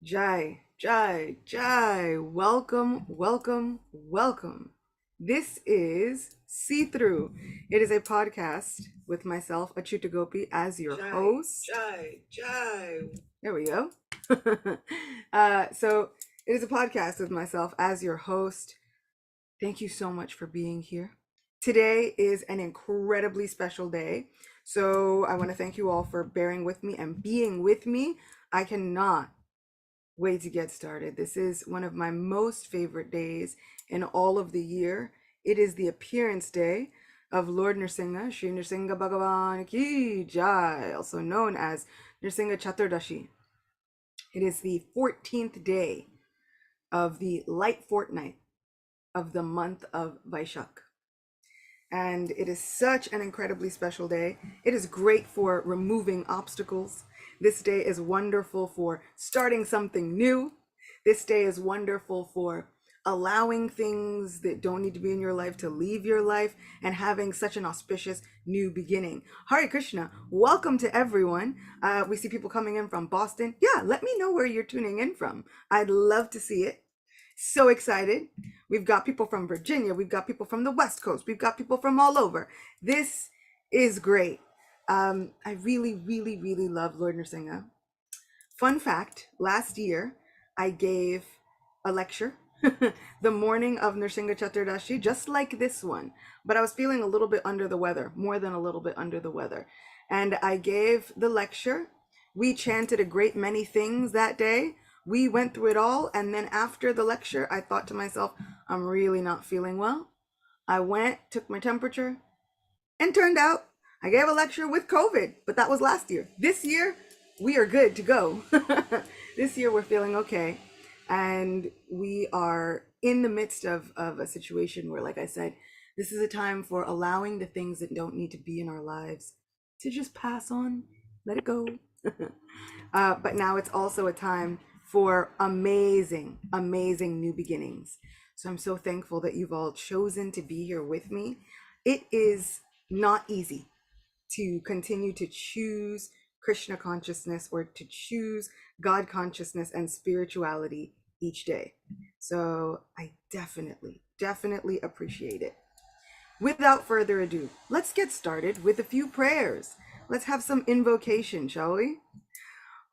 Jai, Jai, Jai. Welcome, welcome, welcome. This is See Through. It is a podcast with myself, Achyuta Gopi, as your host. Jai, Jai. There we go. So it is a podcast with myself as your host. Thank you so much for being here. Today is an incredibly special day. So I want to thank you all for bearing with me and being with me. I cannot way to get started. This is one of my most favorite days in all of the year. It is the appearance day of Lord Nrsimha, Shri Nrsimha Bhagavan Ki Jai, also known as Nrsimha Caturdasi. It is the 14th day of the light fortnight of the month of Vaishak. And it is such an incredibly special day. It is great for removing obstacles. This day is wonderful for starting something new. This day is wonderful for allowing things that don't need to be in your life to leave your life and having such an auspicious new beginning. Hare Krishna, welcome to everyone. We see people coming in from Boston. Yeah, let me know where you're tuning in from. I'd love to see it. So excited. We've got people from Virginia. We've got people from the West Coast. We've got people from all over. This is great. I really, really, really love Lord Nrsimha. Fun fact, last year I gave a lecture the morning of Nrsimha Caturdasi, just like this one, but I was feeling a little bit under the weather, more than a little bit under the weather. And I gave the lecture. We chanted a great many things that day. We went through it all. And then after the lecture, I thought to myself, I'm really not feeling well. I went, took my temperature, and turned out I gave a lecture with COVID, but that was last year. This year, we are good to go. This year, we're feeling okay. And we are in the midst of a situation where, like I said, this is a time for allowing the things that don't need to be in our lives to just pass on, let it go. But now it's also a time for amazing, amazing new beginnings. So I'm so thankful that you've all chosen to be here with me. It is not easy to continue to choose Krishna consciousness or to choose God consciousness and spirituality each day. So I definitely, definitely appreciate it. Without further ado, let's get started with a few prayers. Let's have some invocation, shall we?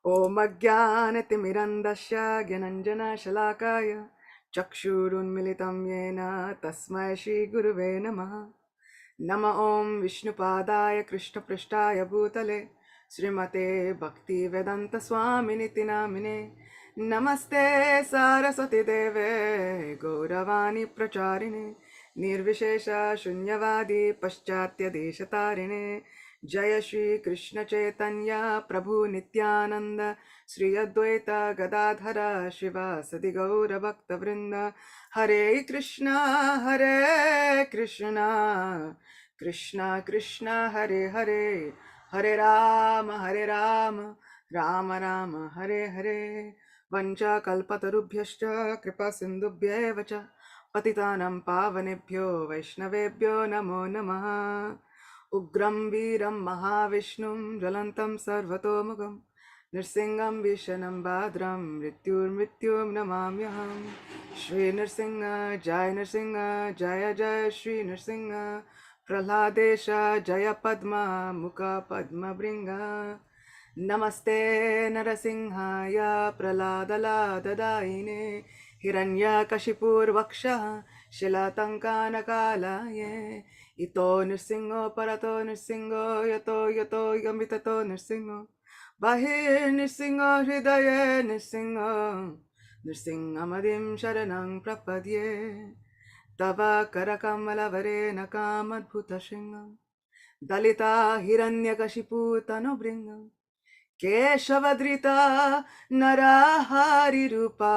Om Ajnanatimirandasya Gyananjana Shalakaya Chakshurunmilitam Yena Tasmai Shri Guruve Namaha. Nama Om Vishnupadaya Krishna Prishtaya Bhutale Srimate Bhakti Vedanta Swaminiti Namine Namaste Saraswati Deve Gauravani Pracharine Nirvishesha Shunyavadi Paschatya Deshatarine Jaya Shri Krishna Chaitanya Prabhu Nityananda Sri Advaita Gadadhara Shiva Sadi Gaura Bhakta Vrinda Hare Krishna Krishna Krishna Hare Hare Hare Rama Rama Rama Hare Hare Vancha kalpatarubhyascha kripa sindhubhyeva cha patitanam pavanebhyo vaishnavebhyo namo namaha. Ugram Veeram Mahavishnum Jalantam Sarvatomugam Nrsingham Vishanam Bhadram Mrityur Namamyaham. Shri Nrsimha Jaya Jaya Shri Nrsimha Prahladesha Jaya Padma Mukha Padma Bringa. Namaste Narasimhaya Praladala Dadaine Hiranya Kashipur Vaksha Shilatankanakalaye Ito Nrsimho Parato Nrsimho Yato Yamitato Nrsimho Bahir Nrsimho Hridaye Nrsimhamadim Sharanang Prapadye Tava Karakamala Nakamadbhuta Shingha Dalita Hiranyakashipu Tanobringa Keshavadrita Narahari Rupa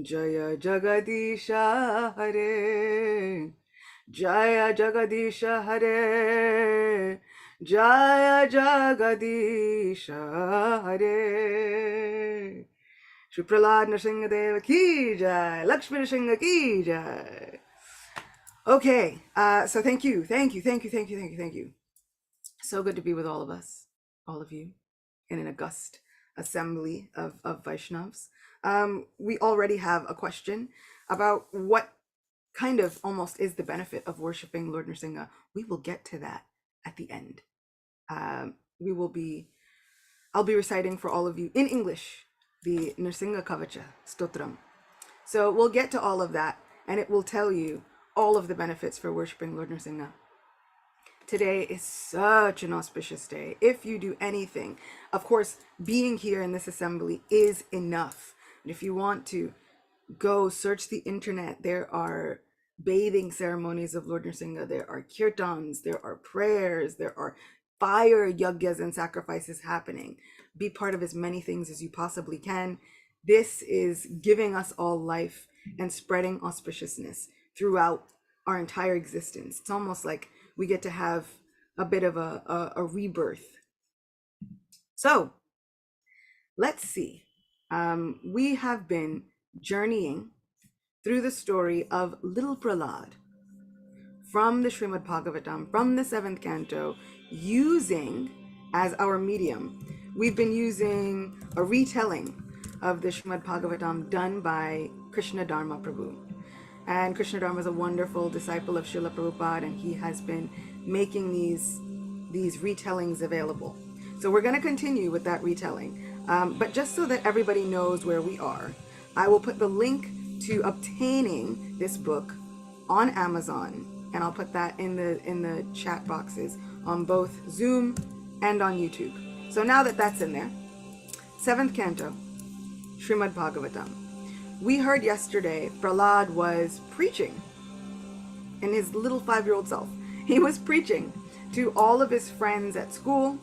Jaya Jagadisha Hare Jaya Jagadisha Hare Jaya Jagadisha Hare. Shri Prahlad Nrsimha Deva Ki Jai, Lakshmi Nrsimha Ki Jai. Okay, so thank you. So good to be with all of us, all of you, in an august assembly of Vaishnavas. We already have a question about what kind of almost is the benefit of worshiping Lord Nrsimha. We will get to that at the end. We will be, I'll be reciting for all of you in English the Nrsimha Kavacha Stotram. So we'll get to all of that, and it will tell you all of the benefits for worshiping Lord Nrsimha. Today is such an auspicious day. If you do anything, of course, being here in this assembly is enough. And if you want to go search the internet, there are bathing ceremonies of Lord Nrsimha, there are kirtans, there are prayers, there are fire yagyas and sacrifices happening. Be part of as many things as you possibly can. This is giving us all life and spreading auspiciousness throughout our entire existence. It's almost like we get to have a bit of a rebirth. So let's see. We have been journeying through the story of little Prahlad from the Srimad Bhagavatam, from the 7th canto, using as our medium. We've been using a retelling of the Srimad Bhagavatam done by Krishna Dharma Prabhu. And Krishna Dharma is a wonderful disciple of Srila Prabhupada, and he has been making these retellings available. So we're going to continue with that retelling. But just so that everybody knows where we are, I will put the link to obtaining this book on Amazon, and I'll put that in the chat boxes on both Zoom and on YouTube. So now that that's in there, 7th canto, Srimad Bhagavatam. We heard yesterday Prahlad was preaching in his little 5-year-old self. He was preaching to all of his friends at school.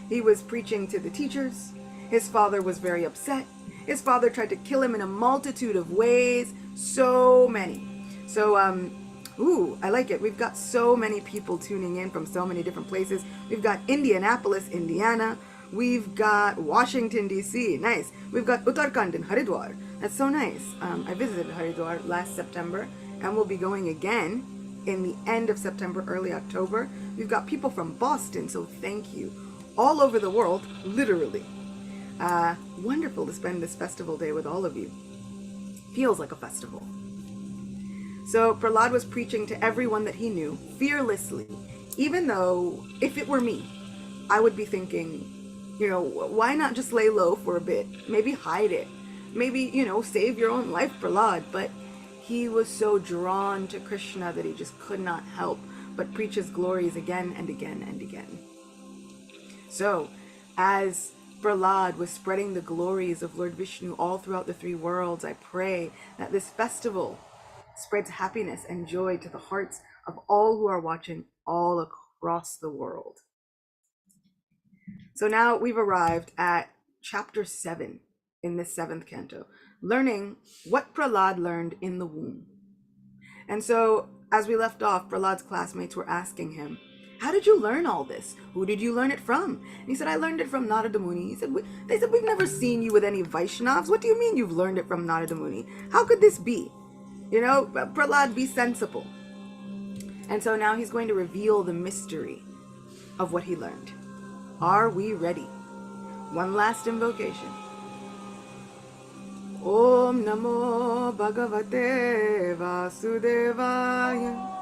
He was preaching to the teachers. His father was very upset. His father tried to kill him in a multitude of ways. So many. So, I like it. We've got so many people tuning in from so many different places. We've got Indianapolis, Indiana. We've got Washington, D.C. Nice. We've got Uttarakhand and Haridwar. That's so nice. I visited Haridwar last September, and we'll be going again in the end of September, early October. We've got people from Boston, so thank you. All over the world, literally. Wonderful to spend this festival day with all of you. Feels like a festival. So Prahlad was preaching to everyone that he knew, fearlessly, even though if it were me, I would be thinking, why not just lay low for a bit? Maybe hide it. Maybe, save your own life, Prahlad. But he was so drawn to Krishna that he just could not help but preach his glories again and again and again. So, as Prahlad was spreading the glories of Lord Vishnu all throughout the 3 worlds, I pray that this festival spreads happiness and joy to the hearts of all who are watching all across the world. So now we've arrived at chapter 7 in this 7th canto, learning what Prahlad learned in the womb. And so as we left off, Prahlad's classmates were asking him, how did you learn all this? Who did you learn it from? And he said, I learned it from Narada Muni. They said, we've never seen you with any Vaishnavas. What do you mean you've learned it from Narada Muni? How could this be? Prahlad, be sensible. And so now he's going to reveal the mystery of what he learned. Are we ready? One last invocation. Om Namo Bhagavate Vasudevaya.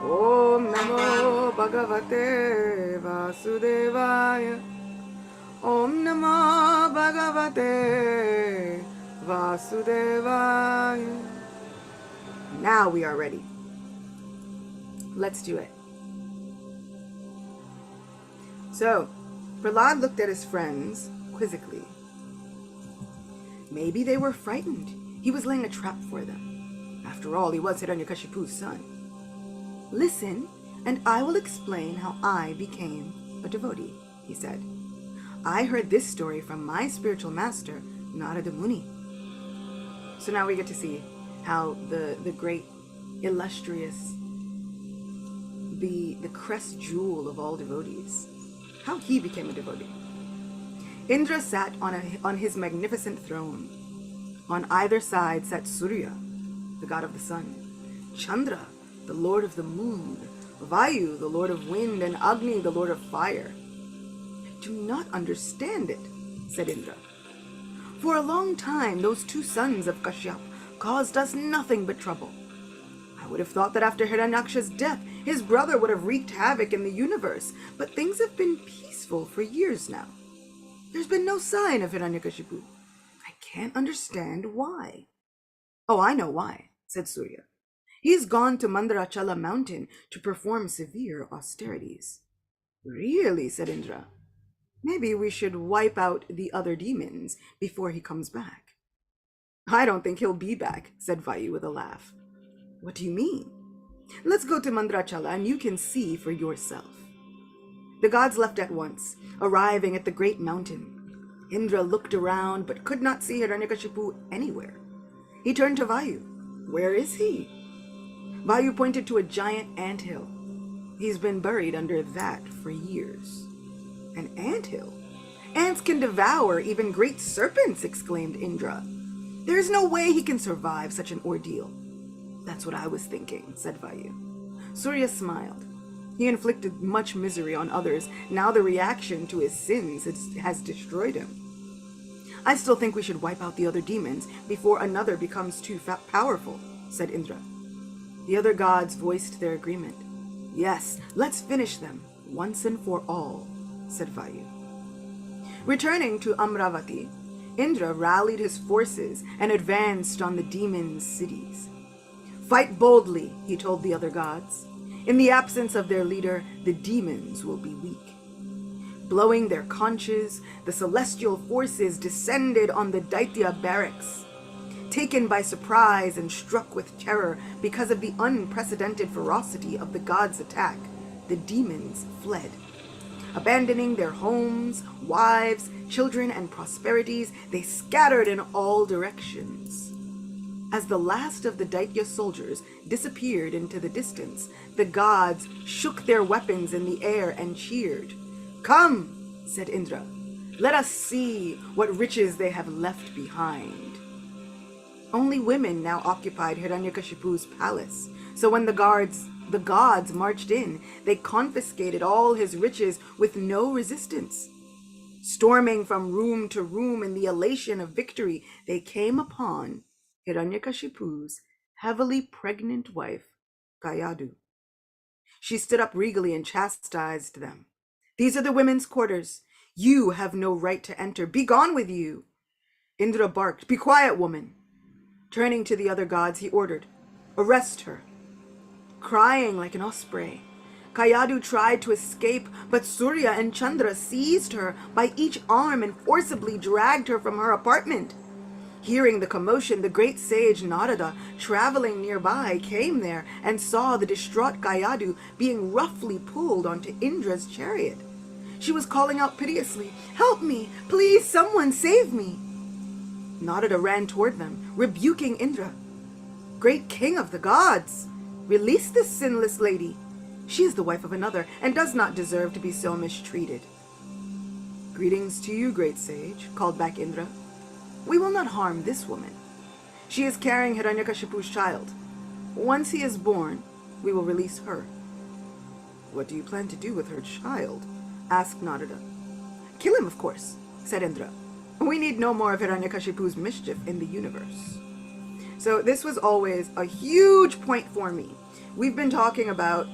Om Namo Bhagavate Vasudevaya. Om Namo Bhagavate Vasudevaya. Now we are ready. Let's do it. So, Prahlad looked at his friends quizzically. Maybe they were frightened. He was laying a trap for them. After all, he was Hiranyakashipu's son. Listen, and I will explain how I became a devotee, he said. I heard this story from my spiritual master, Narada Muni. So now we get to see how the great, illustrious, the crest jewel of all devotees, how he became a devotee. Indra sat on his magnificent throne. On either side sat Surya, the god of the sun, Chandra, the lord of the moon, Vayu, the lord of wind, and Agni, the lord of fire. I do not understand it, said Indra. For a long time, those two sons of Kashyap caused us nothing but trouble. I would have thought that after Hiranyaksha's death, his brother would have wreaked havoc in the universe, but things have been peaceful for years now. There's been no sign of Hiranyakashipu. I can't understand why. Oh, I know why, said Surya. He's gone to Mandarachala mountain to perform severe austerities. Really, said Indra. Maybe we should wipe out the other demons before he comes back. I don't think he'll be back, said Vayu with a laugh. What do you mean? Let's go to Mandarachala and you can see for yourself. The gods left at once, arriving at the great mountain. Indra looked around but could not see Hiranyakashipu anywhere. He turned to Vayu. Where is he? Vayu pointed to a giant anthill. He's been buried under that for years. An anthill? Ants can devour even great serpents, exclaimed Indra. There's no way he can survive such an ordeal. That's what I was thinking, said Vayu. Surya smiled. He inflicted much misery on others. Now the reaction to his sins has destroyed him. I still think we should wipe out the other demons before another becomes too powerful, said Indra. The other gods voiced their agreement. Yes, let's finish them once and for all, said Vayu. Returning to Amravati, Indra rallied his forces and advanced on the demons' cities. Fight boldly, he told the other gods. In the absence of their leader, the demons will be weak. Blowing their conches, the celestial forces descended on the Daitya barracks. Taken by surprise and struck with terror because of the unprecedented ferocity of the gods' attack, the demons fled. Abandoning their homes, wives, children, and prosperities, they scattered in all directions. As the last of the Daitya soldiers disappeared into the distance, the gods shook their weapons in the air and cheered. Come, said Indra, let us see what riches they have left behind. Only women now occupied Hiranyakashipu's palace, so when the gods marched in, they confiscated all his riches with no resistance. Storming from room to room in the elation of victory, they came upon Hiranyakashipu's heavily pregnant wife, Kayadu. She stood up regally and chastised them. These are the women's quarters. You have no right to enter. Be gone with you. Indra barked, Be quiet, woman. Turning to the other gods, he ordered, Arrest her. Crying like an osprey, Kayadu tried to escape, but Surya and Chandra seized her by each arm and forcibly dragged her from her apartment. Hearing the commotion, the great sage Narada, traveling nearby, came there and saw the distraught Kayadu being roughly pulled onto Indra's chariot. She was calling out piteously, Help me! Please, someone save me! Narada ran toward them, rebuking Indra. Great king of the gods! Release this sinless lady. She is the wife of another and does not deserve to be so mistreated. Greetings to you, great sage, called back Indra. We will not harm this woman. She is carrying Hiranyakashipu's child. Once he is born, we will release her. What do you plan to do with her child? Asked Narada. Kill him, of course, said Indra. We need no more of Hiranyakashipu's mischief in the universe. So this was always a huge point for me. We've been talking about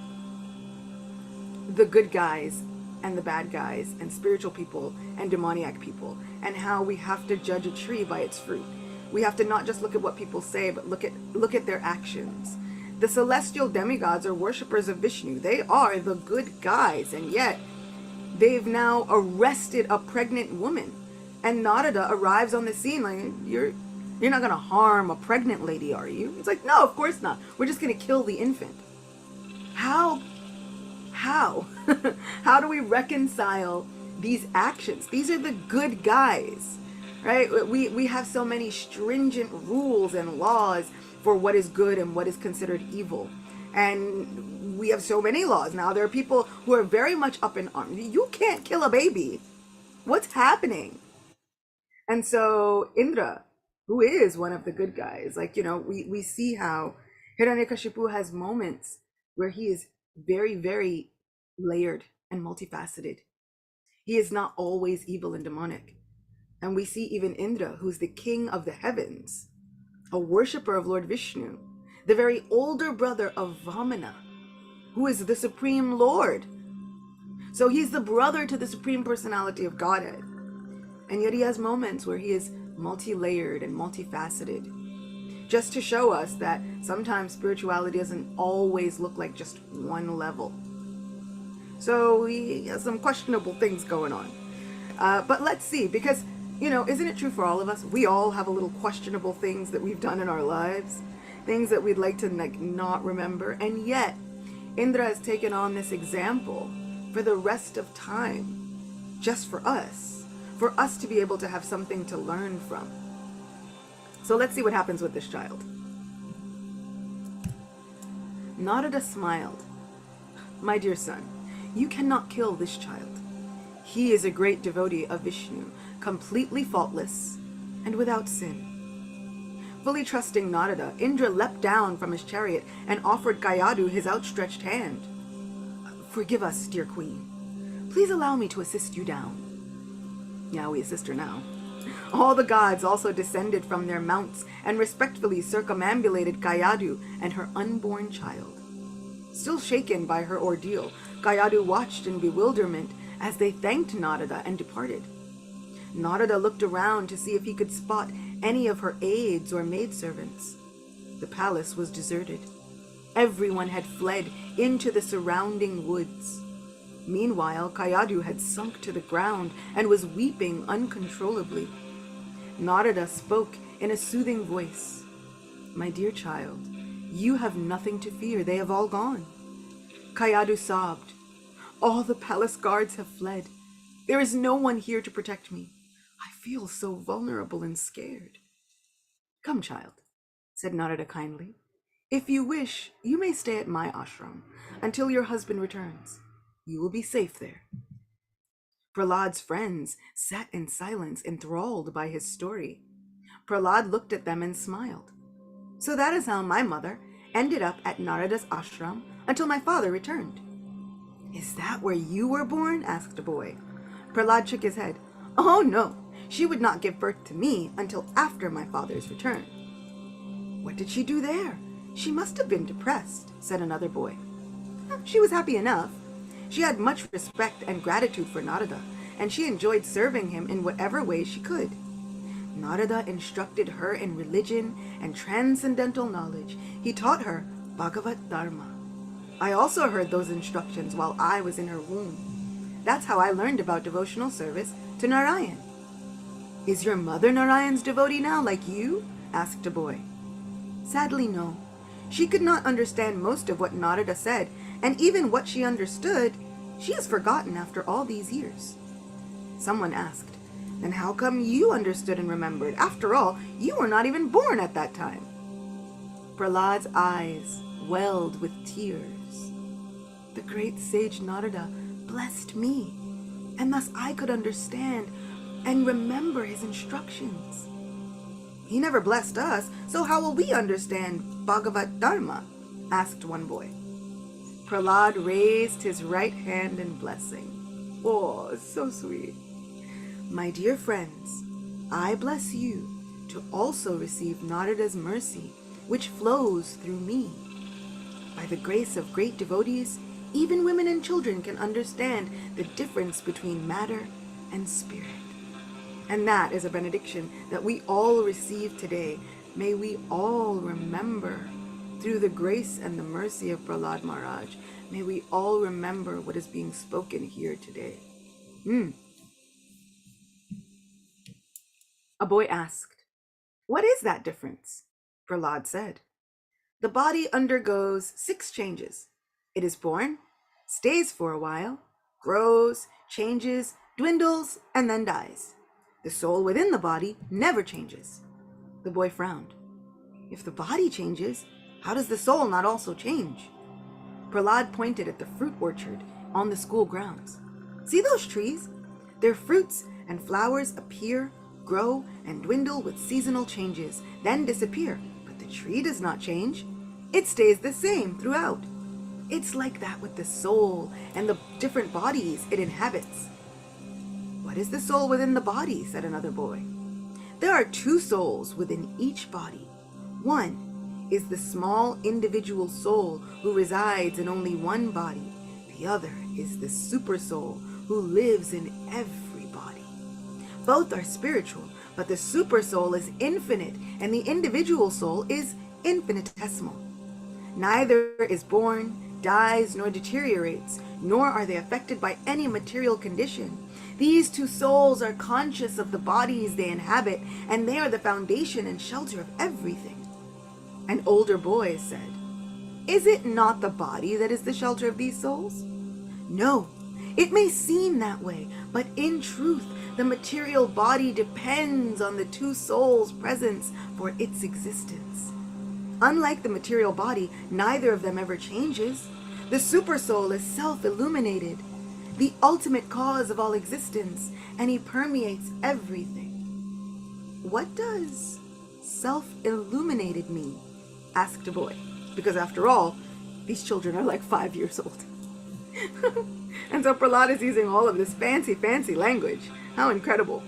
the good guys and the bad guys and spiritual people and demoniac people and how we have to judge a tree by its fruit. We have to not just look at what people say, but look at their actions. The celestial demigods are worshippers of Vishnu. They are the good guys, and yet they've now arrested a pregnant woman. And Narada arrives on the scene like, you're not going to harm a pregnant lady, are you? It's like, no, of course not. We're just going to kill the infant. How? How do we reconcile these actions? These are the good guys, right? We have so many stringent rules and laws for what is good and what is considered evil. And we have so many laws. Now there are people who are very much up in arms. You can't kill a baby. What's happening? And so Indra, who is one of the good guys, like, we see how Hiranyakashipu has moments where he is very, very layered and multifaceted. He is not always evil and demonic. And we see even Indra, who's the king of the heavens, a worshipper of Lord Vishnu, the very older brother of Vamana, who is the Supreme Lord. So he's the brother to the Supreme Personality of Godhead. And yet he has moments where he is multi-layered and multifaceted, just to show us that sometimes spirituality doesn't always look like just one level. So he has some questionable things going on. But let's see, because, isn't it true for all of us? We all have a little questionable things that we've done in our lives, things that we'd like to not remember. And yet, Indra has taken on this example for the rest of time, just for us to be able to have something to learn from. So let's see what happens with this child. Narada smiled. My dear son, you cannot kill this child. He is a great devotee of Vishnu, completely faultless and without sin. Fully trusting Narada, Indra leapt down from his chariot and offered Kayadu his outstretched hand. Forgive us, dear queen. Please allow me to assist you down. Yeah, we assist her now. All the gods also descended from their mounts and respectfully circumambulated Kayadu and her unborn child. Still shaken by her ordeal, Kayadu watched in bewilderment as they thanked Narada and departed. Narada looked around to see if he could spot any of her aides or maidservants. The palace was deserted. Everyone had fled into the surrounding woods. Meanwhile, Kayadu had sunk to the ground and was weeping uncontrollably. Narada spoke in a soothing voice. My dear child, you have nothing to fear. They have all gone. Kayadu sobbed. All the palace guards have fled. There is no one here to protect me. I feel so vulnerable and scared. Come, child, said Narada kindly. If you wish, you may stay at my ashram until your husband returns. You will be safe there. Prahlad's friends sat in silence, enthralled by his story. Prahlad looked at them and smiled. So that is how my mother ended up at Narada's ashram until my father returned. Is that where you were born? Asked a boy. Prahlad shook his head. Oh no, she would not give birth to me until after my father's return. What did she do there? She must have been depressed, said another boy. She was happy enough. She had much respect and gratitude for Narada, and she enjoyed serving him in whatever way she could. Narada instructed her in religion and transcendental knowledge. He taught her Bhagavad Dharma. I also heard those instructions while I was in her womb. That's how I learned about devotional service to Narayan. Is your mother Narayan's devotee now, like you? Asked a boy. Sadly, no. She could not understand most of what Narada said, and even what she understood, she has forgotten after all these years. Someone asked, then how come you understood and remembered? After all, you were not even born at that time. Prahlad's eyes welled with tears. The great sage Narada blessed me, and thus I could understand and remember his instructions. He never blessed us, so how will we understand Bhagavad Dharma? Asked one boy. Prahlad raised his right hand in blessing. Oh, so sweet. My dear friends, I bless you to also receive Narada's mercy, which flows through me. By the grace of great devotees, even women and children can understand the difference between matter and spirit. And that is a benediction that we all receive today. May we all remember, through the grace and the mercy of Prahlad Maharaj, may we all remember what is being spoken here today. A boy asked, what is that difference? Prahlad said, the body undergoes 6 changes. It is born, stays for a while, grows, changes, dwindles, and then dies. The soul within the body never changes. The boy frowned. If the body changes, how does the soul not also change? Prahlad pointed at the fruit orchard on the school grounds. See those trees? Their fruits and flowers appear, grow, and dwindle with seasonal changes, then disappear. But the tree does not change. It stays the same throughout. It's like that with the soul and the different bodies it inhabits. "What is the soul within the body?" said another boy. "There are two souls within each body. One is the small individual soul who resides in only one body. The other is the super soul who lives in every body. Both are spiritual, but the super soul is infinite and the individual soul is infinitesimal. Neither is born, dies, nor deteriorates, nor are they affected by any material condition. These two souls are conscious of the bodies they inhabit, and they are the foundation and shelter of everything." An older boy said, "Is it not the body that is the shelter of these souls?" "No, it may seem that way, but in truth, the material body depends on the two souls' presence for its existence. Unlike the material body, neither of them ever changes. The super soul is self-illuminated, the ultimate cause of all existence, and he permeates everything." "What does self-illuminated mean?" asked a boy, because after all, these children are like 5 years old. And so Prahlad is using all of this fancy language. How incredible.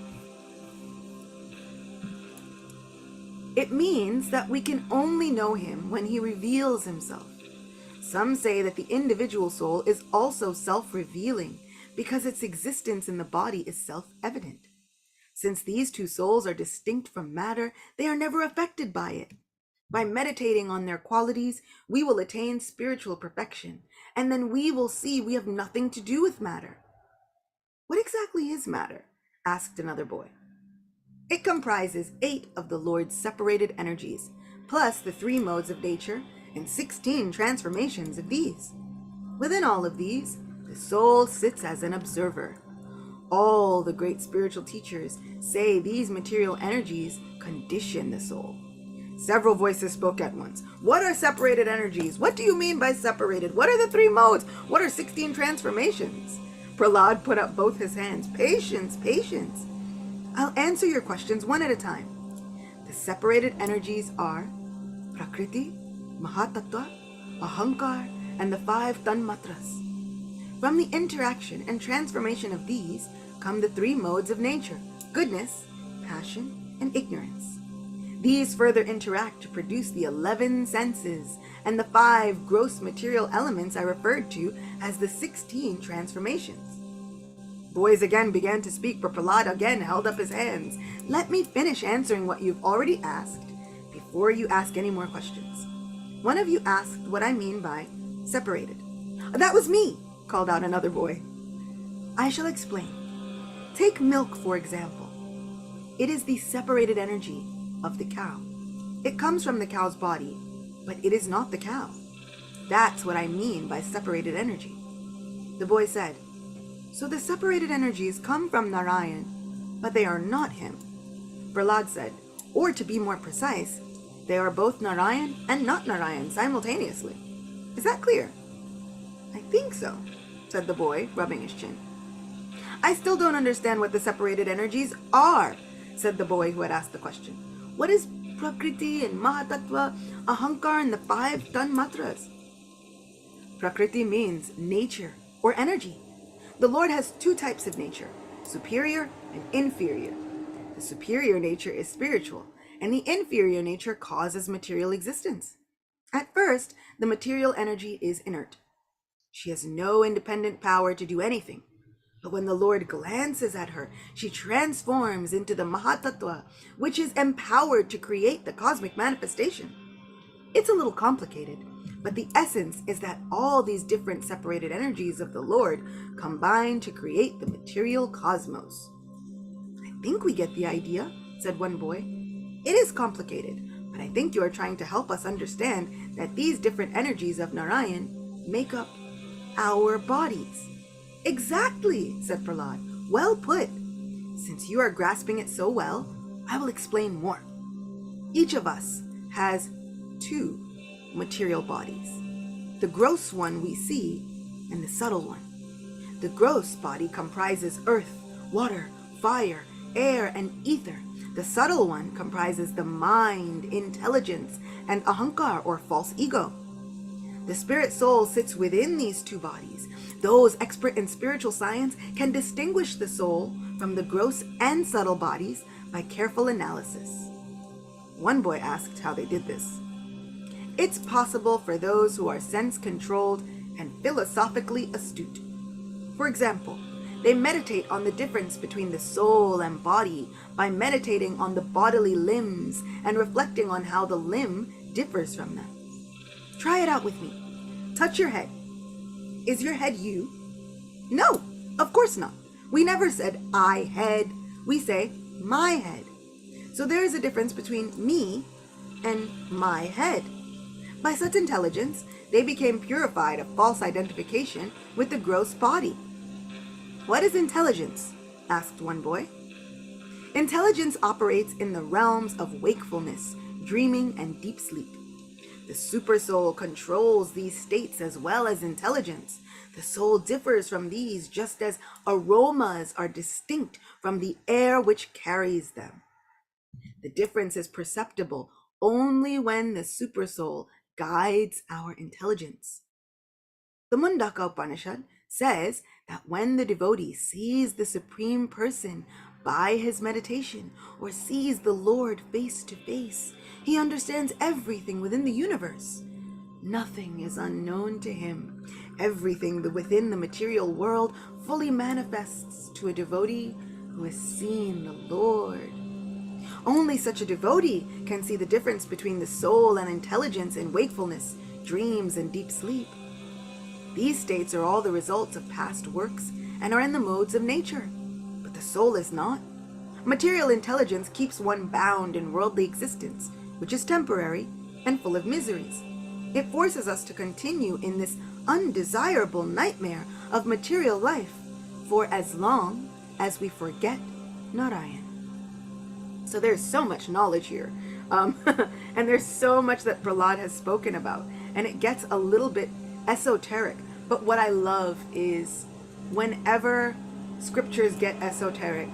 "It means that we can only know him when he reveals himself. Some say that the individual soul is also self-revealing because its existence in the body is self-evident. Since these two souls are distinct from matter, they are never affected by it. By meditating on their qualities, we will attain spiritual perfection, and then we will see we have nothing to do with matter." "What exactly is matter?" asked another boy. "It comprises 8 of the Lord's separated energies, plus the 3 modes of nature and 16 transformations of these. Within all of these, the soul sits as an observer. All the great spiritual teachers say these material energies condition the soul." Several voices spoke at once. "What are separated energies? What do you mean by separated? What are the 3 modes? What are 16 transformations?" Prahlad put up both his hands. Patience. "I'll answer your questions one at a time. The separated energies are Prakriti, Mahatattva, Ahankar, and the 5 Tanmatras. From the interaction and transformation of these come the 3 modes of nature: goodness, passion, and ignorance. These further interact to produce the 11 senses and the 5 gross material elements I referred to as the 16 transformations." Boys again began to speak, but Prahlad again held up his hands. "Let me finish answering what you've already asked before you ask any more questions. One of you asked what I mean by separated." "That was me," called out another boy. "I shall explain. Take milk, for example. It is the separated energy of the cow. It comes from the cow's body, but it is not the cow. That's what I mean by separated energy." The boy said, "So the separated energies come from Narayan, but they are not him." Prahlad said, "Or to be more precise, they are both Narayan and not Narayan simultaneously. Is that clear?" "I think so," said the boy, rubbing his chin. "I still don't understand what the separated energies are," said the boy who had asked the question. "What is Prakriti and Mahatattva, Ahankar, and the 5 Tanmatras?" "Prakriti means nature or energy. The Lord has 2 types of nature, superior and inferior. The superior nature is spiritual, and the inferior nature causes material existence. At first, the material energy is inert. She has no independent power to do anything. But when the Lord glances at her, she transforms into the Mahatattva, which is empowered to create the cosmic manifestation. It's a little complicated, but the essence is that all these different separated energies of the Lord combine to create the material cosmos." "I think we get the idea," said one boy. "It is complicated, but I think you are trying to help us understand that these different energies of Narayan make up our bodies." "Exactly," said Prahlad. "Well put. Since you are grasping it so well, I will explain more. Each of us has 2 material bodies. The gross one we see, and the subtle one. The gross body comprises earth, water, fire, air, and ether. The subtle one comprises the mind, intelligence, and ahankar, or false ego. The spirit soul sits within these 2 bodies. Those expert in spiritual science can distinguish the soul from the gross and subtle bodies by careful analysis. One boy asked how they did this. It's possible for those who are sense-controlled and philosophically astute. For example, they meditate on the difference between the soul and body by meditating on the bodily limbs and reflecting on how the limb differs from them. Try it out with me. Touch your head. Is your head you? No, of course not. We never said I head. We say my head. So there is a difference between me and my head. By such intelligence, they became purified of false identification with the gross body. What is intelligence? Asked one boy. Intelligence operates in the realms of wakefulness, dreaming, and deep sleep. The supersoul controls these states as well as intelligence. The soul differs from these just as aromas are distinct from the air which carries them. The difference is perceptible only when the supersoul guides our intelligence. The Mundaka Upanishad says that when the devotee sees the Supreme Person by his meditation or sees the Lord face to face, he understands everything within the universe. Nothing is unknown to him. Everything within the material world fully manifests to a devotee who has seen the Lord. Only such a devotee can see the difference between the soul and intelligence in wakefulness, dreams, and deep sleep. These states are all the results of past works and are in the modes of nature, but the soul is not. Material intelligence keeps one bound in worldly existence, which is temporary and full of miseries. It forces us to continue in this undesirable nightmare of material life for as long as we forget Narayan. So there's so much knowledge here, and there's so much that Prahlad has spoken about, and it gets a little bit esoteric. But what I love is whenever scriptures get esoteric,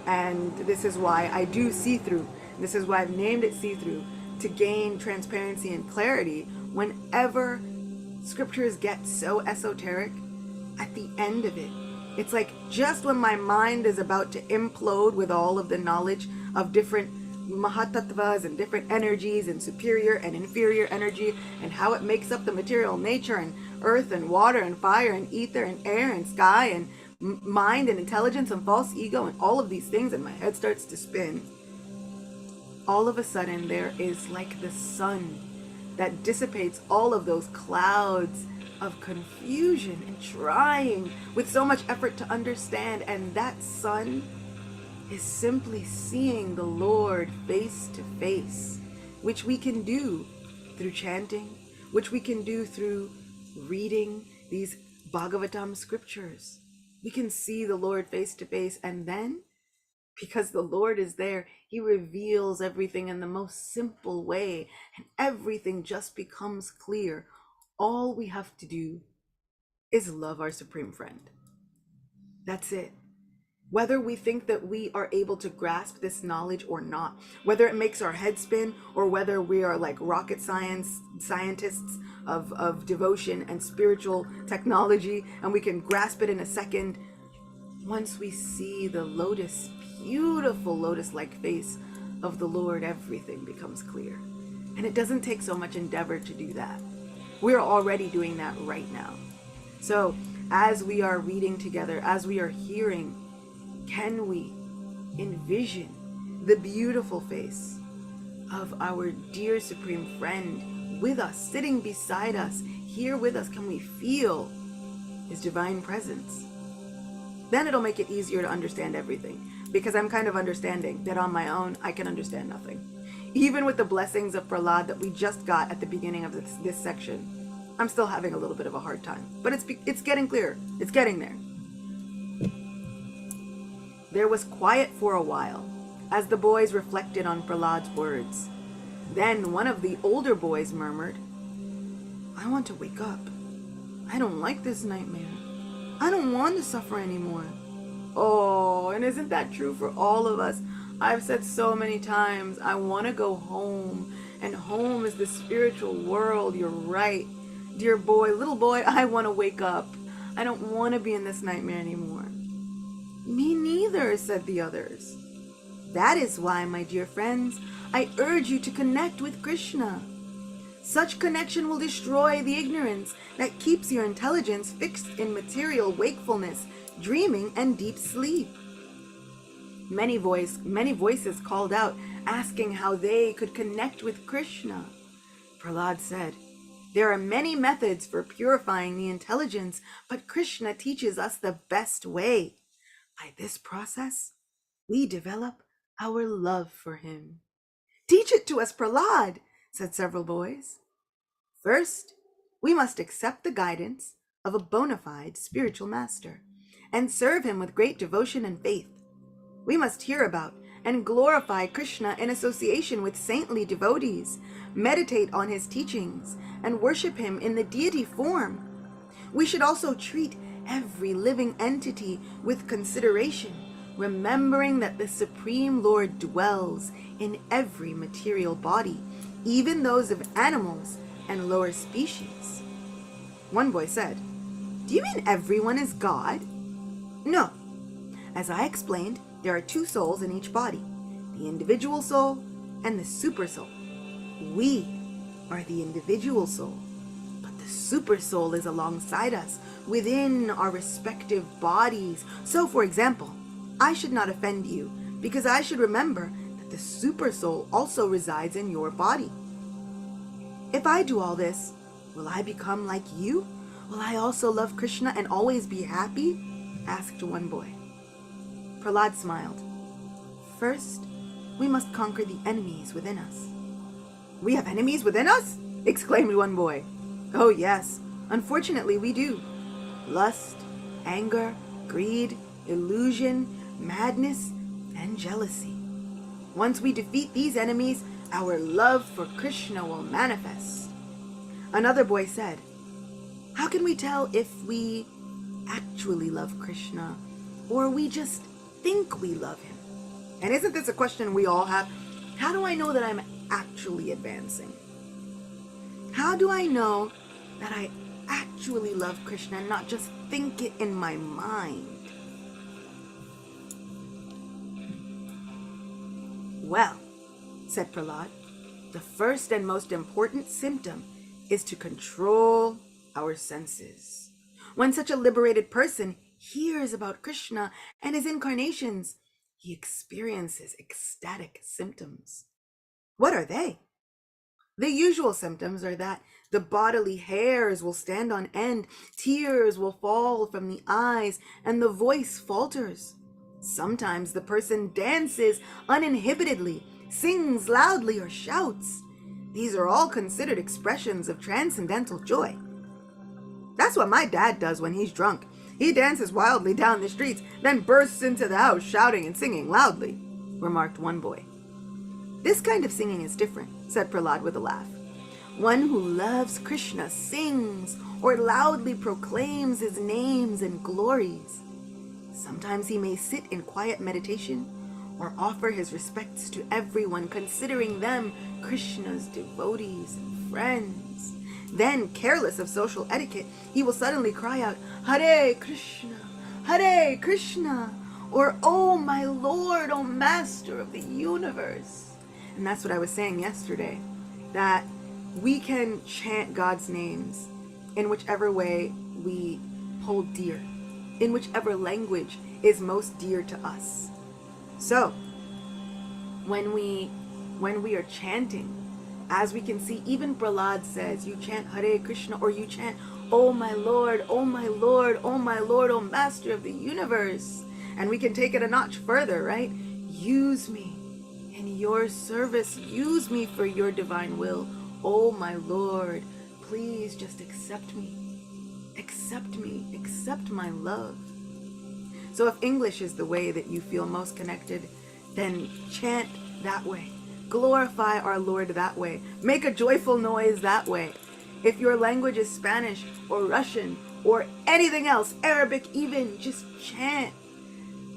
and this is why I do see-through, this is why I've named it see-through, to gain transparency and clarity. Whenever scriptures get so esoteric, at the end of it, it's like just when my mind is about to implode with all of the knowledge of different mahatattvas and different energies and superior and inferior energy and how it makes up the material nature and earth and water and fire and ether and air and sky and mind and intelligence and false ego and all of these things, and my head starts to spin. All of a sudden there is like the sun that dissipates all of those clouds of confusion and trying with so much effort to understand, and that sun is simply seeing the Lord face to face, which we can do through chanting, which we can do through reading these Bhagavatam scriptures. We can see the Lord face to face, and then because the Lord is there, he reveals everything in the most simple way, and everything just becomes clear. All we have to do is love our Supreme Friend. That's it. Whether we think that we are able to grasp this knowledge or not, whether it makes our head spin or whether we are like rocket scientists of devotion and spiritual technology and we can grasp it in a second, once we see the lotus, beautiful lotus-like face of the Lord, everything becomes clear. And it doesn't take so much endeavor to do that. We're already doing that right now. So as we are reading together, as we are hearing, can we envision the beautiful face of our dear Supreme Friend with us, sitting beside us, here with us? Can we feel his divine presence? Then it'll make it easier to understand everything, because I'm kind of understanding that on my own, I can understand nothing. Even with the blessings of Prahlad that we just got at the beginning of this section, I'm still having a little bit of a hard time. But it's getting clearer. It's getting there. There was quiet for a while, as the boys reflected on Prahlad's words. Then one of the older boys murmured, "I want to wake up. I don't like this nightmare. I don't want to suffer anymore." Oh, and isn't that true for all of us? I've said so many times, I want to go home, and home is the spiritual world. You're right. Dear boy, little boy, I want to wake up. I don't want to be in this nightmare anymore. Me neither, said the others. That is why, my dear friends, I urge you to connect with Krishna. Such connection will destroy the ignorance that keeps your intelligence fixed in material wakefulness, dreaming, and deep sleep. Many voices called out, asking how they could connect with Krishna. Prahlad said, there are many methods for purifying the intelligence, but Krishna teaches us the best way. By this process, we develop our love for him. Teach it to us, Prahlad, said several boys. First, we must accept the guidance of a bona fide spiritual master and serve him with great devotion and faith. We must hear about and glorify Krishna in association with saintly devotees, meditate on his teachings, and worship him in the deity form. We should also treat every living entity with consideration, remembering that the Supreme Lord dwells in every material body, even those of animals and lower species. One boy said, do you mean everyone is God? No. As I explained, there are two souls in each body, the individual soul and the super soul. We are the individual soul, but the super soul is alongside us within our respective bodies. So, for example, I should not offend you because I should remember that the super soul also resides in your body. If I do all this, will I become like you? Will I also love Krishna and always be happy? Asked one boy. Prahlad smiled. First, we must conquer the enemies within us. We have enemies within us? Exclaimed one boy. Oh yes, unfortunately we do. Lust, anger, greed, illusion, madness, and jealousy. Once we defeat these enemies, our love for Krishna will manifest. Another boy said, how can we tell if we actually love Krishna or we just think we love him? And isn't this a question we all have? How do I know that I'm actually advancing? How do I know that I actually love Krishna and not just think it in my mind? Well, said Prahlad, the first and most important symptom is to control our senses. When such a liberated person hears about Krishna and his incarnations, he experiences ecstatic symptoms. What are they? The usual symptoms are that the bodily hairs will stand on end, tears will fall from the eyes, and the voice falters. Sometimes the person dances uninhibitedly, sings loudly, or shouts. These are all considered expressions of transcendental joy. That's what my dad does when he's drunk. He dances wildly down the streets, then bursts into the house shouting and singing loudly, remarked one boy. This kind of singing is different, said Prahlad with a laugh. One who loves Krishna sings or loudly proclaims his names and glories. Sometimes he may sit in quiet meditation or offer his respects to everyone, considering them Krishna's devotees and friends. Then, careless of social etiquette, he will suddenly cry out, Hare Krishna, Hare Krishna, or, Oh my Lord, O Master of the universe. And that's what I was saying yesterday, that we can chant God's names in whichever way we hold dear, in whichever language is most dear to us. So, when we are chanting, as we can see, even Prahlad says, you chant Hare Krishna, or you chant, Oh my Lord, Oh my Lord, Oh my Lord, O Master of the universe. And we can take it a notch further, right? Use me in your service. Use me for your divine will. Oh my Lord, please just accept me. Accept me. Accept my love. So if English is the way that you feel most connected, then chant that way. Glorify our Lord that way. Make a joyful noise that way. If your language is Spanish or Russian or anything else, Arabic even, just chant.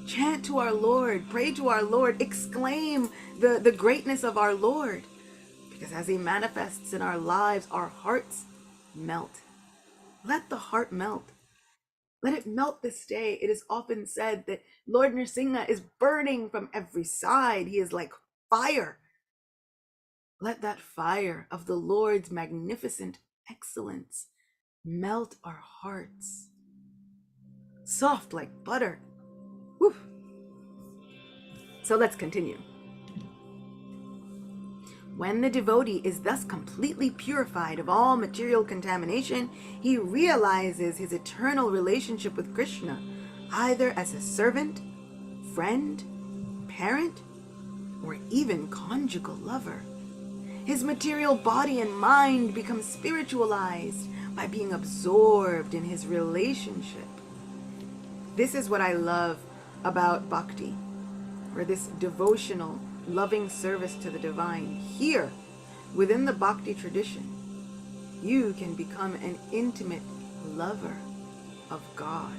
Chant to our Lord. Pray to our Lord. Exclaim the greatness of our Lord. Because as he manifests in our lives, our hearts melt. Let the heart melt. Let it melt this day. It is often said that Lord Nrsimha is burning from every side. He is like fire. Let that fire of the Lord's magnificent excellence melt our hearts. Soft like butter. Whew. So let's continue. When the devotee is thus completely purified of all material contamination, he realizes his eternal relationship with Krishna, either as a servant, friend, parent, or even conjugal lover. His material body and mind become spiritualized by being absorbed in his relationship. This is what I love about bhakti, or this devotional, loving service to the divine. Here, within the bhakti tradition, you can become an intimate lover of God.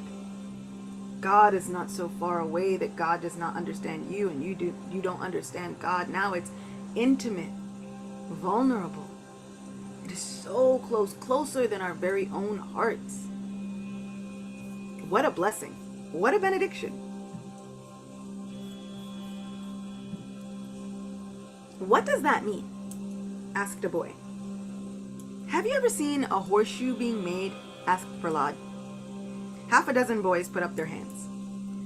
God is not so far away that God does not understand you and you don't understand God. Now it's intimate, vulnerable. It is so close, closer than our very own hearts. What a blessing. What a benediction. What does that mean? Asked a boy. Have you ever seen a horseshoe being made? Asked Prahlad. Half a dozen boys put up their hands.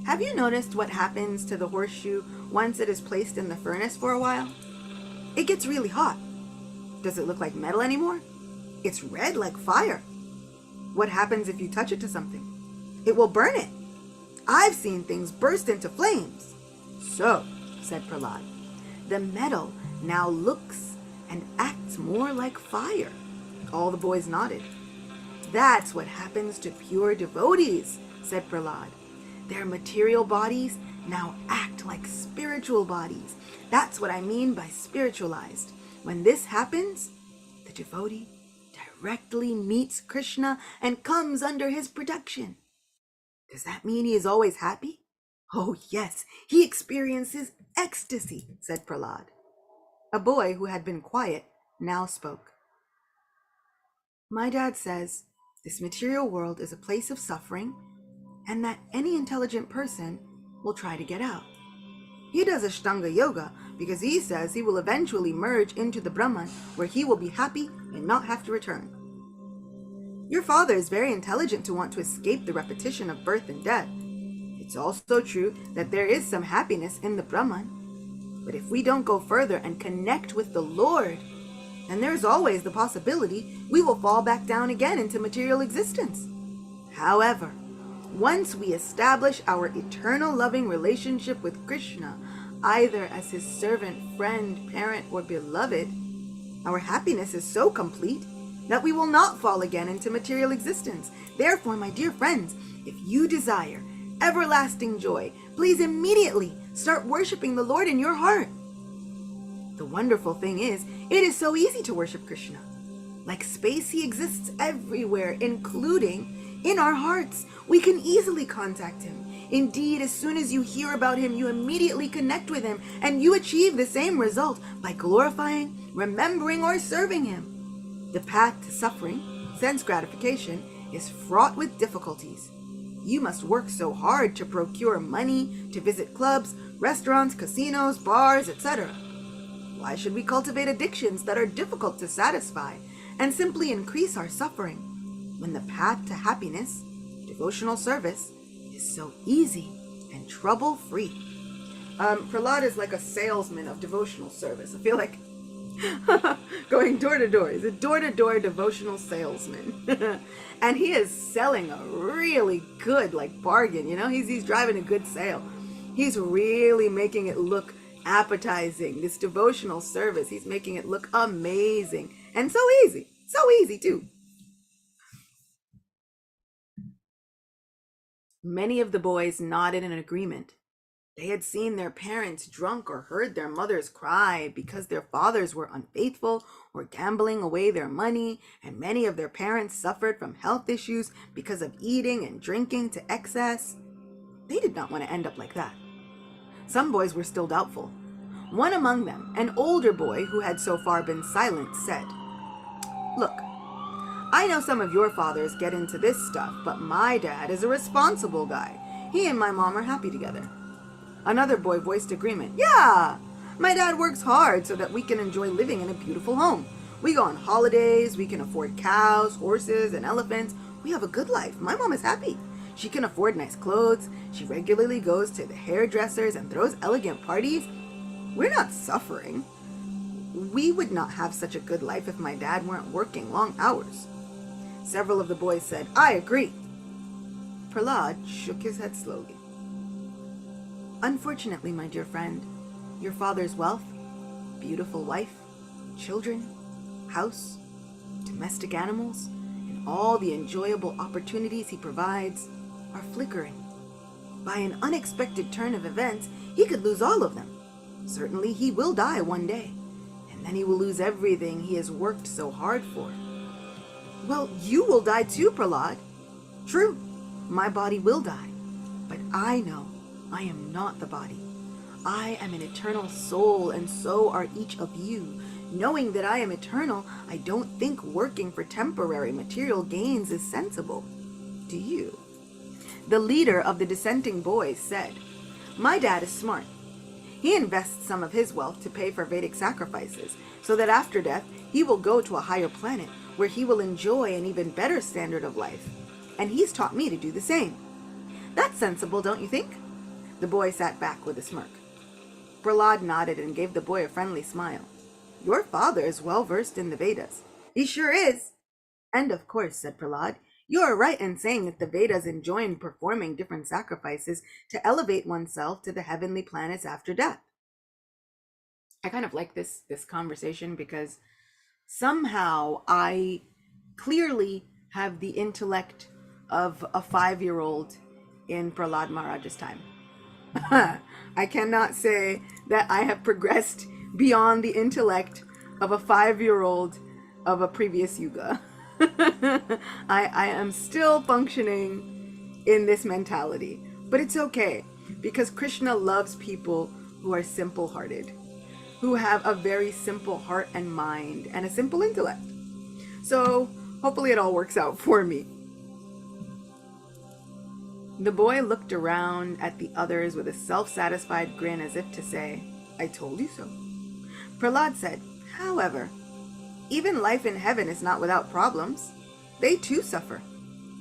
Have you noticed what happens to the horseshoe once it is placed in the furnace for a while? It gets really hot. Does it look like metal anymore? It's red like fire. What happens if you touch it to something? It will burn it. I've seen things burst into flames. So, said Prahlad, the metal now looks and acts more like fire. All the boys nodded. That's what happens to pure devotees, said Prahlad. Their material bodies now act like spiritual bodies. That's what I mean by spiritualized. When this happens, the devotee directly meets Krishna and comes under his protection. Does that mean he is always happy? Oh yes, he experiences ecstasy, said Prahlad. A boy who had been quiet now spoke. My dad says this material world is a place of suffering and that any intelligent person will try to get out. He does Ashtanga yoga because he says he will eventually merge into the Brahman where he will be happy and not have to return. Your father is very intelligent to want to escape the repetition of birth and death. It's also true that there is some happiness in the Brahman. But if we don't go further and connect with the Lord, then there's always the possibility we will fall back down again into material existence. However, once we establish our eternal loving relationship with Krishna, either as his servant, friend, parent, or beloved, our happiness is so complete that we will not fall again into material existence. Therefore, my dear friends, if you desire everlasting joy, please immediately start worshiping the Lord in your heart. The wonderful thing is, it is so easy to worship Krishna. Like space, he exists everywhere, including in our hearts. We can easily contact him. Indeed, as soon as you hear about him, you immediately connect with him, and you achieve the same result by glorifying, remembering, or serving him. The path to suffering, sense gratification, is fraught with difficulties. You must work so hard to procure money, to visit clubs, restaurants, casinos, bars, etc. Why should we cultivate addictions that are difficult to satisfy and simply increase our suffering when the path to happiness, devotional service, is so easy and trouble-free? Prahlad is like a salesman of devotional service. I feel like going door to door. He's a door-to-door devotional salesman. And he is selling a really good bargain, he's driving a good sale. He's really making it look appetizing. This devotional service, he's making it look amazing and so easy too. Many of the boys nodded in agreement. They had seen their parents drunk or heard their mothers cry because their fathers were unfaithful or gambling away their money, and many of their parents suffered from health issues because of eating and drinking to excess. They did not want to end up like that. Some boys were still doubtful. One among them, an older boy who had so far been silent, said, "Look, I know some of your fathers get into this stuff, but my dad is a responsible guy. He and my mom are happy together. Another boy voiced agreement. Yeah, my dad works hard so that we can enjoy living in a beautiful home. We go on holidays, we can afford cows, horses, and elephants. We have a good life. My mom is happy. She can afford nice clothes. She regularly goes to the hairdressers and throws elegant parties. We're not suffering. We would not have such a good life if my dad weren't working long hours. Several of the boys said, I agree. Prahlad shook his head slowly. Unfortunately, my dear friend, your father's wealth, beautiful wife, children, house, domestic animals, and all the enjoyable opportunities he provides are flickering. By an unexpected turn of events, he could lose all of them. Certainly he will die one day, and then he will lose everything he has worked so hard for. Well, you will die too, Prahlad. True, my body will die, but I know I am not the body. I am an eternal soul, and so are each of you. Knowing that I am eternal, I don't think working for temporary material gains is sensible. Do you? The leader of the dissenting boys said, My dad is smart. He invests some of his wealth to pay for Vedic sacrifices, so that after death he will go to a higher planet where he will enjoy an even better standard of life. And he's taught me to do the same. That's sensible, don't you think? The boy sat back with a smirk. Prahlad nodded and gave the boy a friendly smile. Your father is well versed in the Vedas. He sure is. And of course, said Prahlad, you are right in saying that the Vedas enjoin performing different sacrifices to elevate oneself to the heavenly planets after death. I kind of like this conversation because somehow I clearly have the intellect of a 5-year-old in Prahlad Maharaj's time. I cannot say that I have progressed beyond the intellect of a 5-year-old of a previous yuga. I am still functioning in this mentality, but it's okay because Krishna loves people who are simple-hearted, who have a very simple heart and mind and a simple intellect. So hopefully it all works out for me. The boy looked around at the others with a self-satisfied grin as if to say, I told you so. Prahlad said, however, even life in heaven is not without problems. They too suffer.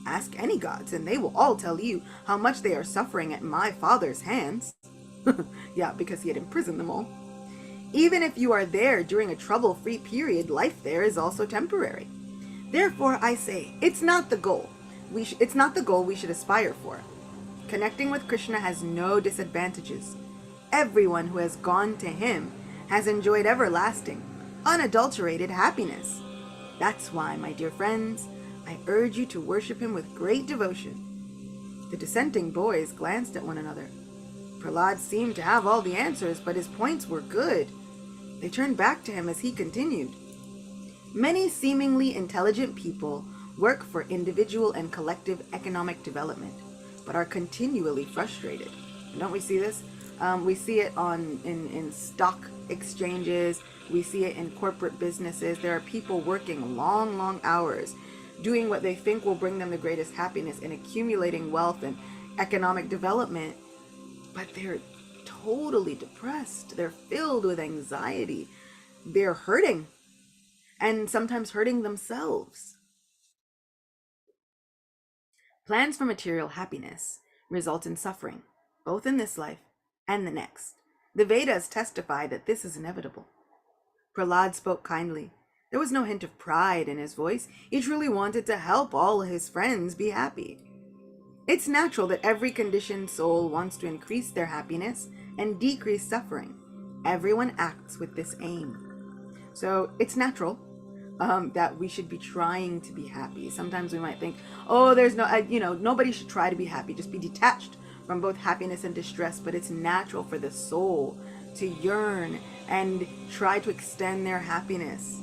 Ask any gods and they will all tell you how much they are suffering at my father's hands. Yeah, because he had imprisoned them all. Even if you are there during a trouble-free period, life there is also temporary. Therefore, I say, it's not the goal. It's not the goal we should aspire for. Connecting with Krishna has no disadvantages. Everyone who has gone to him has enjoyed everlasting, unadulterated happiness. That's why, my dear friends, I urge you to worship him with great devotion. The dissenting boys glanced at one another. Prahlad seemed to have all the answers, but his points were good. They turned back to him as he continued. Many seemingly intelligent people work for individual and collective economic development, but are continually frustrated. Don't we see this? We see it in stock exchanges. We see it in corporate businesses. There are people working long hours, doing what they think will bring them the greatest happiness and accumulating wealth and economic development, but they're totally depressed. They're filled with anxiety. They're hurting, and sometimes hurting themselves. Plans for material happiness result in suffering, both in this life and the next. The Vedas testify that this is inevitable. Prahlad spoke kindly. There was no hint of pride in his voice. He truly wanted to help all his friends be happy. It's natural that every conditioned soul wants to increase their happiness and decrease suffering. Everyone acts with this aim. So it's natural that we should be trying to be happy. Sometimes we might think, oh, there's nobody should try to be happy. Just be detached from both happiness and distress. But it's natural for the soul to yearn and try to extend their happiness.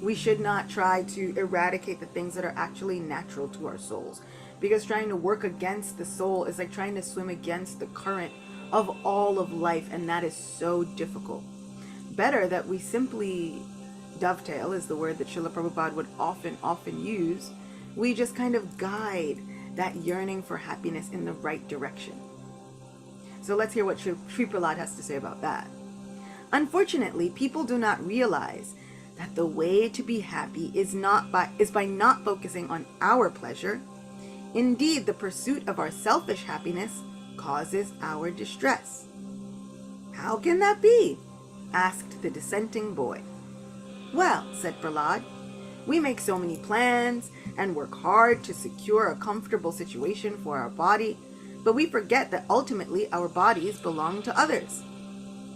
We should not try to eradicate the things that are actually natural to our souls, because trying to work against the soul is like trying to swim against the current of all of life, and that is so difficult. Better that we simply dovetail is the word that Srila Prabhupada would often use. We just kind of guide that yearning for happiness in the right direction. So let's hear what Sri Prahlad has to say about that. Unfortunately, people do not realize that the way to be happy is by not focusing on our pleasure. Indeed, the pursuit of our selfish happiness causes our distress. How can that be? Asked the dissenting boy. Well, said Prahlad, we make so many plans and work hard to secure a comfortable situation for our body, but we forget that ultimately our bodies belong to others.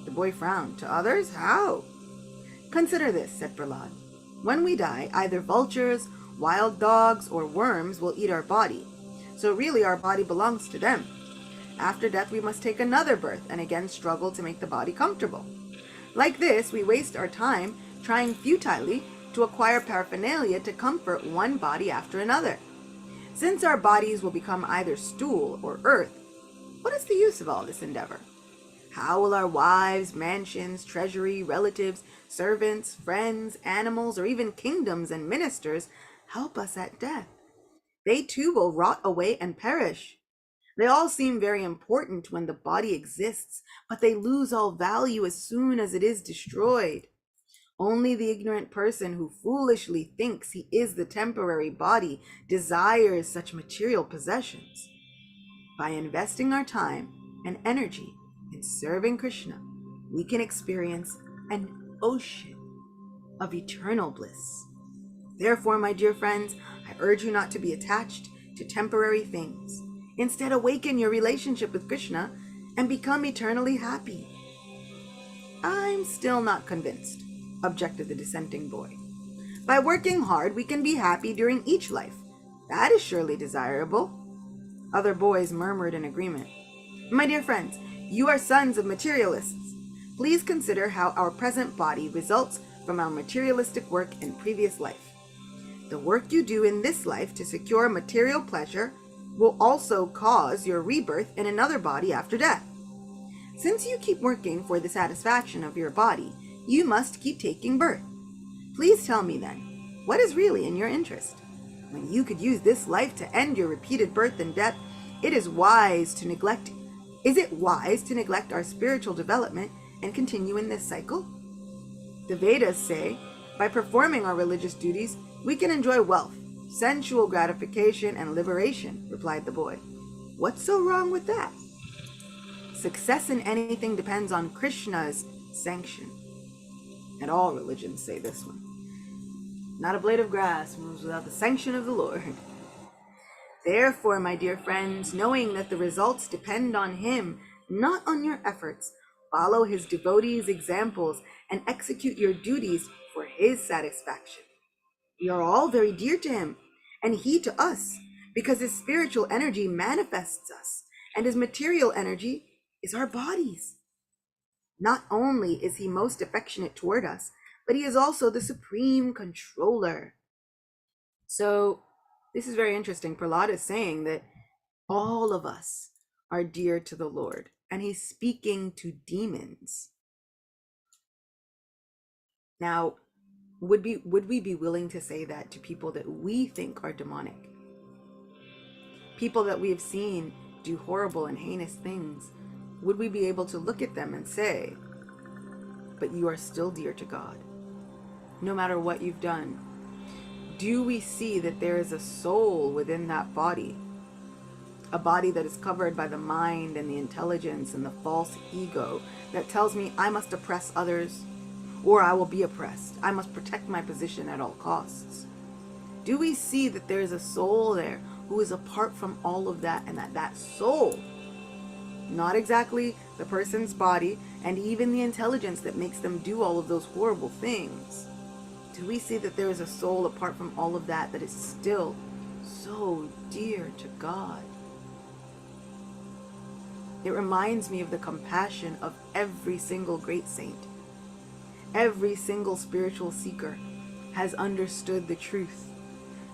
The boy frowned. To others? How? Consider this, said Prahlad. When we die, either vultures, wild dogs, or worms will eat our body. So really our body belongs to them. After death, we must take another birth and again struggle to make the body comfortable. Like this, we waste our time trying futilely to acquire paraphernalia to comfort one body after another. Since our bodies will become either stool or earth, what is the use of all this endeavor? How will our wives, mansions, treasury, relatives, servants, friends, animals, or even kingdoms and ministers help us at death? They too will rot away and perish. They all seem very important when the body exists, but they lose all value as soon as it is destroyed. Only the ignorant person who foolishly thinks he is the temporary body desires such material possessions. By investing our time and energy in serving Krishna, we can experience an ocean of eternal bliss. Therefore, my dear friends, I urge you not to be attached to temporary things. Instead, awaken your relationship with Krishna and become eternally happy. I'm still not convinced, objected the dissenting boy. By working hard, we can be happy during each life. That is surely desirable. Other boys murmured in agreement. My dear friends, you are sons of materialists. Please consider how our present body results from our materialistic work in previous life. The work you do in this life to secure material pleasure will also cause your rebirth in another body after death. Since you keep working for the satisfaction of your body, you must keep taking birth. Please tell me then, what is really in your interest? When you could use this life to end your repeated birth and death, is it wise to neglect our spiritual development and continue in this cycle? The Vedas say, by performing our religious duties, we can enjoy wealth, sensual gratification, and liberation, replied the boy. What's so wrong with that? Success in anything depends on Krishna's sanction. And all religions say this one. Not a blade of grass moves without the sanction of the Lord. Therefore, my dear friends, knowing that the results depend on Him, not on your efforts, follow His devotees' examples and execute your duties for His satisfaction. We are all very dear to Him, and He to us, because His spiritual energy manifests us, and His material energy is our bodies. Not only is He most affectionate toward us, but He is also the supreme controller. So this is very interesting. Prahlad is saying that all of us are dear to the Lord, and He's speaking to demons. Now, would we be willing to say that to people that we think are demonic? People that we have seen do horrible and heinous things. Would we be able to look at them and say, but you are still dear to God, no matter what you've done? Do we see that there is a soul within that body? A body that is covered by the mind and the intelligence and the false ego that tells me I must oppress others or I will be oppressed. I must protect my position at all costs. Do we see that there is a soul there who is apart from all of that, and that soul, not exactly the person's body and even the intelligence that makes them do all of those horrible things, do we see that there is a soul apart from all of that that is still so dear to God? It reminds me of the compassion of every single great saint. Every single spiritual seeker has understood the truth.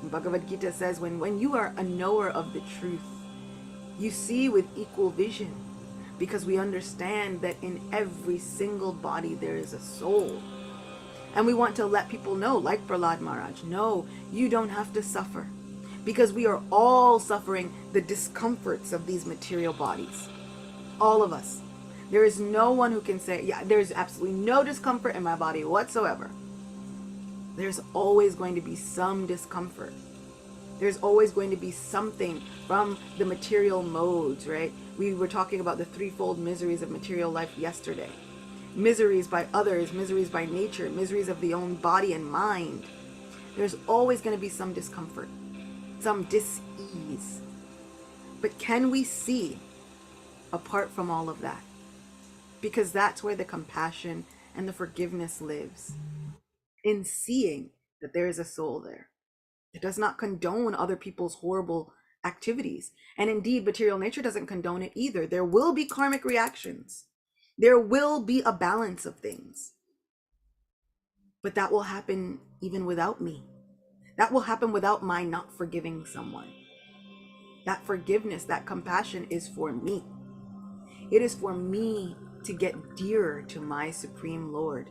And Bhagavad Gita says, when you are a knower of the truth, you see with equal vision, because we understand that in every single body there is a soul. And we want to let people know, like Prahlad Maharaj, no, you don't have to suffer. Because we are all suffering the discomforts of these material bodies. All of us. There is no one who can say, yeah, there's absolutely no discomfort in my body whatsoever. There's always going to be some discomfort. There's always going to be something from the material modes, right? We were talking about the threefold miseries of material life yesterday. Miseries by others, miseries by nature, miseries of the own body and mind. There's always going to be some discomfort, some dis-ease. But can we see apart from all of that? Because that's where the compassion and the forgiveness lives. In seeing that there is a soul there. It does not condone other people's horrible activities. And indeed, material nature doesn't condone it either. There will be karmic reactions. There will be a balance of things. But that will happen even without me. That will happen without my not forgiving someone. That forgiveness, that compassion is for me. It is for me to get dearer to my Supreme Lord.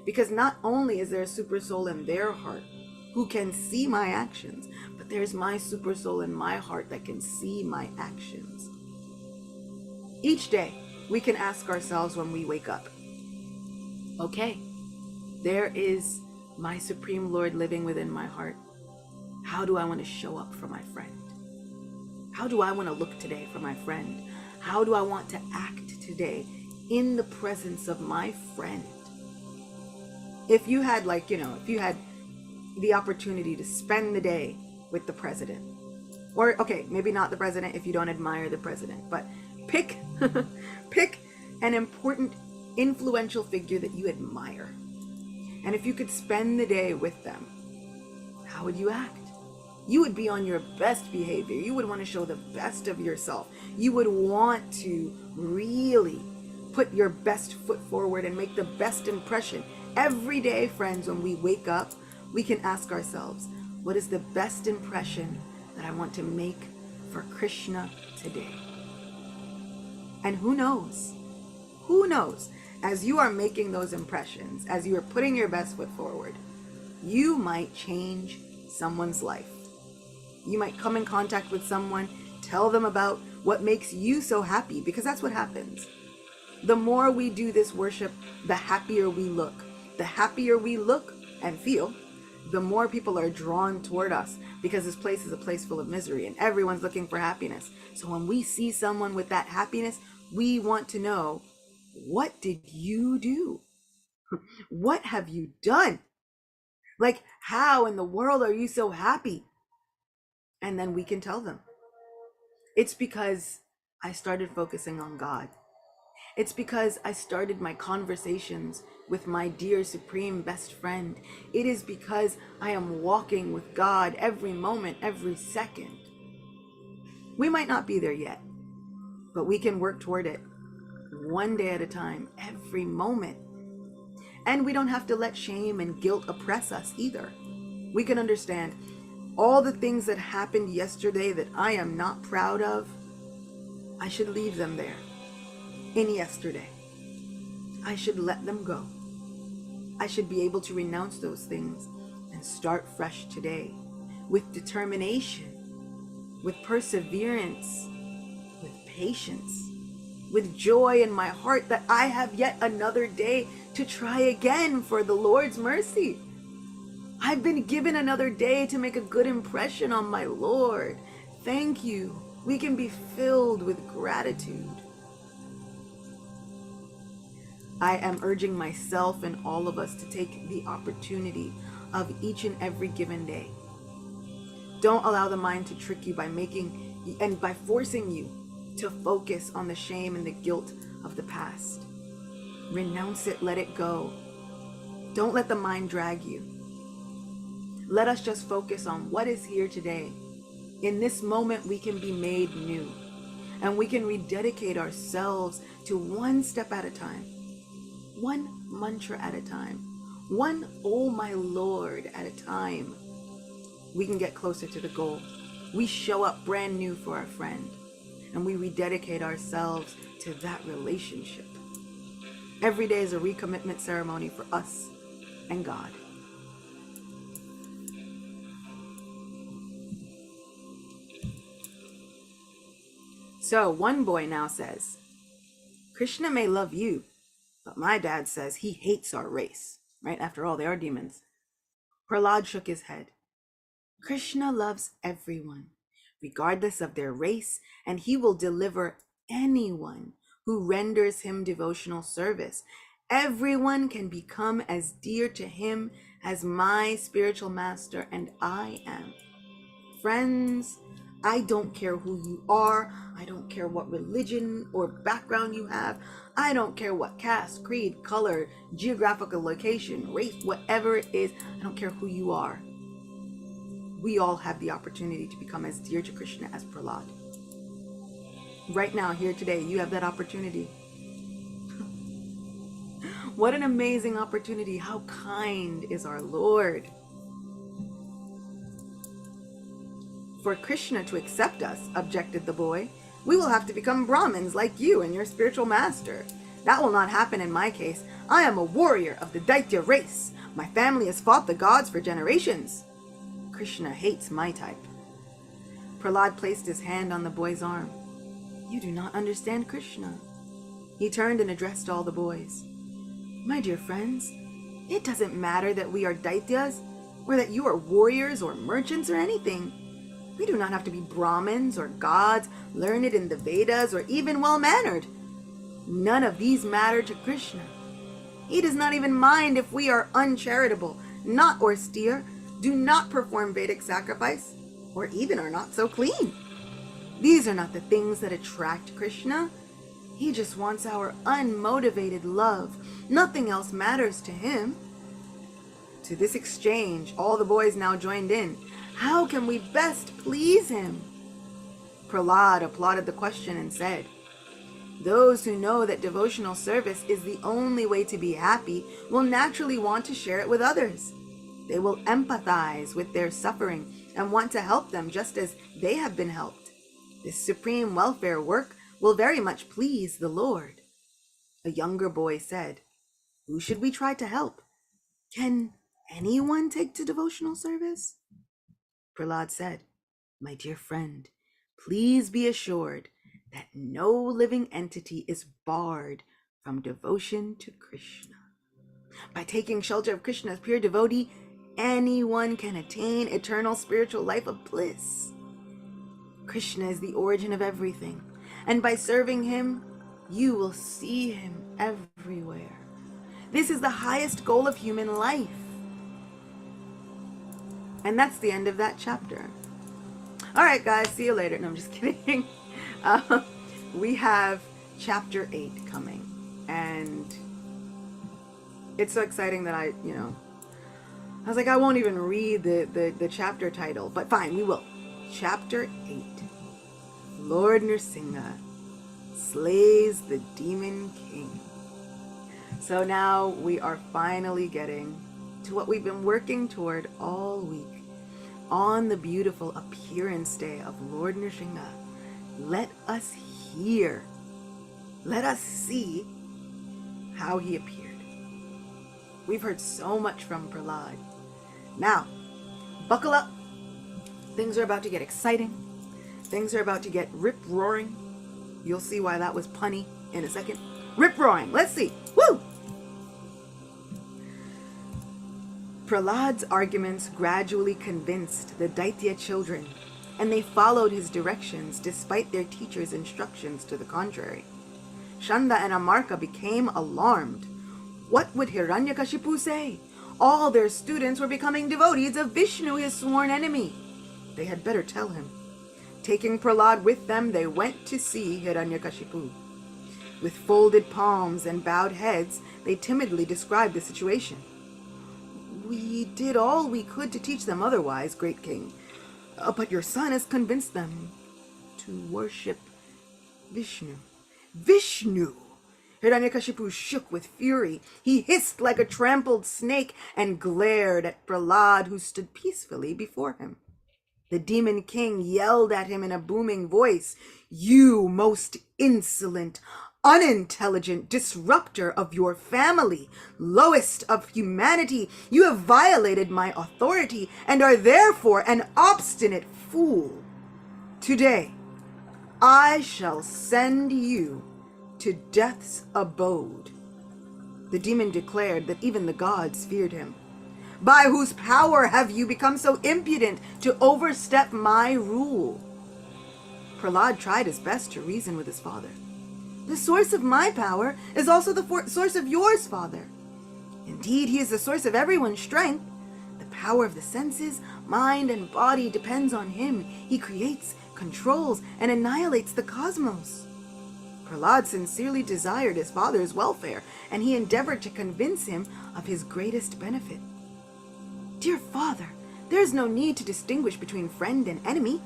Because not only is there a super soul in their heart who can see my actions, but there's my super soul in my heart that can see my actions. Each day, we can ask ourselves when we wake up, okay, there is my Supreme Lord living within my heart. How do I want to show up for my friend? How do I want to look today for my friend? How do I want to act today in the presence of my friend? If you had if you had the opportunity to spend the day with the president, or okay, maybe not the president if you don't admire the president, but pick an important, influential figure that you admire. And if you could spend the day with them, how would you act? You would be on your best behavior. You would want to show the best of yourself. You would want to really put your best foot forward and make the best impression. Every day, friends, when we wake up, we can ask ourselves, what is the best impression that I want to make for Krishna today? And who knows, as you are making those impressions, as you are putting your best foot forward, you might change someone's life. You might come in contact with someone, tell them about what makes you so happy, because that's what happens. The more we do this worship, the happier we look. The happier we look and feel, the more people are drawn toward us, because this place is a place full of misery and everyone's looking for happiness. So when we see someone with that happiness, we want to know, what did you do? What have you done? Like, how in the world are you so happy? And then we can tell them. It's because I started focusing on God. It's because I started my conversations with my dear supreme best friend. It is because I am walking with God every moment, every second. We might not be there yet, but we can work toward it one day at a time, every moment. And we don't have to let shame and guilt oppress us either. We can understand all the things that happened yesterday that I am not proud of. I should leave them there. In yesterday, I should let them go. I should be able to renounce those things and start fresh today with determination, with perseverance, with patience, with joy in my heart that I have yet another day to try again for the Lord's mercy. I've been given another day to make a good impression on my Lord. Thank you. We can be filled with gratitude. I am urging myself and all of us to take the opportunity of each and every given day. Don't allow the mind to trick you by by forcing you to focus on the shame and the guilt of the past. Renounce it, let it go. Don't let the mind drag you. Let us just focus on what is here today. In this moment, we can be made new, and we can rededicate ourselves to one step at a time. One mantra at a time, one "Oh my Lord" at a time. We can get closer to the goal. We show up brand new for our friend, and we rededicate ourselves to that relationship. Every day is a recommitment ceremony for us, and God. So one boy now says, Krishna may love you, but my dad says he hates our race. Right? After all, they are demons. Prahlad shook his head. Krishna loves everyone, regardless of their race, and he will deliver anyone who renders him devotional service. Everyone can become as dear to him as my spiritual master and I am. Friends, I don't care who you are. I don't care what religion or background you have. I don't care what caste, creed, color, geographical location, race, whatever it is. I don't care who you are. We all have the opportunity to become as dear to Krishna as Prahlad. Right now, here today, you have that opportunity. What an amazing opportunity. How kind is our Lord. For Krishna to accept us, objected the boy, we will have to become Brahmins like you and your spiritual master. That will not happen in my case. I am a warrior of the Daitya race. My family has fought the gods for generations. Krishna hates my type. Prahlad placed his hand on the boy's arm. You do not understand Krishna. He turned and addressed all the boys. My dear friends, it doesn't matter that we are Daityas, or that you are warriors or merchants or anything. We do not have to be Brahmins or gods, learned in the Vedas, or even well-mannered. None of these matter to Krishna. He does not even mind if we are uncharitable, not austere, do not perform Vedic sacrifice, or even are not so clean. These are not the things that attract Krishna. He just wants our unmotivated love. Nothing else matters to him. To this exchange, all the boys now joined in. How can we best please him? Prahlad applauded the question and said, those who know that devotional service is the only way to be happy will naturally want to share it with others. They will empathize with their suffering and want to help them just as they have been helped. This supreme welfare work will very much please the Lord. A younger boy said, who should we try to help? Can anyone take to devotional service? Prahlad said, my dear friend, please be assured that no living entity is barred from devotion to Krishna. By taking shelter of Krishna's pure devotee, anyone can attain eternal spiritual life of bliss. Krishna is the origin of everything, and by serving him, you will see him everywhere. This is the highest goal of human life. And that's the end of that chapter. All right, guys, see you later. No, I'm just kidding. We have chapter 8 coming, and it's so exciting that I was like, I won't even read the chapter title, but fine, we will. Chapter 8. Lord Nrsimha slays the demon king. So now we are finally getting to what we've been working toward all week. On the beautiful appearance day of Lord Nrsimha, let us hear, let us see how he appeared. We've heard so much from Prahlad. Now, buckle up. Things are about to get exciting. Things are about to get rip-roaring. You'll see why that was punny in a second. Rip-roaring. Let's see. Woo! Prahlad's arguments gradually convinced the Daitya children, and they followed his directions despite their teacher's instructions to the contrary. Shanda and Amarka became alarmed. What would Hiranyakashipu say? All their students were becoming devotees of Vishnu, his sworn enemy. They had better tell him. Taking Prahlad with them, they went to see Hiranyakashipu. With folded palms and bowed heads, they timidly described the situation. We did all we could to teach them otherwise, great king. But your son has convinced them to worship Vishnu. Vishnu! Hiranyakashipu shook with fury. He hissed like a trampled snake and glared at Prahlad, who stood peacefully before him. The demon king yelled at him in a booming voice, "You most insolent, unintelligent disruptor of your family, lowest of humanity, you have violated my authority and are therefore an obstinate fool. Today, I shall send you to death's abode." The demon declared that even the gods feared him. "By whose power have you become so impudent to overstep my rule?" Prahlad tried his best to reason with his father. "The source of my power is also the source of yours, father. Indeed, he is the source of everyone's strength. The power of the senses, mind, and body depends on him. He creates, controls, and annihilates the cosmos." Prahlad sincerely desired his father's welfare, and he endeavored to convince him of his greatest benefit. "Dear father, there is no need to distinguish between friend and enemy.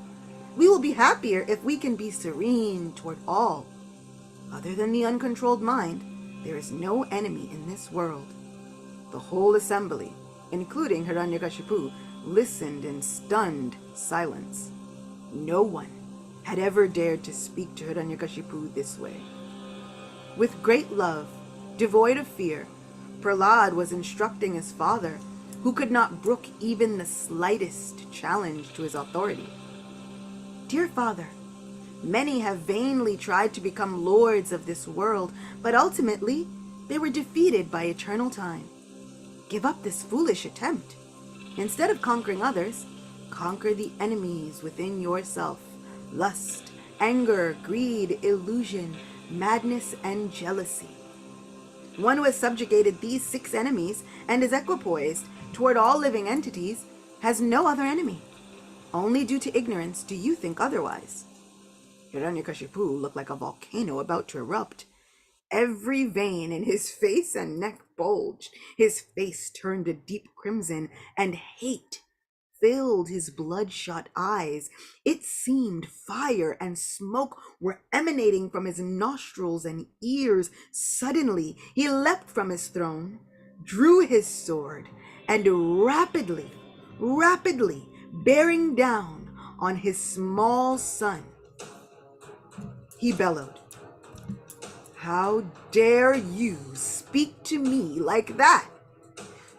We will be happier if we can be serene toward all. Other than the uncontrolled mind, there is no enemy in this world." The whole assembly, including Hiranyakashipu, listened in stunned silence. No one had ever dared to speak to Hiranyakashipu this way. With great love, devoid of fear, Prahlad was instructing his father, who could not brook even the slightest challenge to his authority. "Dear father, many have vainly tried to become lords of this world, but ultimately they were defeated by eternal time. Give up this foolish attempt. Instead of conquering others, conquer the enemies within yourself: lust, anger, greed, illusion, madness, and jealousy. One who has subjugated these 6 enemies and is equipoised toward all living entities has no other enemy. Only due to ignorance do you think otherwise." Hiranyakashipu looked like a volcano about to erupt. Every vein in his face and neck bulged. His face turned a deep crimson, and hate filled his bloodshot eyes. It seemed fire and smoke were emanating from his nostrils and ears. Suddenly, he leapt from his throne, drew his sword, and rapidly, bearing down on his small son, he bellowed, "How dare you speak to me like that?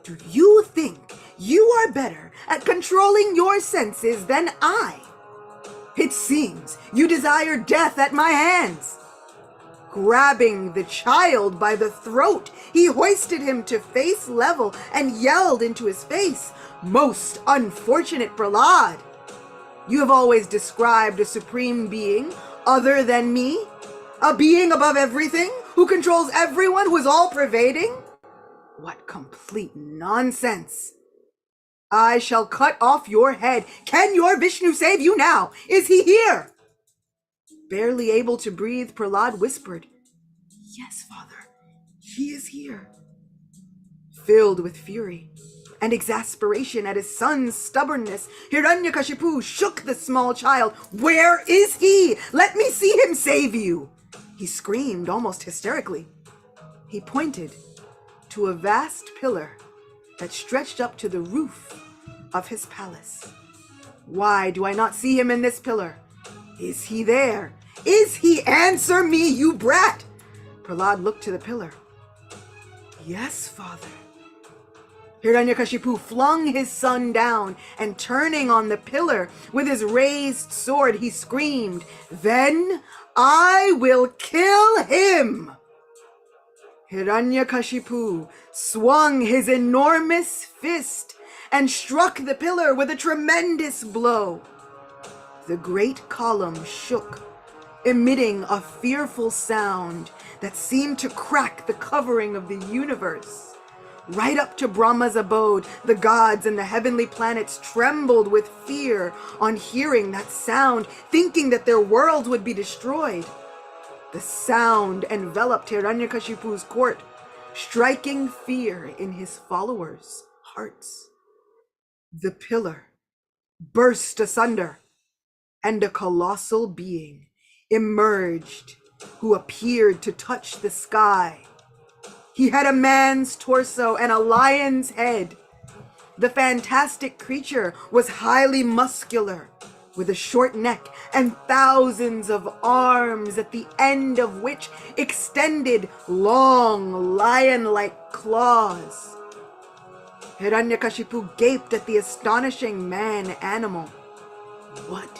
Do you think you are better at controlling your senses than I? It seems you desire death at my hands." Grabbing the child by the throat, he hoisted him to face level and yelled into his face, "Most unfortunate Prahlad! You have always described a supreme being other than me, a being above everything, who controls everyone, who is all-pervading. What complete nonsense! I shall cut off your head. Can your Vishnu save you now? Is he here?" Barely able to breathe, Prahlad whispered, "Yes, father, he is here." Filled with fury and exasperation at his son's stubbornness, Hiranyakashipu shook the small child. "Where is he? Let me see him save you!" he screamed almost hysterically. He pointed to a vast pillar that stretched up to the roof of his palace. "Why do I not see him in this pillar? Is he there? Is he? Answer me, you brat!" Prahlad looked to the pillar. "Yes, father." Hiranyakashipu flung his son down, and turning on the pillar with his raised sword, he screamed, "Then I will kill him!" Hiranyakashipu swung his enormous fist and struck the pillar with a tremendous blow. The great column shook, emitting a fearful sound that seemed to crack the covering of the universe. Right up to Brahma's abode, the gods and the heavenly planets trembled with fear on hearing that sound, thinking that their worlds would be destroyed. The sound enveloped Hiranyakashipu's court, striking fear in his followers' hearts. The pillar burst asunder, and a colossal being emerged who appeared to touch the sky. He had a man's torso and a lion's head. The fantastic creature was highly muscular, with a short neck and thousands of arms, at the end of which extended long lion-like claws. Hiranyakashipu gaped at the astonishing man-animal. What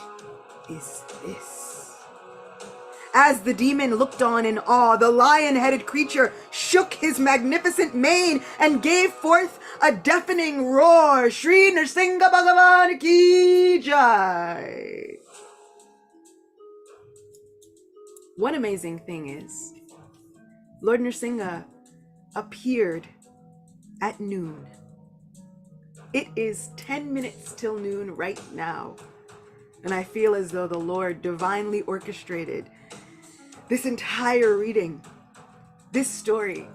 is this? As the demon looked on in awe, the lion-headed creature shook his magnificent mane and gave forth a deafening roar. Shri Nrsimha Bhagavan Ki Jai. One amazing thing is, Lord Nrsimha appeared at noon. It is 10 minutes till noon right now, and I feel as though the Lord divinely orchestrated this entire reading. This story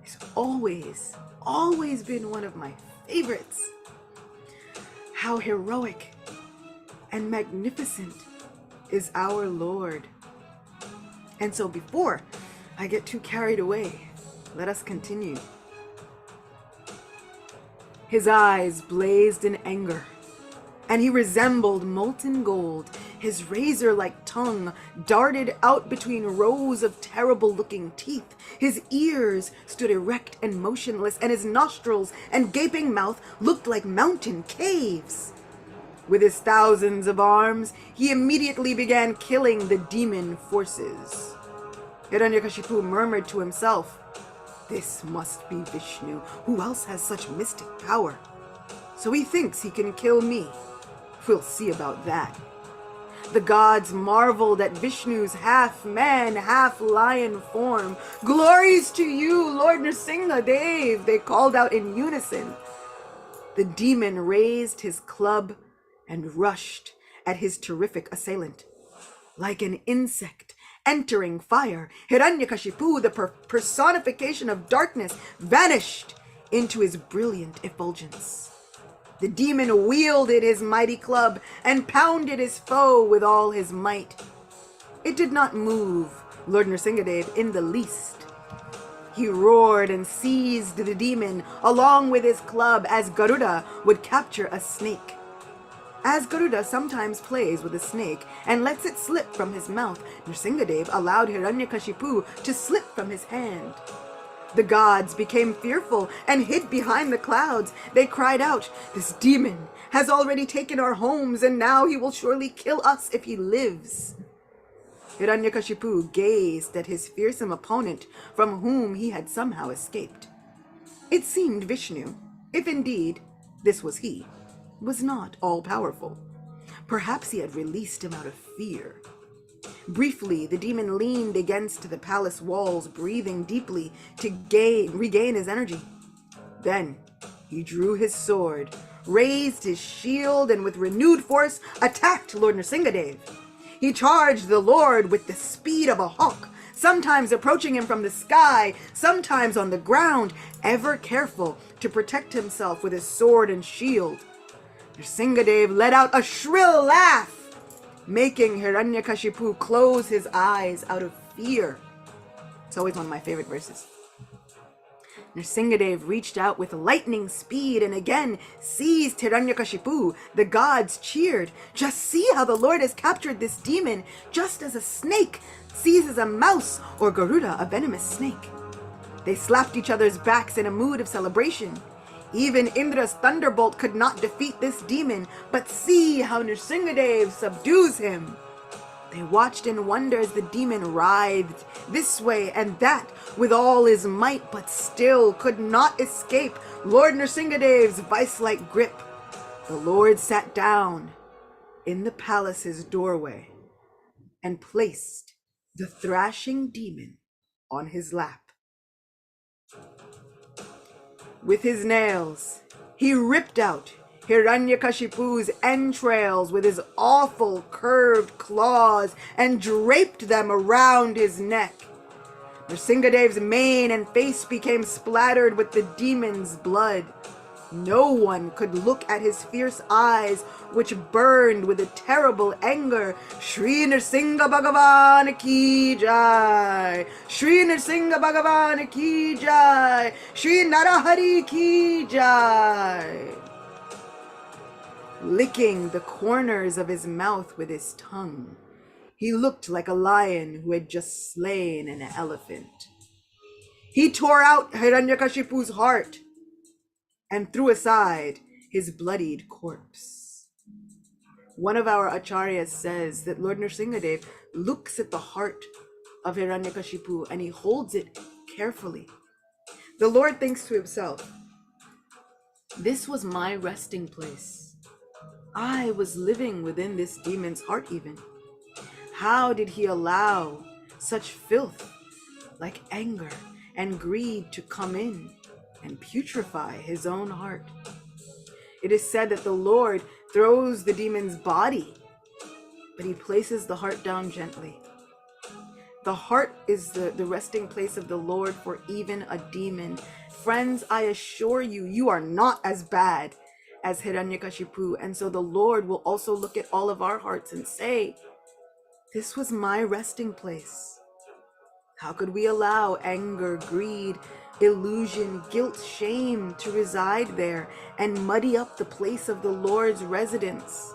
has always been one of my favorites. How heroic and magnificent is our Lord. And so before I get too carried away, let us continue. His eyes blazed in anger, and he resembled molten gold. His razor-like tongue darted out between rows of terrible-looking teeth. His ears stood erect and motionless, and his nostrils and gaping mouth looked like mountain caves. With his thousands of arms, he immediately began killing the demon forces. Hiranyakashipu murmured to himself, "This must be Vishnu. Who else has such mystic power? So he thinks he can kill me. We'll see about that." The gods marveled at Vishnu's half-man, half-lion form. "Glories to you, Lord Nrsimha Dev," they called out in unison. The demon raised his club and rushed at his terrific assailant. Like an insect entering fire, Hiranyakashipu, the personification of darkness, vanished into his brilliant effulgence. The demon wielded his mighty club and pounded his foe with all his might. It did not move Lord Nrsimha Dev in the least. He roared and seized the demon along with his club as Garuda would capture a snake. As Garuda sometimes plays with a snake and lets it slip from his mouth, Nrsimha Dev allowed Hiranyakashipu to slip from his hand. The gods became fearful and hid behind the clouds. They cried out, "This demon has already taken our homes, and now he will surely kill us if he lives." Hiranyakashipu gazed at his fearsome opponent, from whom he had somehow escaped. It seemed Vishnu, if indeed this was he, was not all-powerful. Perhaps he had released him out of fear. Briefly, the demon leaned against the palace walls, breathing deeply to regain his energy. Then he drew his sword, raised his shield, and with renewed force attacked Lord Nrsimha Dev. He charged the Lord with the speed of a hawk, sometimes approaching him from the sky, sometimes on the ground, ever careful to protect himself with his sword and shield. Nrsimha Dev let out a shrill laugh, making Hiranyakashipu close his eyes out of fear. It's always one of my favorite verses. Nrsimha Dev reached out with lightning speed and again seized Hiranyakashipu. The gods cheered. "Just see how the Lord has captured this demon, just as a snake seizes a mouse or Garuda a venomous snake." They slapped each other's backs in a mood of celebration. Even Indra's thunderbolt could not defeat this demon, but see how Nrsimha Dev subdues him. They watched in wonder as the demon writhed this way and that with all his might, but still could not escape Lord Nrsimha Dev's vice-like grip. The Lord sat down in the palace's doorway and placed the thrashing demon on his lap. With his nails, he ripped out Hiranyakashipu's entrails with his awful curved claws and draped them around his neck. Nrsimha Dev's mane and face became splattered with the demon's blood. No one could look at his fierce eyes, which burned with a terrible anger. Shri Nrsimha Bhagavan Ki Jai! Shri Nrsimha Bhagavan Ki Jai! Shri Narahari Ki Jai! licking the corners of his mouth with his tongue. He looked like a lion who had just slain an elephant. He tore out Hiranyakashipu's heart and threw aside his bloodied corpse. One of our acharyas says that Lord Nrsimhadev looks at the heart of Hiranyakashipu and he holds it carefully. The Lord thinks to himself, this was my resting place. I was living within this demon's heart even. How did he allow such filth like anger and greed to come in and putrefy his own heart? It is said that the Lord throws the demon's body, but he places the heart down gently. The heart is the resting place of the Lord for even a demon. Friends, I assure you, you are not as bad as Hiranyakashipu. And so the Lord will also look at all of our hearts and say, this was my resting place. How could we allow anger, greed, illusion, guilt, shame to reside there and muddy up the place of the Lord's residence?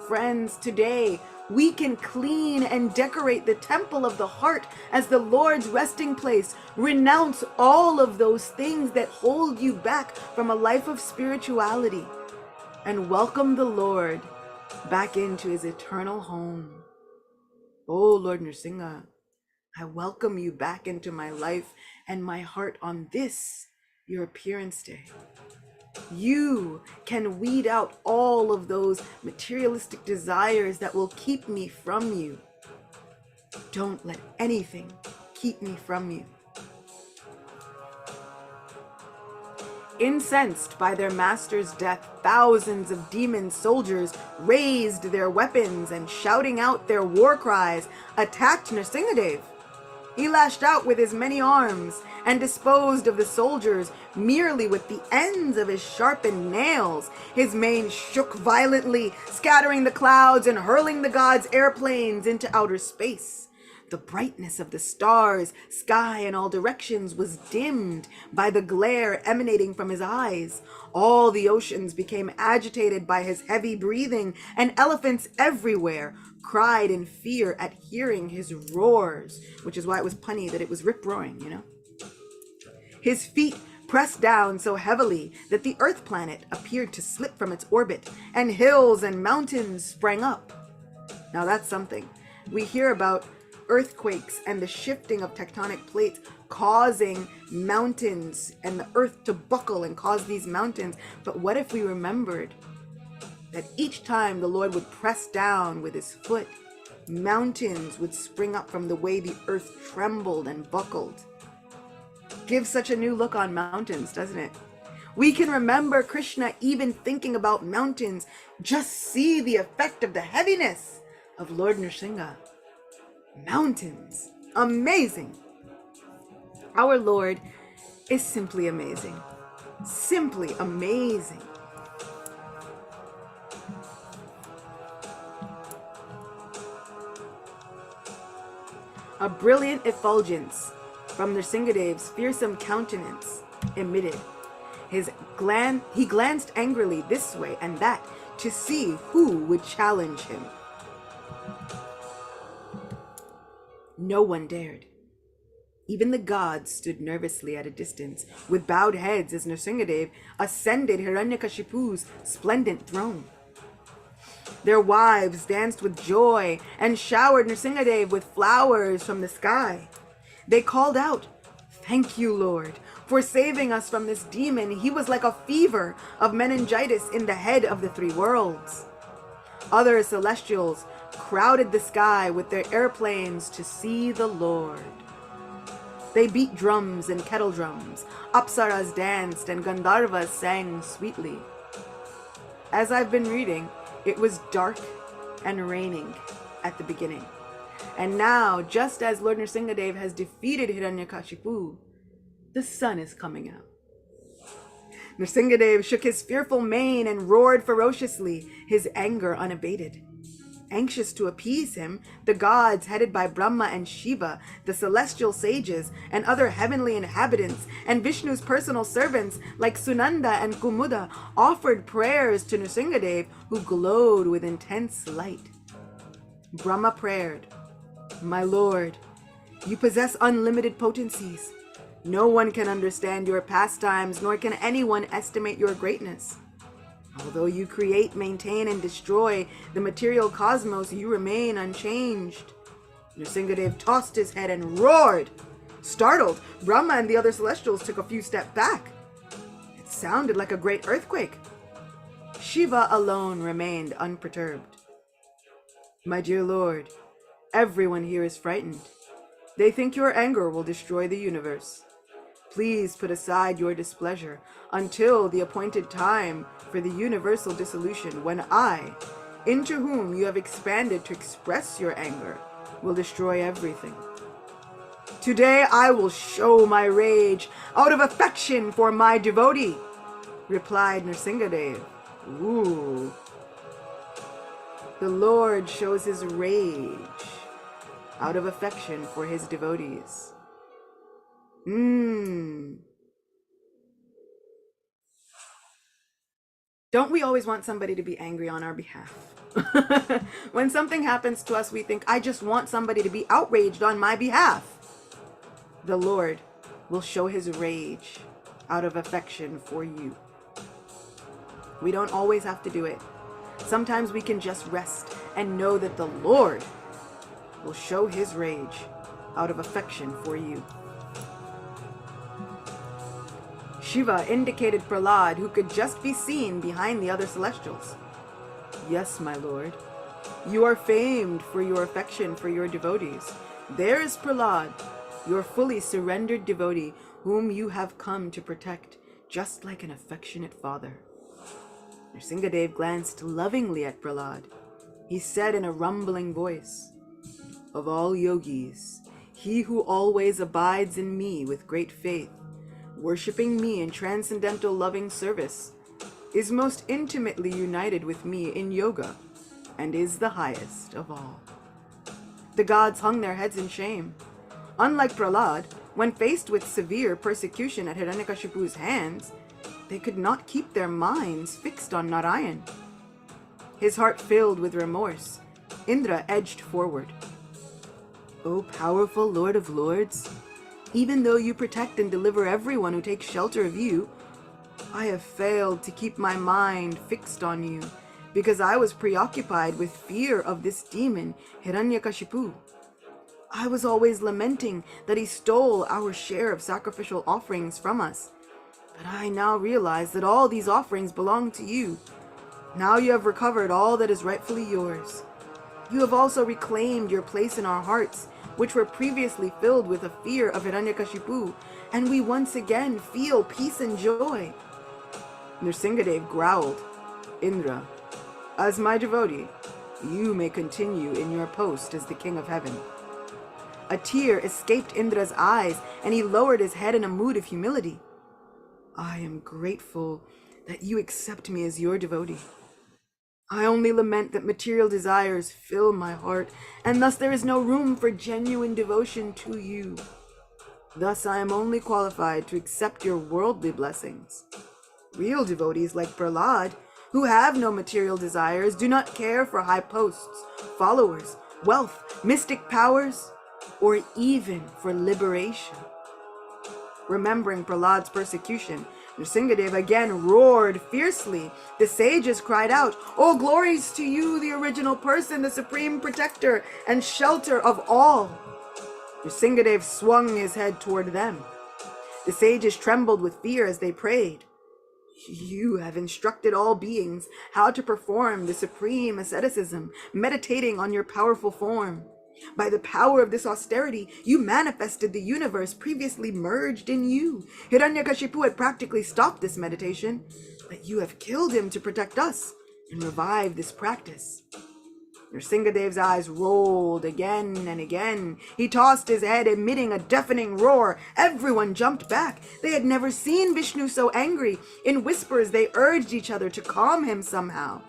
Friends, today we can clean and decorate the temple of the heart as the Lord's resting place. Renounce all of those things that hold you back from a life of spirituality and welcome the Lord back into his eternal home. Oh, Lord Nrsimha, I welcome you back into my life and my heart on this, your appearance day. You can weed out all of those materialistic desires that will keep me from you. Don't let anything keep me from you. Incensed by their master's death, thousands of demon soldiers raised their weapons and, shouting out their war cries, attacked Nrsimhadev. He lashed out with his many arms and disposed of the soldiers merely with the ends of his sharpened nails. His mane shook violently, scattering the clouds and hurling the gods' airplanes into outer space. The brightness of the stars, sky in all directions was dimmed by the glare emanating from his eyes. All the oceans became agitated by his heavy breathing, and elephants everywhere cried in fear at hearing his roars, which is why it was punny that it was rip-roaring, you know. His feet pressed down so heavily that the Earth planet appeared to slip from its orbit, and hills and mountains sprang up. Now that's something. We hear about earthquakes and the shifting of tectonic plates causing mountains and the earth to buckle and cause these mountains. But what if we remembered that each time the Lord would press down with his foot, mountains would spring up from the way the earth trembled and buckled? Gives such a new look on mountains, doesn't it? We can remember Krishna even thinking about mountains. Just see the effect of the heaviness of Lord Nrsimha. Mountains, amazing. Our Lord is simply amazing. Simply amazing. A brilliant effulgence from Nrsimhadev's fearsome countenance emitted. He glanced angrily this way and that to see who would challenge him. No one dared. Even the gods stood nervously at a distance, with bowed heads as Nrsimhadev ascended Hiranyakashipu's splendid throne. Their wives danced with joy and showered Nrsimhadev with flowers from the sky. They called out, "Thank you, Lord, for saving us from this demon. He was like a fever of meningitis in the head of the three worlds." Other celestials crowded the sky with their airplanes to see the Lord. They beat drums and kettle drums. Apsaras danced and Gandharvas sang sweetly. As I've been reading, it was dark and raining at the beginning. And now, just as Lord Nrsimhadev has defeated Hiranyakashipu, the sun is coming out. Nrsimhadev shook his fearful mane and roared ferociously, his anger unabated. Anxious to appease him, the gods, headed by Brahma and Shiva, the celestial sages, and other heavenly inhabitants, and Vishnu's personal servants like Sunanda and Kumuda, offered prayers to Nrsimhadev, who glowed with intense light. Brahma prayed, "My lord, you possess unlimited potencies. No one can understand your pastimes, nor can anyone estimate your greatness. Although you create, maintain, and destroy the material cosmos, you remain unchanged." Nrsimhadev tossed his head and roared. Startled, Brahma and the other celestials took a few steps back. It sounded like a great earthquake. Shiva alone remained unperturbed. "My dear lord, everyone here is frightened. They think your anger will destroy the universe. Please put aside your displeasure until the appointed time for the universal dissolution, when I, into whom you have expanded to express your anger, will destroy everything. Today I will show my rage out of affection for my devotee," replied Nrsimhadev. Ooh. The Lord shows his rage out of affection for his devotees. Don't we always want somebody to be angry on our behalf? When something happens to us, we think, I just want somebody to be outraged on my behalf. The Lord will show his rage out of affection for you. We don't always have to do it. Sometimes we can just rest and know that the Lord will show his rage out of affection for you. Shiva indicated Prahlad, who could just be seen behind the other celestials. "Yes, my lord. You are famed for your affection for your devotees. There is Prahlad, your fully surrendered devotee, whom you have come to protect, just like an affectionate father." Nrsimhadev glanced lovingly at Prahlad. He said in a rumbling voice, "Of all yogis, he who always abides in me with great faith, worshipping me in transcendental loving service, is most intimately united with me in yoga, and is the highest of all." The gods hung their heads in shame. Unlike Prahlad, when faced with severe persecution at Hiranyakashipu's hands, they could not keep their minds fixed on Narayan. His heart filled with remorse, Indra edged forward. "O powerful Lord of Lords, even though you protect and deliver everyone who takes shelter of you, I have failed to keep my mind fixed on you, because I was preoccupied with fear of this demon, Hiranyakashipu. I was always lamenting that he stole our share of sacrificial offerings from us. But I now realize that all these offerings belong to you. Now you have recovered all that is rightfully yours. You have also reclaimed your place in our hearts, which were previously filled with a fear of Hiranyakashipu, and we once again feel peace and joy." Nrsimhadev growled, "Indra, as my devotee, you may continue in your post as the king of heaven." A tear escaped Indra's eyes, and he lowered his head in a mood of humility. "I am grateful that you accept me as your devotee. I only lament that material desires fill my heart, and thus there is no room for genuine devotion to you. Thus I am only qualified to accept your worldly blessings. Real devotees like Prahlad, who have no material desires, do not care for high posts, followers, wealth, mystic powers, or even for liberation." Remembering Prahlad's persecution, Nrsimhadev again roared fiercely. The sages cried out, "All glories to you, the original person, the supreme protector and shelter of all." Nrsimhadev swung his head toward them. The sages trembled with fear as they prayed. "You have instructed all beings how to perform the supreme asceticism, meditating on your powerful form. By the power of this austerity, you manifested the universe previously merged in you. Hiranyakashipu had practically stopped this meditation, but you have killed him to protect us and revive this practice." Nrsimhadev's eyes rolled again and again. He tossed his head, emitting a deafening roar. Everyone jumped back. They had never seen Vishnu so angry. In whispers, they urged each other to calm him somehow.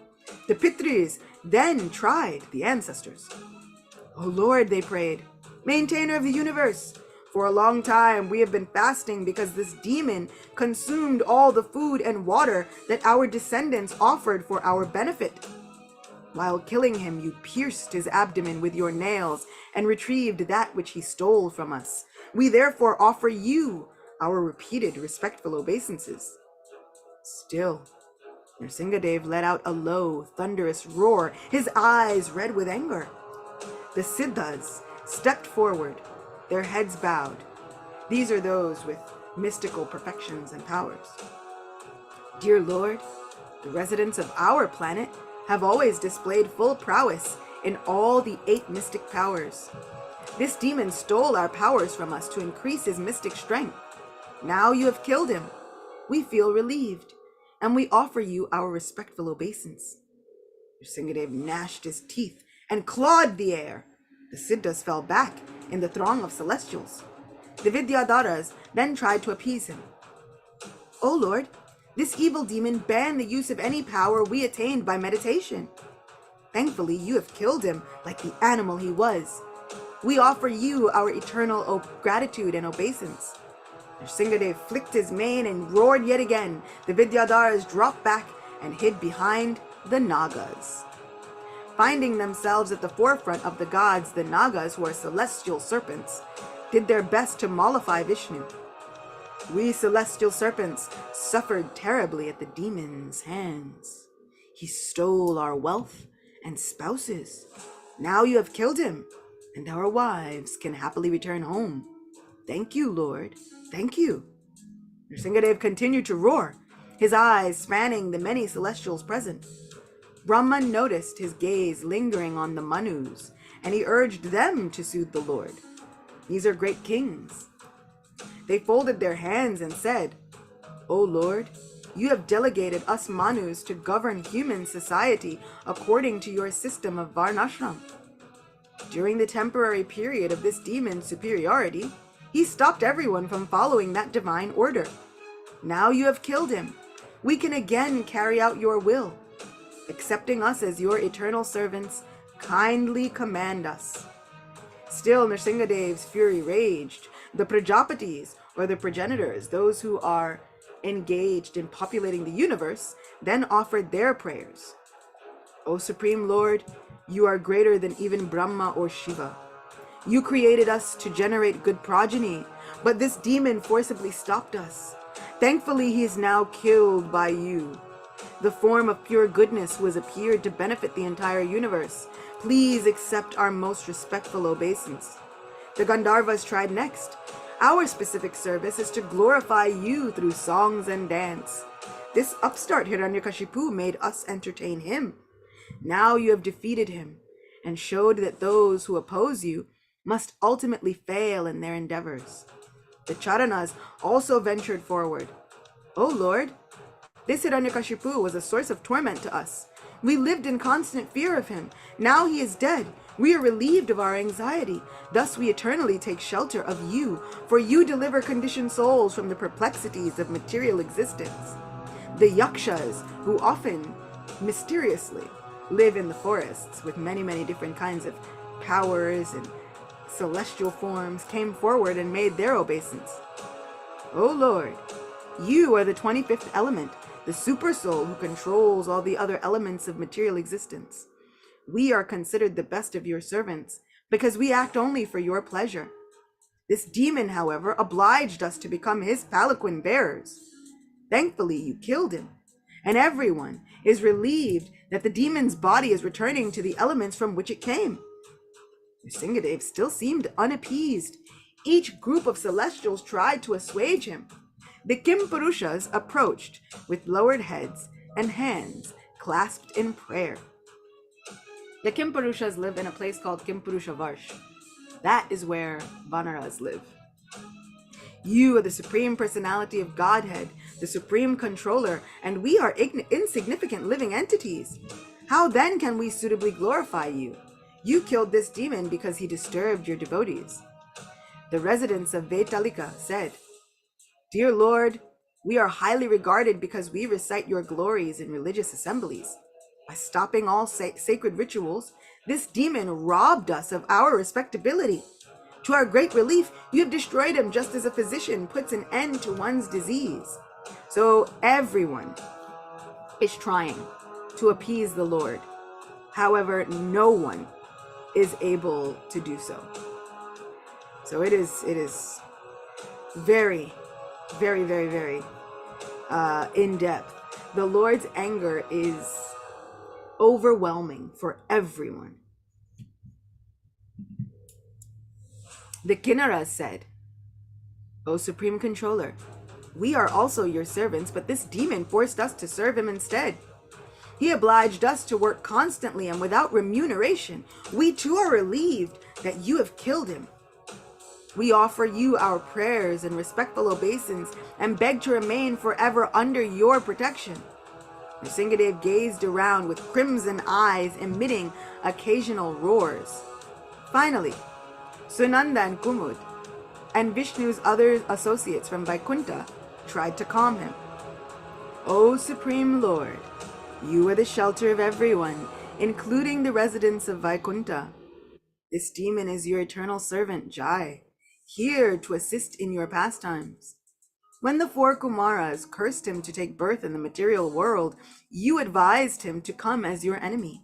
The Pitris then tried the ancestors. "O Lord," they prayed, "maintainer of the universe, for a long time we have been fasting because this demon consumed all the food and water that our descendants offered for our benefit. While killing him, you pierced his abdomen with your nails and retrieved that which he stole from us. We therefore offer you our repeated respectful obeisances." Still, Nrsimhadev let out a low, thunderous roar, his eyes red with anger. The Siddhas stepped forward, their heads bowed. These are those with mystical perfections and powers. "Dear Lord, the residents of our planet have always displayed full prowess in all the 8 mystic powers. This demon stole our powers from us to increase his mystic strength. Now you have killed him. We feel relieved, and we offer you our respectful obeisance." Nrsimhadev gnashed his teeth and clawed the air. The Siddhas fell back in the throng of celestials. The Vidyadharas then tried to appease him. "O Lord, this evil demon banned the use of any power we attained by meditation. Thankfully, you have killed him like the animal he was. We offer you our eternal gratitude and obeisance." Nrsimhadev flicked his mane and roared yet again. The Vidyadharas dropped back and hid behind the Nagas. Finding themselves at the forefront of the gods, the Nagas, who are celestial serpents, did their best to mollify Vishnu. "We celestial serpents suffered terribly at the demon's hands. He stole our wealth and spouses. Now you have killed him, and our wives can happily return home. Thank you, Lord. Thank you." Nrsimhadev continued to roar, his eyes spanning the many celestials present. Brahman noticed his gaze lingering on the Manus, and he urged them to soothe the Lord. These are great kings. They folded their hands and said, "O Lord, you have delegated us Manus to govern human society according to your system of Varnashram. During the temporary period of this demon's superiority, he stopped everyone from following that divine order. Now you have killed him. We can again carry out your will. Accepting us as your eternal servants, kindly command us." Still, Nrsimhadev's fury raged. The Prajapatis, or the progenitors, those who are engaged in populating the universe, then offered their prayers. "O Supreme Lord, you are greater than even Brahma or Shiva. You created us to generate good progeny, but this demon forcibly stopped us. Thankfully, he is now killed by you. The form of pure goodness who has appeared to benefit the entire universe. Please accept our most respectful obeisance." The Gandharvas tried next. "Our specific service is to glorify you through songs and dance. This upstart Hiranyakashipu made us entertain him. Now you have defeated him and showed that those who oppose you must ultimately fail in their endeavors." The Charanas also ventured forward. "O Lord, this Hiranyakashipu was a source of torment to us. We lived in constant fear of him. Now he is dead. We are relieved of our anxiety. Thus we eternally take shelter of you, for you deliver conditioned souls from the perplexities of material existence." The Yakshas, who often mysteriously live in the forests with many, many different kinds of powers and celestial forms, came forward and made their obeisance. "O Lord, you are the 25th element, the super soul who controls all the other elements of material existence. We are considered the best of your servants because we act only for your pleasure. This demon, however, obliged us to become his palanquin bearers. Thankfully, you killed him, and everyone is relieved that the demon's body is returning to the elements from which it came." Nrsimhadev still seemed unappeased. Each group of celestials tried to assuage him. The Kimpurushas approached with lowered heads and hands clasped in prayer. The Kimpurushas live in a place called Kimpurusha Varsh. That is where Vanaras live. "You are the Supreme Personality of Godhead, the Supreme Controller, and we are insignificant living entities. How then can we suitably glorify you? You killed this demon because he disturbed your devotees." The residents of Vetalika said, "Dear Lord, we are highly regarded because we recite your glories in religious assemblies. By stopping all sacred rituals, this demon robbed us of our respectability. To our great relief, you have destroyed him just as a physician puts an end to one's disease. So everyone is trying to appease the Lord. However, no one is able to do so. So it is very, very, very, very in depth. The Lord's anger is overwhelming for everyone. The Kinnaras said, "O Supreme Controller, we are also your servants, but this demon forced us to serve him instead. He obliged us to work constantly and without remuneration. We too are relieved that you have killed him. We offer you our prayers and respectful obeisance and beg to remain forever under your protection." Nrsimhadev gazed around with crimson eyes emitting occasional roars. Finally, Sunanda and Kumud and Vishnu's other associates from Vaikuntha tried to calm him. "O Supreme Lord, you are the shelter of everyone, including the residents of Vaikuntha. This demon is your eternal servant, Jai, here to assist in your pastimes. When the 4 Kumaras cursed him to take birth in the material world, you advised him to come as your enemy.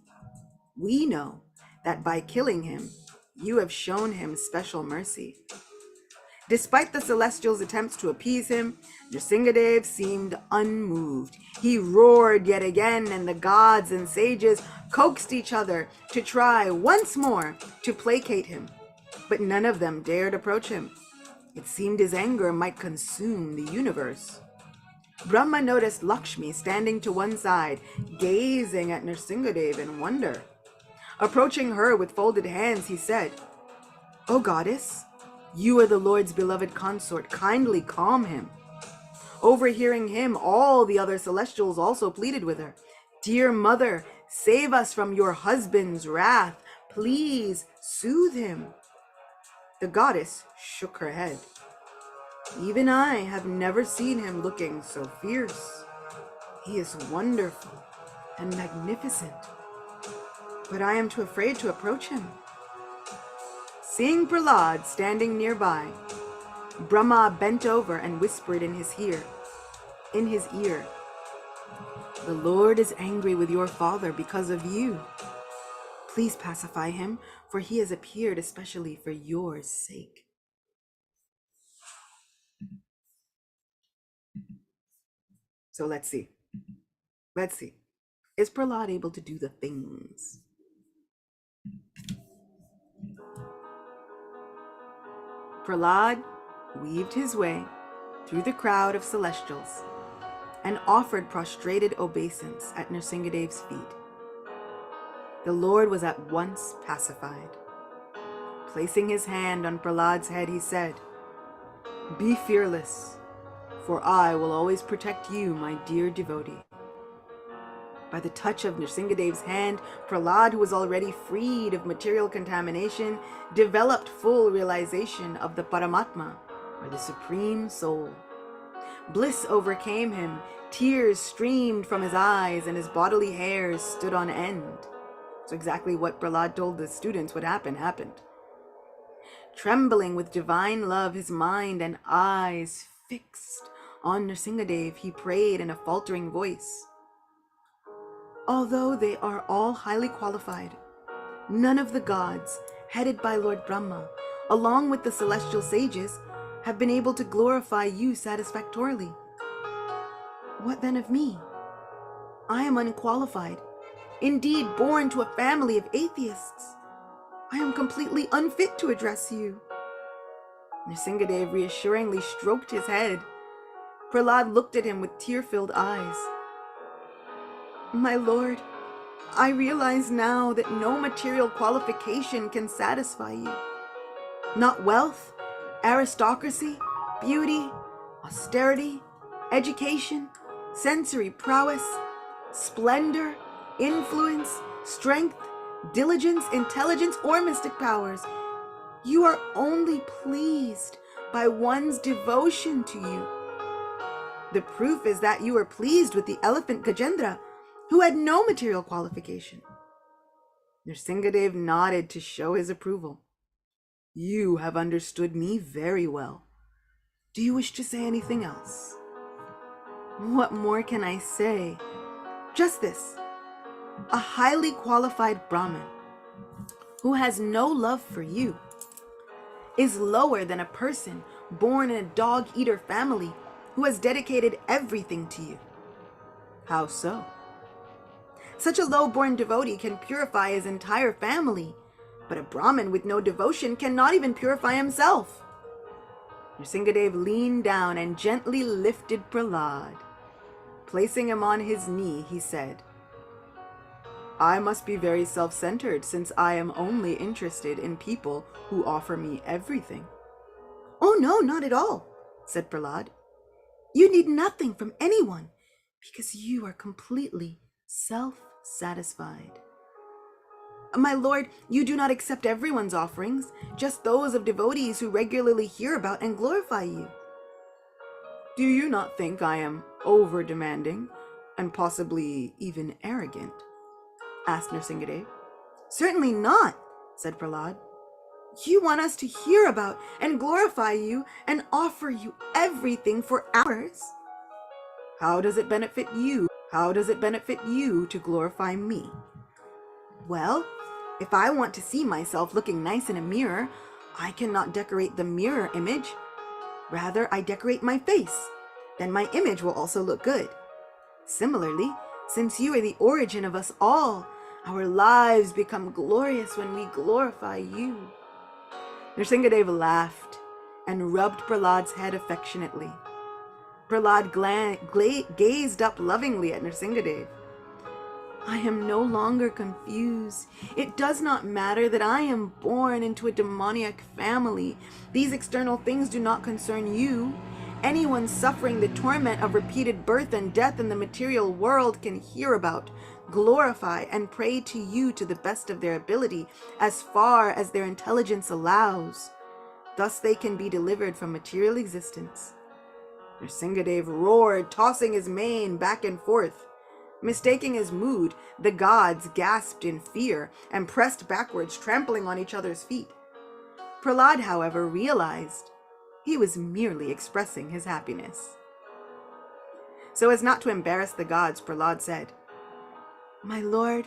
We know that by killing him, you have shown him special mercy." Despite the celestials' attempts to appease him, Nrsimhadev seemed unmoved. He roared yet again, and the gods and sages coaxed each other to try once more to placate him, but none of them dared approach him. It seemed his anger might consume the universe. Brahma noticed Lakshmi standing to one side, gazing at Nrsimhadev in wonder. Approaching her with folded hands, he said, "O goddess, you are the Lord's beloved consort. Kindly calm him." Overhearing him, all the other celestials also pleaded with her, "Dear mother, save us from your husband's wrath. Please soothe him." The goddess shook her head. "Even I have never seen him looking so fierce. He is wonderful and magnificent, but I am too afraid to approach him." Seeing Prahlad standing nearby, Brahma bent over and whispered in his ear, "The Lord is angry with your father because of you. Please pacify him, for he has appeared especially for your sake." So let's see. Is Prahlad able to do the things? Prahlad weaved his way through the crowd of celestials and offered prostrated obeisance at Nrsimhadev's feet. The Lord was at once pacified. Placing his hand on Prahlad's head, he said, "Be fearless, for I will always protect you, my dear devotee." By the touch of Nrsimhadev's hand, Prahlad, who was already freed of material contamination, developed full realization of the Paramatma, or the Supreme Soul. Bliss overcame him, tears streamed from his eyes, and his bodily hairs stood on end. So exactly what Prahlad told the students would happen, happened. Trembling with divine love, his mind and eyes fixed on Nrsimhadev, he prayed in a faltering voice, "Although they are all highly qualified, none of the gods, headed by Lord Brahma, along with the celestial sages, have been able to glorify you satisfactorily. What then of me? I am unqualified, indeed born to a family of atheists. I am completely unfit to address you." Nrsimhadev reassuringly stroked his head. Prahlad looked at him with tear-filled eyes. "My lord, I realize now that no material qualification can satisfy you. Not wealth, aristocracy, beauty, austerity, education, sensory prowess, splendor, influence, strength, diligence, intelligence, or mystic powers. You are only pleased by one's devotion to you. The proof is that you are pleased with the elephant Gajendra, who had no material qualification. Nrsimhadev nodded to show his approval. You have understood me very well. Do you wish to say anything else? What more can I say? Just this. A highly qualified Brahmin who has no love for you is lower than a person born in a dog-eater family who has dedicated everything to you. How so? Such a low-born devotee can purify his entire family, but a Brahmin with no devotion cannot even purify himself. Nrsimhadev leaned down and gently lifted Prahlad. Placing him on his knee, he said, I must be very self-centered since I am only interested in people who offer me everything. Oh no, not at all, said Prahlad. You need nothing from anyone because you are completely self-satisfied. My lord, you do not accept everyone's offerings, just those of devotees who regularly hear about and glorify you. Do you not think I am over-demanding and possibly even arrogant? Asked Nrsimhadev. Certainly not, said Prahlad. You want us to hear about and glorify you and offer you everything for ours. How does it benefit you? How does it benefit you to glorify me? Well, if I want to see myself looking nice in a mirror, I cannot decorate the mirror image. Rather, I decorate my face. Then my image will also look good. Similarly, since you are the origin of us all, our lives become glorious when we glorify you. Nrsimhadev laughed and rubbed Prahlad's head affectionately. Prahlad gazed up lovingly at Nrsimhadev. I am no longer confused. It does not matter that I am born into a demoniac family. These external things do not concern you. Anyone suffering the torment of repeated birth and death in the material world can hear about, glorify, and pray to you to the best of their ability, as far as their intelligence allows. Thus they can be delivered from material existence. Nrsimhadev roared, tossing his mane back and forth. Mistaking his mood, the gods gasped in fear and pressed backwards, trampling on each other's feet. Prahlad, however, realized he was merely expressing his happiness. So as not to embarrass the gods, Prahlad said, My lord,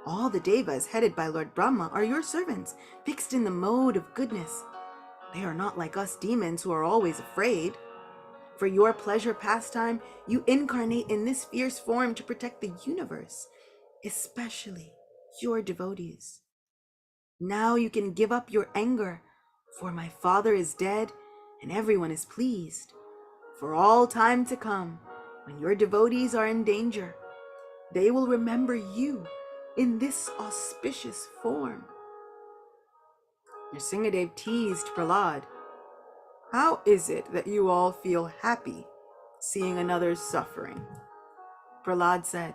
all the devas headed by Lord Brahma are your servants, fixed in the mode of goodness. They are not like us demons who are always afraid. For your pleasure pastime, you incarnate in this fierce form to protect the universe, especially your devotees. Now you can give up your anger, for my father is dead and everyone is pleased. For all time to come, when your devotees are in danger, they will remember you in this auspicious form. Nrsimhadev teased Prahlad. How is it that you all feel happy seeing another's suffering? Prahlad said,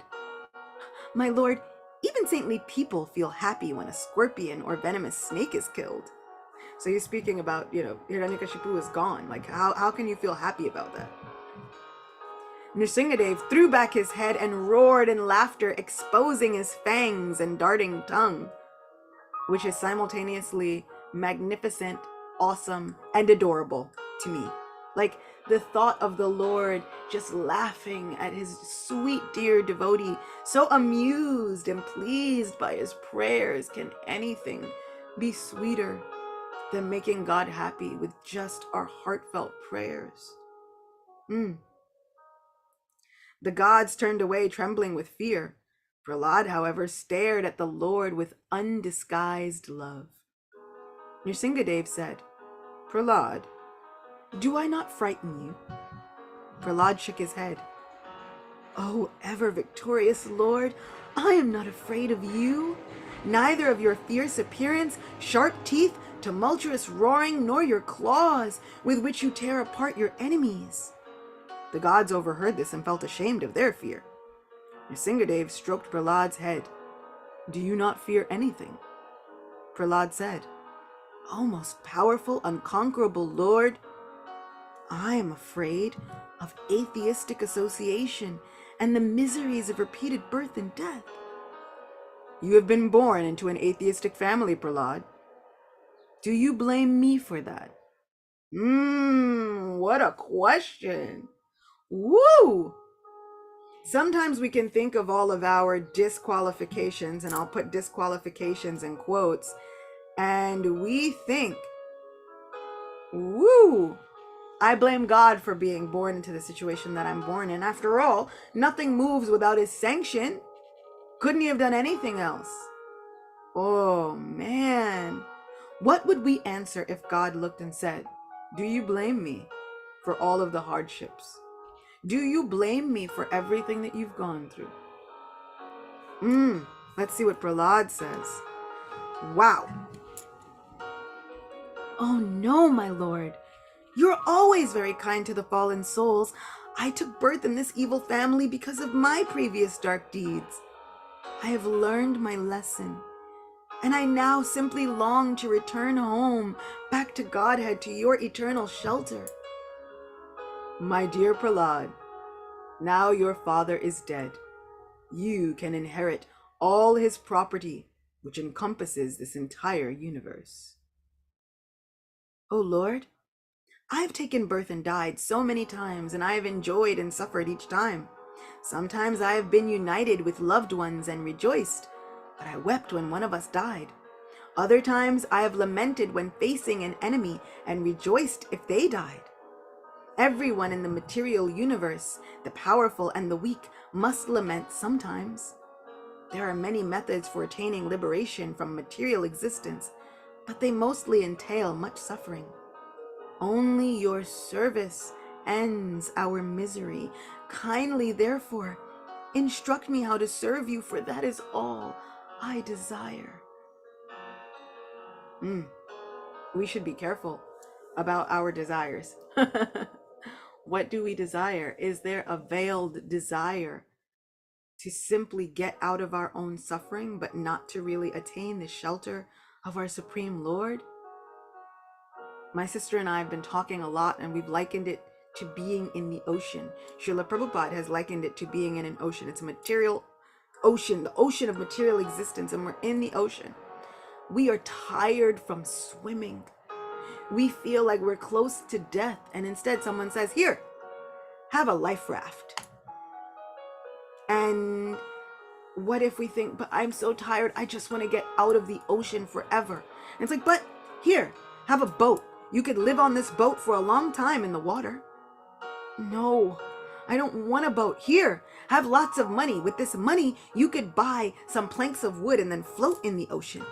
My lord, even saintly people feel happy when a scorpion or venomous snake is killed. So you're speaking about, Hiranyakashipu is gone. Like, how can you feel happy about that? Nrsimhadev threw back his head and roared in laughter, exposing his fangs and darting tongue, which is simultaneously magnificent, awesome, and adorable to me. Like the thought of the Lord just laughing at his sweet dear devotee, so amused and pleased by his prayers. Can anything be sweeter than making God happy with just our heartfelt prayers? The gods turned away, trembling with fear. Prahlad, however, stared at the Lord with undisguised love. Nrsimhadev said, Prahlad, do I not frighten you? Prahlad shook his head. Oh, ever victorious Lord, I am not afraid of you, neither of your fierce appearance, sharp teeth, tumultuous roaring, nor your claws, with which you tear apart your enemies. The gods overheard this and felt ashamed of their fear. Nrsimhadev stroked Prahlad's head. Do you not fear anything? Prahlad said, O most powerful, unconquerable Lord, I am afraid of atheistic association and the miseries of repeated birth and death. You have been born into an atheistic family, Prahlad. Do you blame me for that? What a question. Woo! Sometimes we can think of all of our disqualifications, and I'll put disqualifications in quotes, and we think, woo, I blame God for being born into the situation that I'm born in. After all, nothing moves without his sanction. Couldn't he have done anything else? Oh man. What would we answer if God looked and said, do you blame me for all of the hardships? Do you blame me for everything that you've gone through? Let's see what Prahlad says. Wow. Oh no, my lord. You're always very kind to the fallen souls. I took birth in this evil family because of my previous dark deeds. I have learned my lesson, and I now simply long to return home, back to Godhead, to your eternal shelter. My dear Prahlad, now your father is dead. You can inherit all his property, which encompasses this entire universe. Oh Lord, I have taken birth and died so many times, and I have enjoyed and suffered each time. Sometimes I have been united with loved ones and rejoiced, but I wept when one of us died. Other times I have lamented when facing an enemy and rejoiced if they died. Everyone in the material universe, the powerful and the weak, must lament sometimes. There are many methods for attaining liberation from material existence, but they mostly entail much suffering. Only your service ends our misery. Kindly, therefore, instruct me how to serve you, for that is all I desire. We should be careful about our desires. What do we desire? Is there a veiled desire to simply get out of our own suffering, but not to really attain the shelter of our Supreme Lord? My sister and I have been talking a lot, and we've likened it to being in the ocean. Srila Prabhupada has likened it to being in an ocean. It's a material ocean, the ocean of material existence, and we're in the ocean. We are tired from swimming. We feel like we're close to death, and instead someone says, here, have a life raft. And what if we think, but I'm so tired, I just want to get out of the ocean forever. And it's like, but here, have a boat. You could live on this boat for a long time in the water. No, I don't want a boat. Here, have lots of money. With this money, you could buy some planks of wood and then float in the ocean.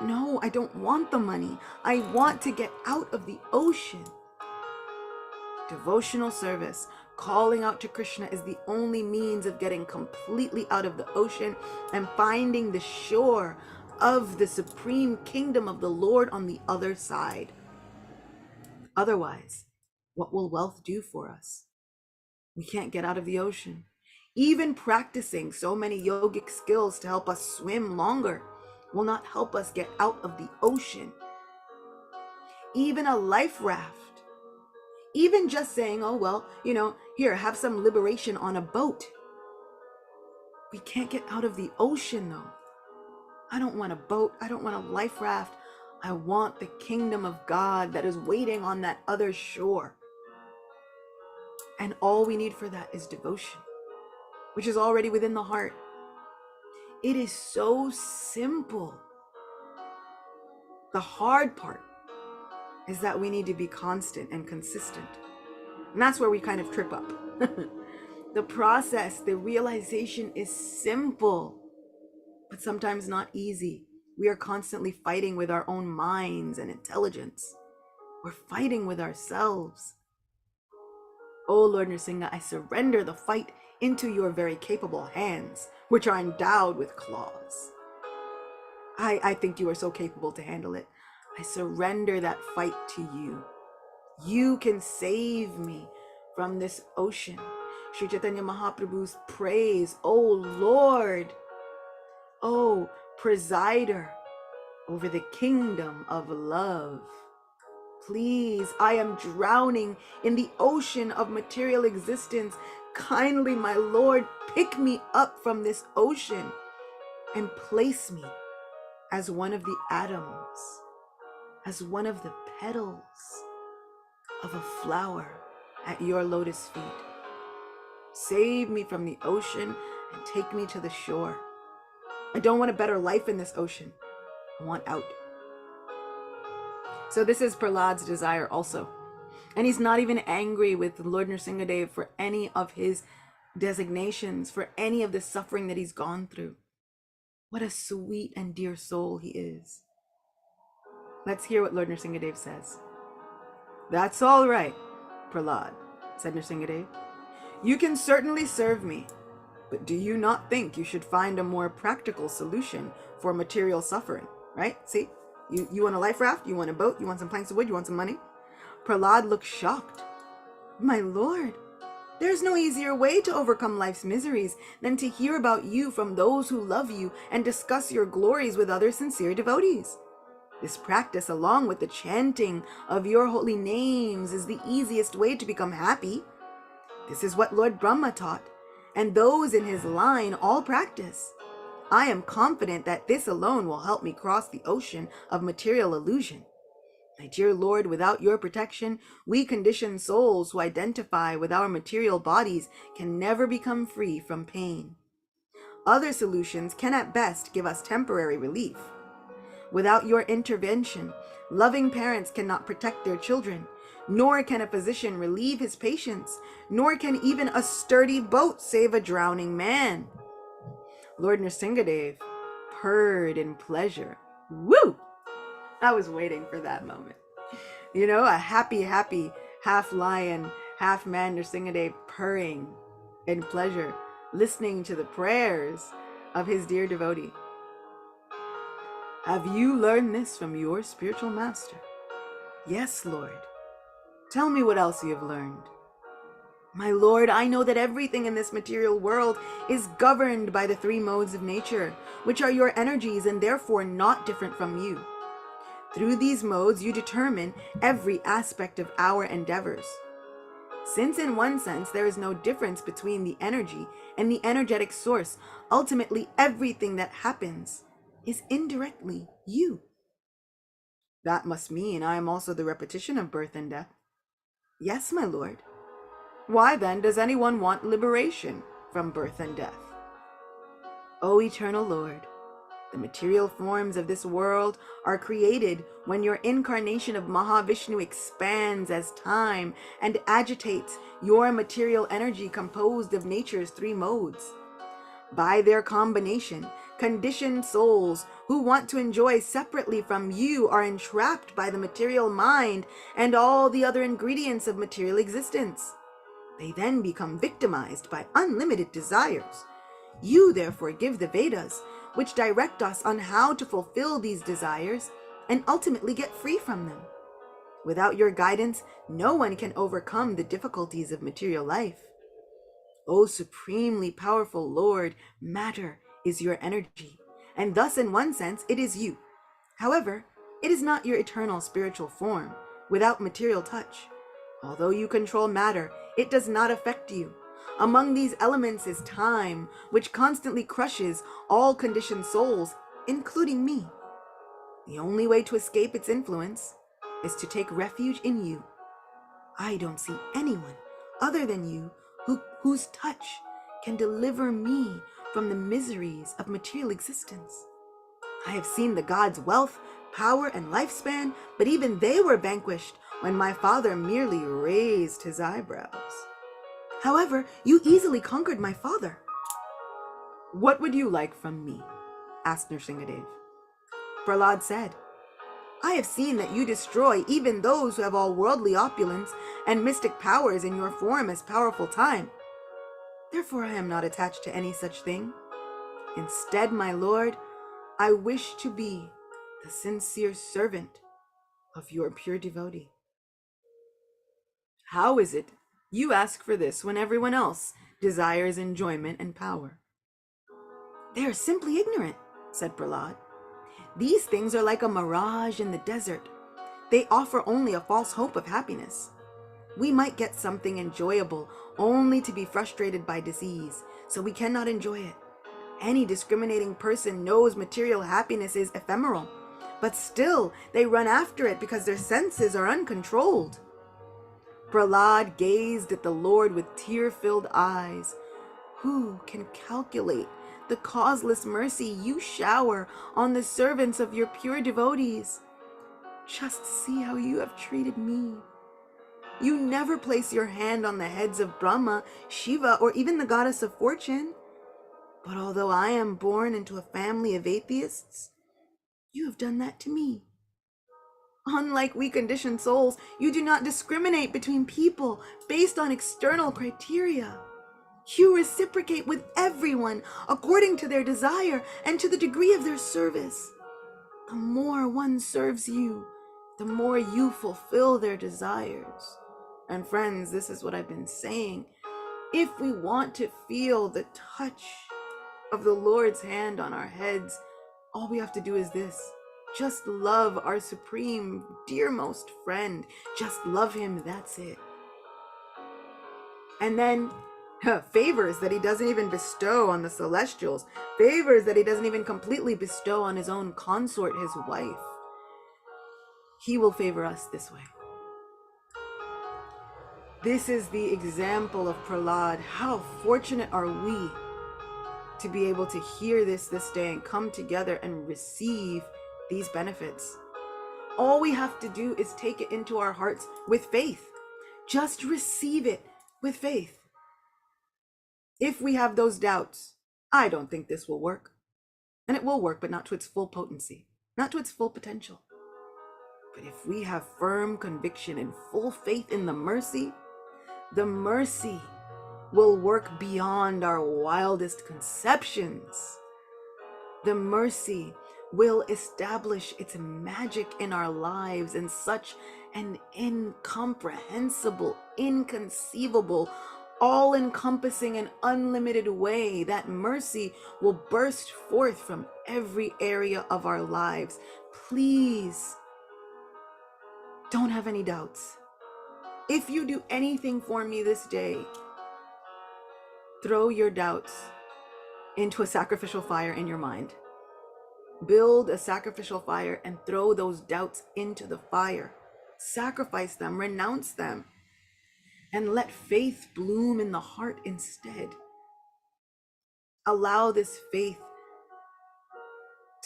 No, I don't want the money. I want to get out of the ocean. Devotional service, calling out to Krishna, is the only means of getting completely out of the ocean and finding the shore of the supreme kingdom of the Lord on the other side. Otherwise, what will wealth do for us? We can't get out of the ocean. Even practicing so many yogic skills to help us swim longer will not help us get out of the ocean. Even a life raft, even just saying, oh, well, here, have some liberation on a boat. We can't get out of the ocean, though. I don't want a boat. I don't want a life raft. I want the kingdom of God that is waiting on that other shore. And all we need for that is devotion, which is already within the heart. It is so simple. The hard part is that we need to be constant and consistent. And that's where we kind of trip up. The process, the realization is simple, but sometimes not easy. We are constantly fighting with our own minds and intelligence. We're fighting with ourselves. Oh Lord Nrsimha, I surrender the fight into your very capable hands, which are endowed with claws. I think you are so capable to handle it. I surrender that fight to you. You can save me from this ocean. Sri Chaitanya Mahaprabhu's praise, oh Lord, oh presider over the kingdom of love. Please, I am drowning in the ocean of material existence. kindly, my Lord, pick me up from this ocean and place me as one of the atoms, as one of the petals of a flower at your lotus feet. Save me from the ocean and take me to the shore. I don't want a better life in this ocean. I want out. So this is Prahlad's desire also. And he's not even angry with Lord Nrsimhadev for any of his designations, for any of the suffering that he's gone through. What a sweet and dear soul he is. Let's hear what Lord Nrsimhadev says. That's all right, Prahlad, said Nrsimhadev. You can certainly serve me, but do you not think you should find a more practical solution for material suffering, right? See, you want a life raft, you want a boat, you want some planks of wood, you want some money. Prahlad looked shocked. My lord, there's no easier way to overcome life's miseries than to hear about you from those who love you and discuss your glories with other sincere devotees. This practice, along with the chanting of your holy names, is the easiest way to become happy. This is what Lord Brahma taught, and those in his line all practice. I am confident that this alone will help me cross the ocean of material illusion. My dear Lord, without your protection, we conditioned souls who identify with our material bodies can never become free from pain. Other solutions can at best give us temporary relief. Without your intervention, loving parents cannot protect their children, nor can a physician relieve his patients, nor can even a sturdy boat save a drowning man. Lord Nrsimhadev purred in pleasure. Woo! I was waiting for that moment. You know, a happy, half lion, half man Nrsimhadev purring in pleasure, listening to the prayers of his dear devotee. Have you learned this from your spiritual master? Yes, Lord. Tell me what else you have learned. My Lord, I know that everything in this material world is governed by the three modes of nature, which are your energies and therefore not different from you. Through these modes, you determine every aspect of our endeavors. Since in one sense there is no difference between the energy and the energetic source, ultimately everything that happens is indirectly you. That must mean I am also the repetition of birth and death. Yes, my Lord. Why then does anyone want liberation from birth and death? O eternal Lord, the material forms of this world are created when your incarnation of Mahavishnu expands as time and agitates your material energy composed of nature's three modes. By their combination, conditioned souls who want to enjoy separately from you are entrapped by the material mind and all the other ingredients of material existence. They then become victimized by unlimited desires. You therefore give the Vedas, which direct us on how to fulfill these desires and ultimately get free from them. Without your guidance, no one can overcome the difficulties of material life. O supremely powerful Lord, matter is your energy, and thus in one sense it is you. However, it is not your eternal spiritual form, without material touch. Although you control matter, it does not affect you. Among these elements is time, which constantly crushes all conditioned souls, including me. The only way to escape its influence is to take refuge in you. I don't see anyone other than you whose touch can deliver me from the miseries of material existence. I have seen the gods' wealth, power, and lifespan, but even they were vanquished when my father merely raised his eyebrows. However, you easily conquered my father. What would you like from me? Asked Nrsimhadev. Prahlad said, I have seen that you destroy even those who have all worldly opulence and mystic powers in your form as powerful time. Therefore I am not attached to any such thing. Instead, my Lord, I wish to be the sincere servant of your pure devotee. How is it you ask for this when everyone else desires enjoyment and power? They are simply ignorant, said Prahlad. These things are like a mirage in the desert. They offer only a false hope of happiness. We might get something enjoyable only to be frustrated by disease, so we cannot enjoy it. Any discriminating person knows material happiness is ephemeral, but still they run after it because their senses are uncontrolled. Prahlad gazed at the Lord with tear-filled eyes. Who can calculate the causeless mercy you shower on the servants of your pure devotees? Just see how you have treated me. You never place your hand on the heads of Brahma, Shiva, or even the goddess of fortune. But although I am born into a family of atheists, you have done that to me. Unlike we conditioned souls, you do not discriminate between people based on external criteria. You reciprocate with everyone according to their desire and to the degree of their service. The more one serves you, the more you fulfill their desires. And friends, this is what I've been saying. If we want to feel the touch of the Lord's hand on our heads, all we have to do is this. Just love our supreme, dearmost friend. Just love him, that's it. And then favors that he doesn't even bestow on the celestials, favors that he doesn't even completely bestow on his own consort, his wife. He will favor us this way. This is the example of Prahlad. How fortunate are we to be able to hear this day and come together and receive these benefits. All we have to do is take it into our hearts with faith. Just receive it with faith. If we have those doubts, I don't think this will work. And it will work, but not to its full potency, not to its full potential. But if we have firm conviction and full faith in the mercy will work beyond our wildest conceptions. The mercy will establish its magic in our lives in such an incomprehensible, inconceivable, all-encompassing and unlimited way that mercy will burst forth from every area of our lives. Please don't have any doubts. If you do anything for me this day, throw your doubts into a sacrificial fire in your mind. Build a sacrificial fire and throw those doubts into the fire. Sacrifice them, renounce them, and let faith bloom in the heart instead. Allow this faith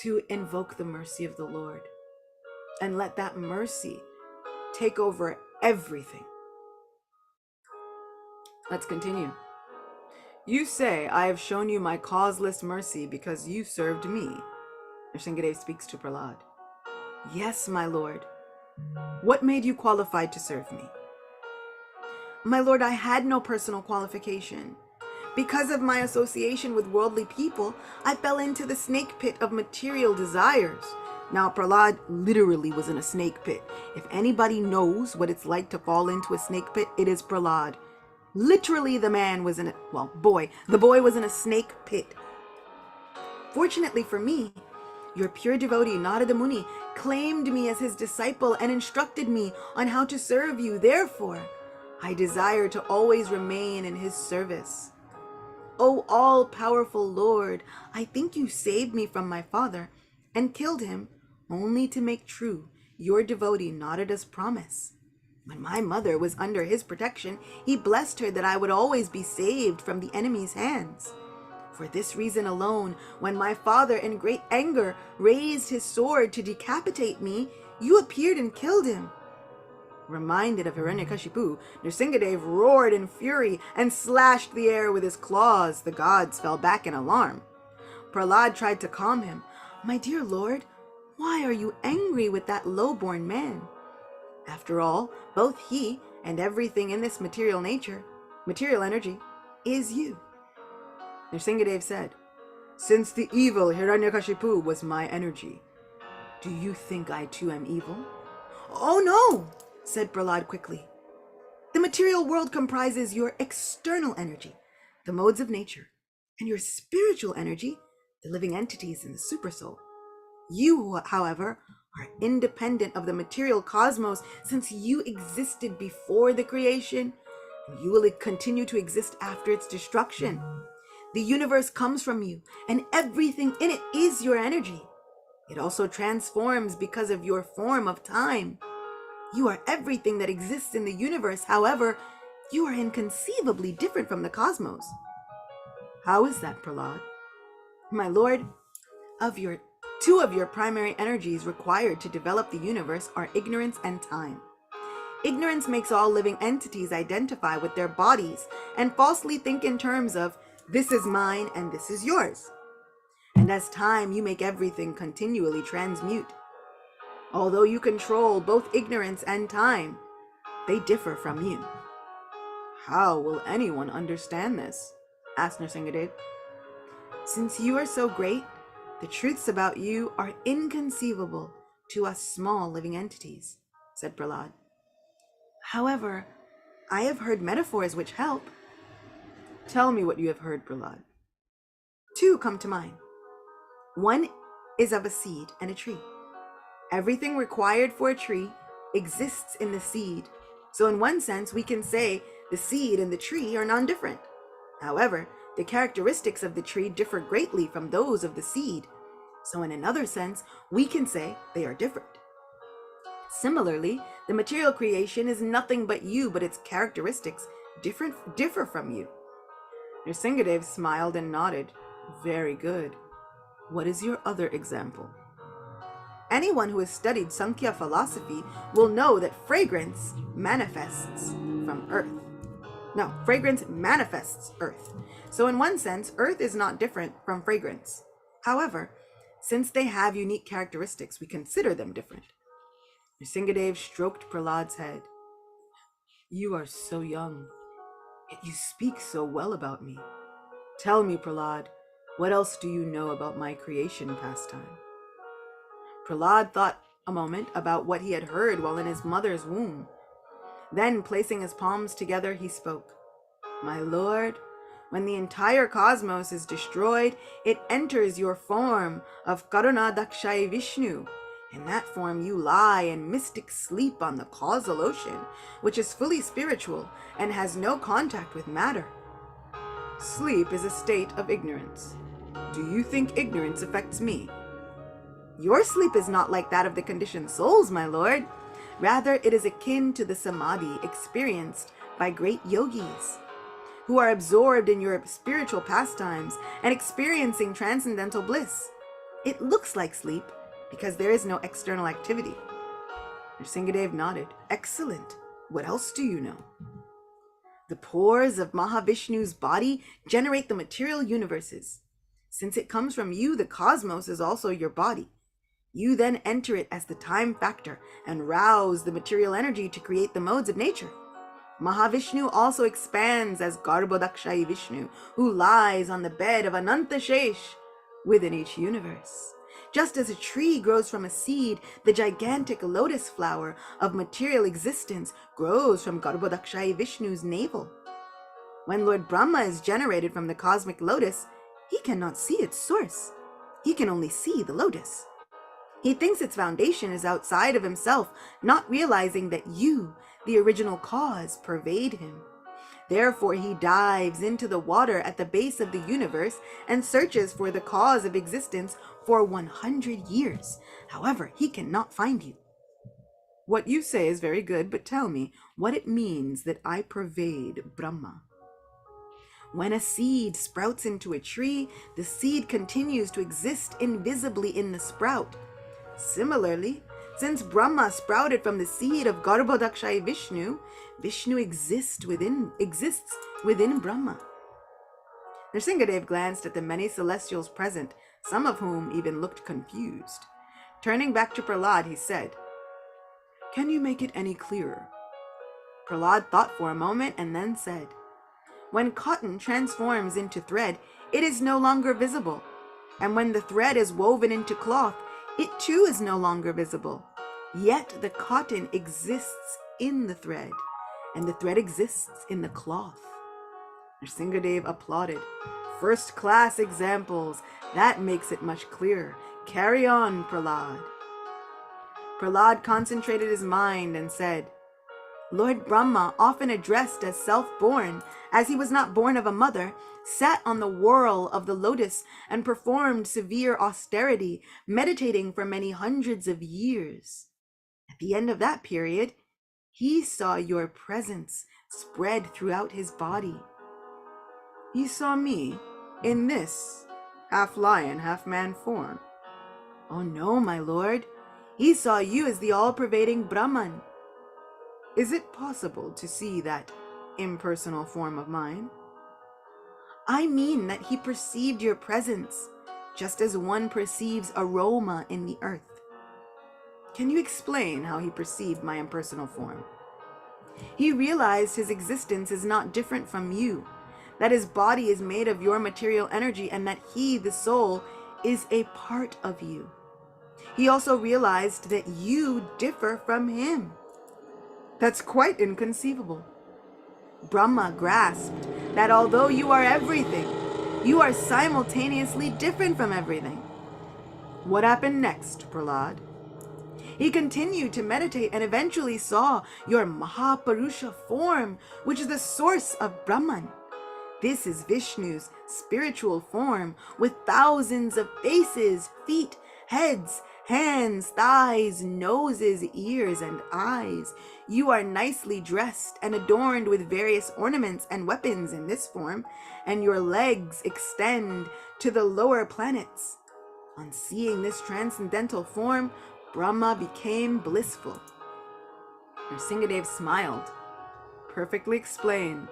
to invoke the mercy of the Lord, and let that mercy take over everything. Let's continue. You say, I have shown you my causeless mercy because you served me. Nrsimha speaks to Prahlad. Yes, my lord. What made you qualified to serve me? My lord, I had no personal qualification. Because of my association with worldly people, I fell into the snake pit of material desires. Now, Prahlad literally was in a snake pit. If anybody knows what it's like to fall into a snake pit, it is Prahlad. Literally, the man was in a, the boy was in a snake pit. Fortunately for me, your pure devotee, Narada Muni, claimed me as his disciple and instructed me on how to serve you. Therefore, I desire to always remain in his service. O all-powerful Lord, I think you saved me from my father and killed him only to make true your devotee Narada's promise. When my mother was under his protection, he blessed her that I would always be saved from the enemy's hands. For this reason alone, when my father in great anger raised his sword to decapitate me, you appeared and killed him. Reminded of Hiranyakashipu, Nrsimha roared in fury and slashed the air with his claws. The gods fell back in alarm. Prahlad tried to calm him. My dear lord, why are you angry with that low-born man? After all, both he and everything in this material energy, is you. Nrsimha said, since the evil Hiranyakashipu was my energy, do you think I too am evil? Oh no, said Prahlad quickly. The material world comprises your external energy, the modes of nature, and your spiritual energy, the living entities in the supersoul. You, however, are independent of the material cosmos since you existed before the creation, and you will continue to exist after its destruction. The universe comes from you, and everything in it is your energy. It also transforms because of your form of time. You are everything that exists in the universe. However, you are inconceivably different from the cosmos. How is that, Prahlad? My lord, two of your primary energies required to develop the universe are ignorance and time. Ignorance makes all living entities identify with their bodies and falsely think in terms of this is mine and this is yours. And as time, you make everything continually transmute. Although you control both ignorance and time, they differ from you. How will anyone understand this? Asked Nrsimha. Since you are so great, the truths about you are inconceivable to us small living entities, said Prahlad. However, I have heard metaphors which help. Tell me what you have heard, Prahlad. Two come to mind. One is of a seed and a tree. Everything required for a tree exists in the seed. So in one sense, we can say the seed and the tree are non-different. However, the characteristics of the tree differ greatly from those of the seed. So in another sense, we can say they are different. Similarly, the material creation is nothing but you, but its characteristics differ from you. Nrsimha smiled and nodded. Very good. What is your other example? Anyone who has studied Sankhya philosophy will know that fragrance manifests from earth. No, fragrance manifests earth. So in one sense, earth is not different from fragrance. However, since they have unique characteristics, we consider them different. Nrsimha stroked Prahlad's head. You are so young, yet you speak so well about me. Tell me, Prahlad, what else do you know about my creation pastime? Prahlad thought a moment about what he had heard while in his mother's womb. Then, placing his palms together, he spoke. My lord, when the entire cosmos is destroyed, it enters your form of Karunadakshayi Vishnu. In that form you lie in mystic sleep on the causal ocean, which is fully spiritual and has no contact with matter. Sleep is a state of ignorance. Do you think ignorance affects me? Your sleep is not like that of the conditioned souls, my lord. Rather, it is akin to the samadhi experienced by great yogis, who are absorbed in your spiritual pastimes and experiencing transcendental bliss. It looks like sleep because there is no external activity. Nrsimha nodded. Excellent. What else do you know? The pores of Mahavishnu's body generate the material universes. Since it comes from you, the cosmos is also your body. You then enter it as the time factor and rouse the material energy to create the modes of nature. Mahavishnu also expands as Garbhodakshayi Vishnu, who lies on the bed of Ananta Shesh within each universe. Just as a tree grows from a seed, the gigantic lotus flower of material existence grows from Garbhodakshayi Vishnu's navel. When Lord Brahma is generated from the cosmic lotus, he cannot see its source. He can only see the lotus. He thinks its foundation is outside of himself, not realizing that you, the original cause, pervade him. Therefore, he dives into the water at the base of the universe and searches for the cause of existence for 100 years. However, he cannot find you. What you say is very good, but tell me what it means that I pervade Brahma. When a seed sprouts into a tree, the seed continues to exist invisibly in the sprout. Similarly, since Brahma sprouted from the seed of Garbhodakshayi Vishnu, Vishnu exists within Brahma. Nrsimha glanced at the many celestials present, some of whom even looked confused. Turning back to Prahlad, he said, Can you make it any clearer? Prahlad thought for a moment and then said, When cotton transforms into thread, it is no longer visible. And when the thread is woven into cloth, it too is no longer visible. Yet the cotton exists in the thread, and the thread exists in the cloth. Nrsimha applauded. First-class examples. That makes it much clearer. Carry on, Prahlad. Prahlad concentrated his mind and said, Lord Brahma, often addressed as self-born, as he was not born of a mother, sat on the whorl of the lotus and performed severe austerity, meditating for many hundreds of years. At the end of that period, he saw your presence spread throughout his body. He saw me in this half-lion, half-man form. Oh no, my lord. He saw you as the all-pervading Brahman. Is it possible to see that impersonal form of mine? I mean that he perceived your presence, just as one perceives aroma in the earth. Can you explain how he perceived my impersonal form? He realized his existence is not different from you, that his body is made of your material energy, and that he, the soul, is a part of you. He also realized that you differ from him. That's quite inconceivable. Brahma grasped that although you are everything, you are simultaneously different from everything. What happened next, Prahlad? He continued to meditate and eventually saw your Mahapurusha form, which is the source of Brahman. This is Vishnu's spiritual form, with thousands of faces, feet, heads, hands, thighs, noses, ears, and eyes. You are nicely dressed and adorned with various ornaments and weapons in this form, and your legs extend to the lower planets. On seeing this transcendental form, Brahma became blissful. Nrsimhadev smiled. Perfectly explained.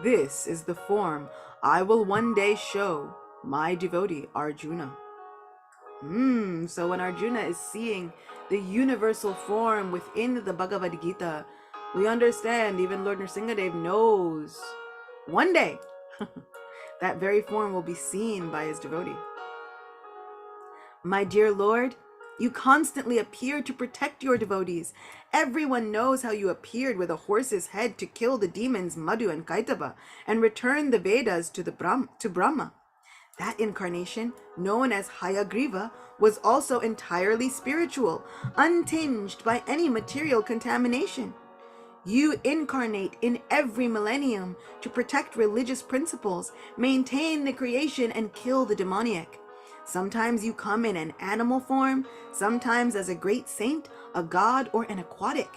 This is the form I will one day show my devotee Arjuna. So when Arjuna is seeing the universal form within the Bhagavad Gita, we understand, even Lord Nrsimhadev knows one day that very form will be seen by his devotee. My dear Lord, you constantly appear to protect your devotees. Everyone knows how you appeared with a horse's head to kill the demons Madhu and Kaitaba and return the Vedas to Brahma. That incarnation, known as Hayagriva, was also entirely spiritual, untinged by any material contamination. You incarnate in every millennium to protect religious principles, maintain the creation, and kill the demoniac. Sometimes you come in an animal form, sometimes as a great saint, a god, or an aquatic.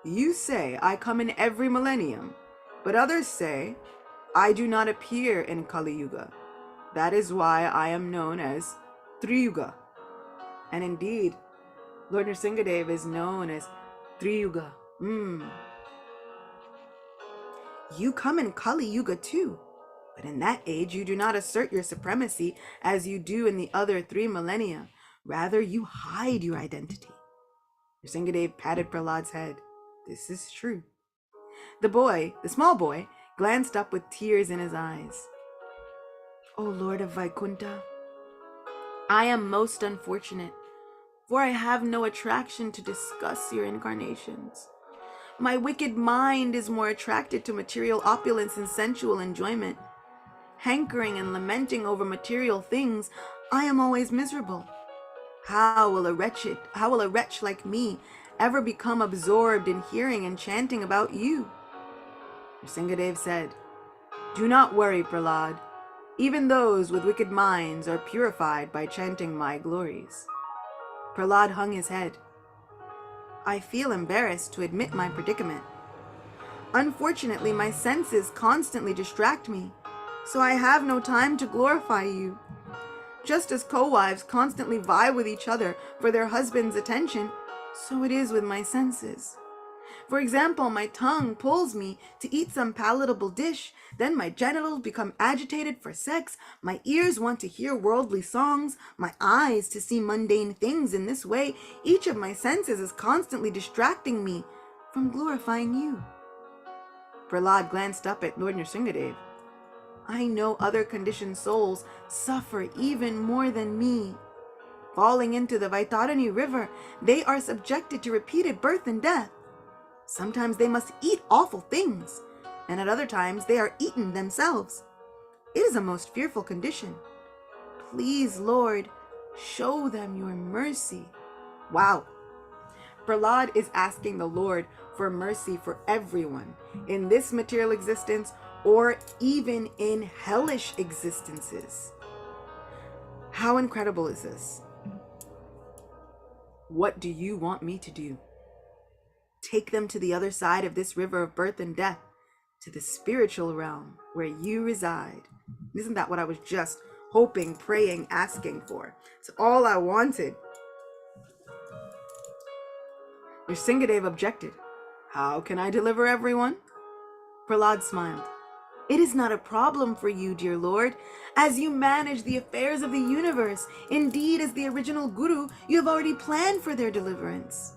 You say I come in every millennium, but others say I do not appear in Kali Yuga. That is why I am known as Triyuga. And indeed, Lord Nrsimhadev is known as Triyuga. You come in Kali Yuga too. But in that age, you do not assert your supremacy as you do in the other 3 millennia. Rather, you hide your identity. Nrsimhadev patted Prahlad's head. This is true. The small boy, glanced up with tears in his eyes. O Lord of Vaikuntha, I am most unfortunate, for I have no attraction to discuss your incarnations. My wicked mind is more attracted to material opulence and sensual enjoyment. Hankering and lamenting over material things, I am always miserable. How will a wretch like me ever become absorbed in hearing and chanting about you? Nrsimhadev said, Do not worry, Prahlad. Even those with wicked minds are purified by chanting my glories. Prahlad hung his head. I feel embarrassed to admit my predicament. Unfortunately, my senses constantly distract me, so I have no time to glorify you. Just as co-wives constantly vie with each other for their husband's attention, so it is with my senses. For example, my tongue pulls me to eat some palatable dish, then my genitals become agitated for sex, my ears want to hear worldly songs, my eyes to see mundane things. In this way, each of my senses is constantly distracting me from glorifying you. Prahlad glanced up at Lord Nrsimhadev. I know other conditioned souls suffer even more than me. Falling into the Vaitarani river, they are subjected to repeated birth and death. Sometimes they must eat awful things, and at other times they are eaten themselves. It is a most fearful condition. Please, Lord, Show them your mercy. Wow. Prahlad is asking the Lord for mercy for everyone in this material existence or even in hellish existences. How incredible is this? What do you want me to do? Take them to the other side of this river of birth and death, to the spiritual realm where you reside. Isn't that what I was just hoping, praying, asking for? It's all I wanted. Nrsimhadev objected. How can I deliver everyone? Prahlad smiled. It is not a problem for you, dear Lord, as you manage the affairs of the universe. Indeed, as the original Guru, you have already planned for their deliverance.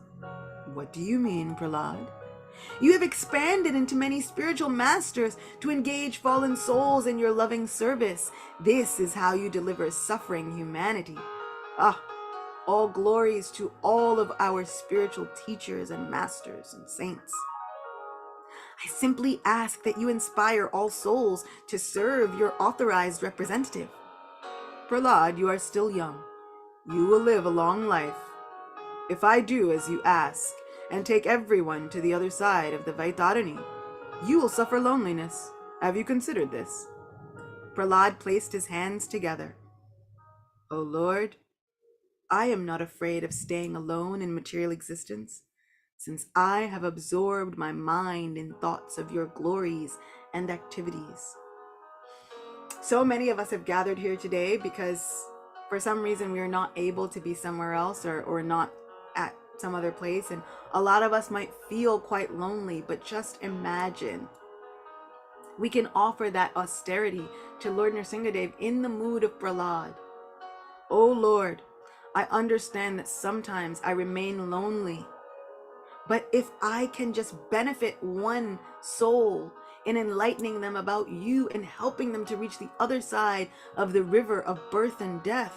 What do you mean, Prahlad? You have expanded into many spiritual masters to engage fallen souls in your loving service. This is how you deliver suffering humanity. All glories to all of our spiritual teachers and masters and saints. I simply ask that you inspire all souls to serve your authorized representative. Prahlad, you are still young. You will live a long life. If I do as you ask and take everyone to the other side of the Vaitarani, you will suffer loneliness. Have you considered this? Prahlad placed his hands together. O Lord, I am not afraid of staying alone in material existence, since I have absorbed my mind in thoughts of your glories and activities. So many of us have gathered here today because for some reason we are not able to be somewhere else or not at some other place. And a lot of us might feel quite lonely, but just imagine we can offer that austerity to Lord Nrsimhadev in the mood of Prahlad. Oh Lord, I understand that sometimes I remain lonely, but if I can just benefit one soul in enlightening them about you and helping them to reach the other side of the river of birth and death,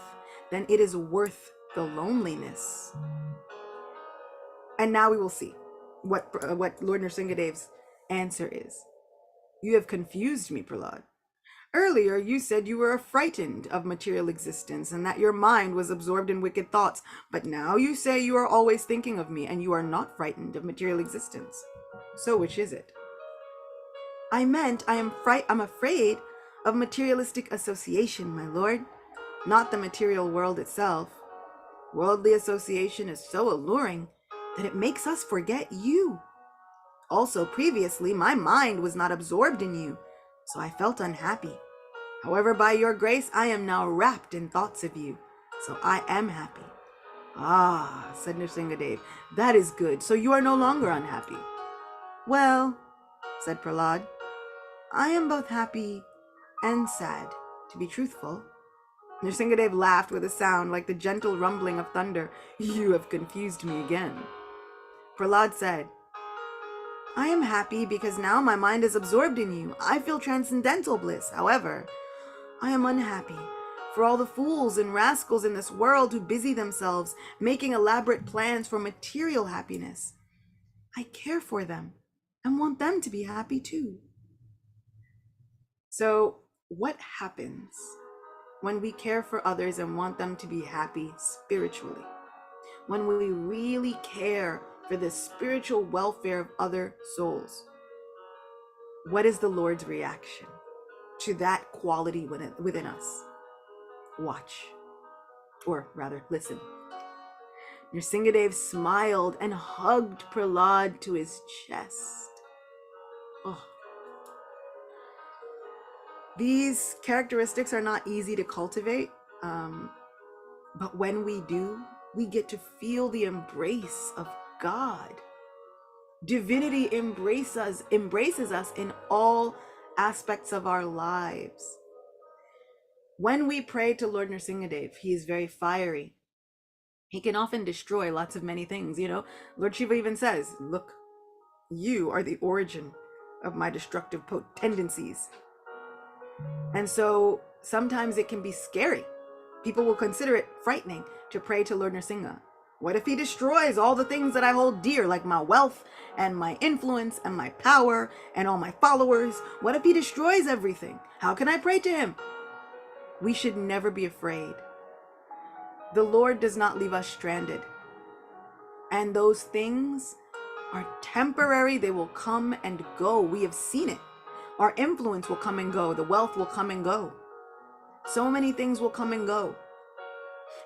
then it is worth the loneliness. And now we will see what Lord Nrsimhadev's answer is. You have confused me, Prahlad. Earlier, you said you were frightened of material existence and that your mind was absorbed in wicked thoughts. But now you say you are always thinking of me and you are not frightened of material existence. So which is it? I meant I'm afraid of materialistic association, my lord, not the material world itself. Worldly association is so alluring that it makes us forget you. Also, previously, my mind was not absorbed in you, so I felt unhappy. However, by your grace, I am now wrapped in thoughts of you, so I am happy. Ah, said Nrsimhadev, that is good. So you are no longer unhappy. Well, said Prahlad, I am both happy and sad, to be truthful. Nrsimhadev laughed with a sound like the gentle rumbling of thunder. You have confused me again. Prahlad said, I am happy because now my mind is absorbed in you. I feel transcendental bliss. However, I am unhappy for all the fools and rascals in this world who busy themselves making elaborate plans for material happiness. I care for them and want them to be happy too. So, what happens when we care for others and want them to be happy spiritually? When we really care for the spiritual welfare of other souls? What is the Lord's reaction to that quality within us? Watch, or rather listen. Nrsimhadev smiled and hugged Prahlad to his chest. Oh. These characteristics are not easy to cultivate, but when we do, we get to feel the embrace of God. Divinity embraces us in all aspects of our lives. When we pray to Lord Nrsimhadev, he is very fiery. He can often destroy lots of many things. Lord Shiva even says, look, you are the origin of my destructive tendencies. And so sometimes it can be scary. People will consider it frightening to pray to Lord Nrsimha. What if he destroys all the things that I hold dear, like my wealth and my influence and my power and all my followers? What if he destroys everything? How can I pray to him? We should never be afraid. The Lord does not leave us stranded. And those things are temporary. They will come and go. We have seen it. Our influence will come and go. The wealth will come and go. So many things will come and go.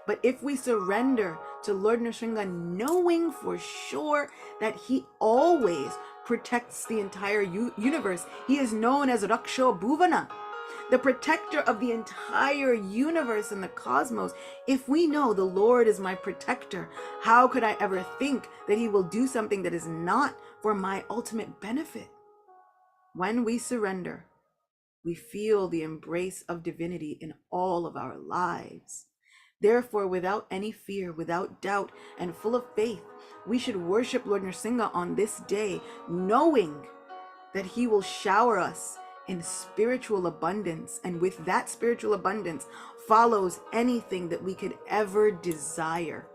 But if we surrender to Lord Nrsimha, knowing for sure that he always protects the entire universe, he is known as Raksho Bhuvana, the protector of the entire universe and the cosmos. If we know the Lord is my protector, how could I ever think that he will do something that is not for my ultimate benefit? When we surrender, we feel the embrace of divinity in all of our lives. Therefore, without any fear, without doubt, and full of faith, we should worship Lord Nrsimha on this day, knowing that he will shower us in spiritual abundance. And with that spiritual abundance follows anything that we could ever desire.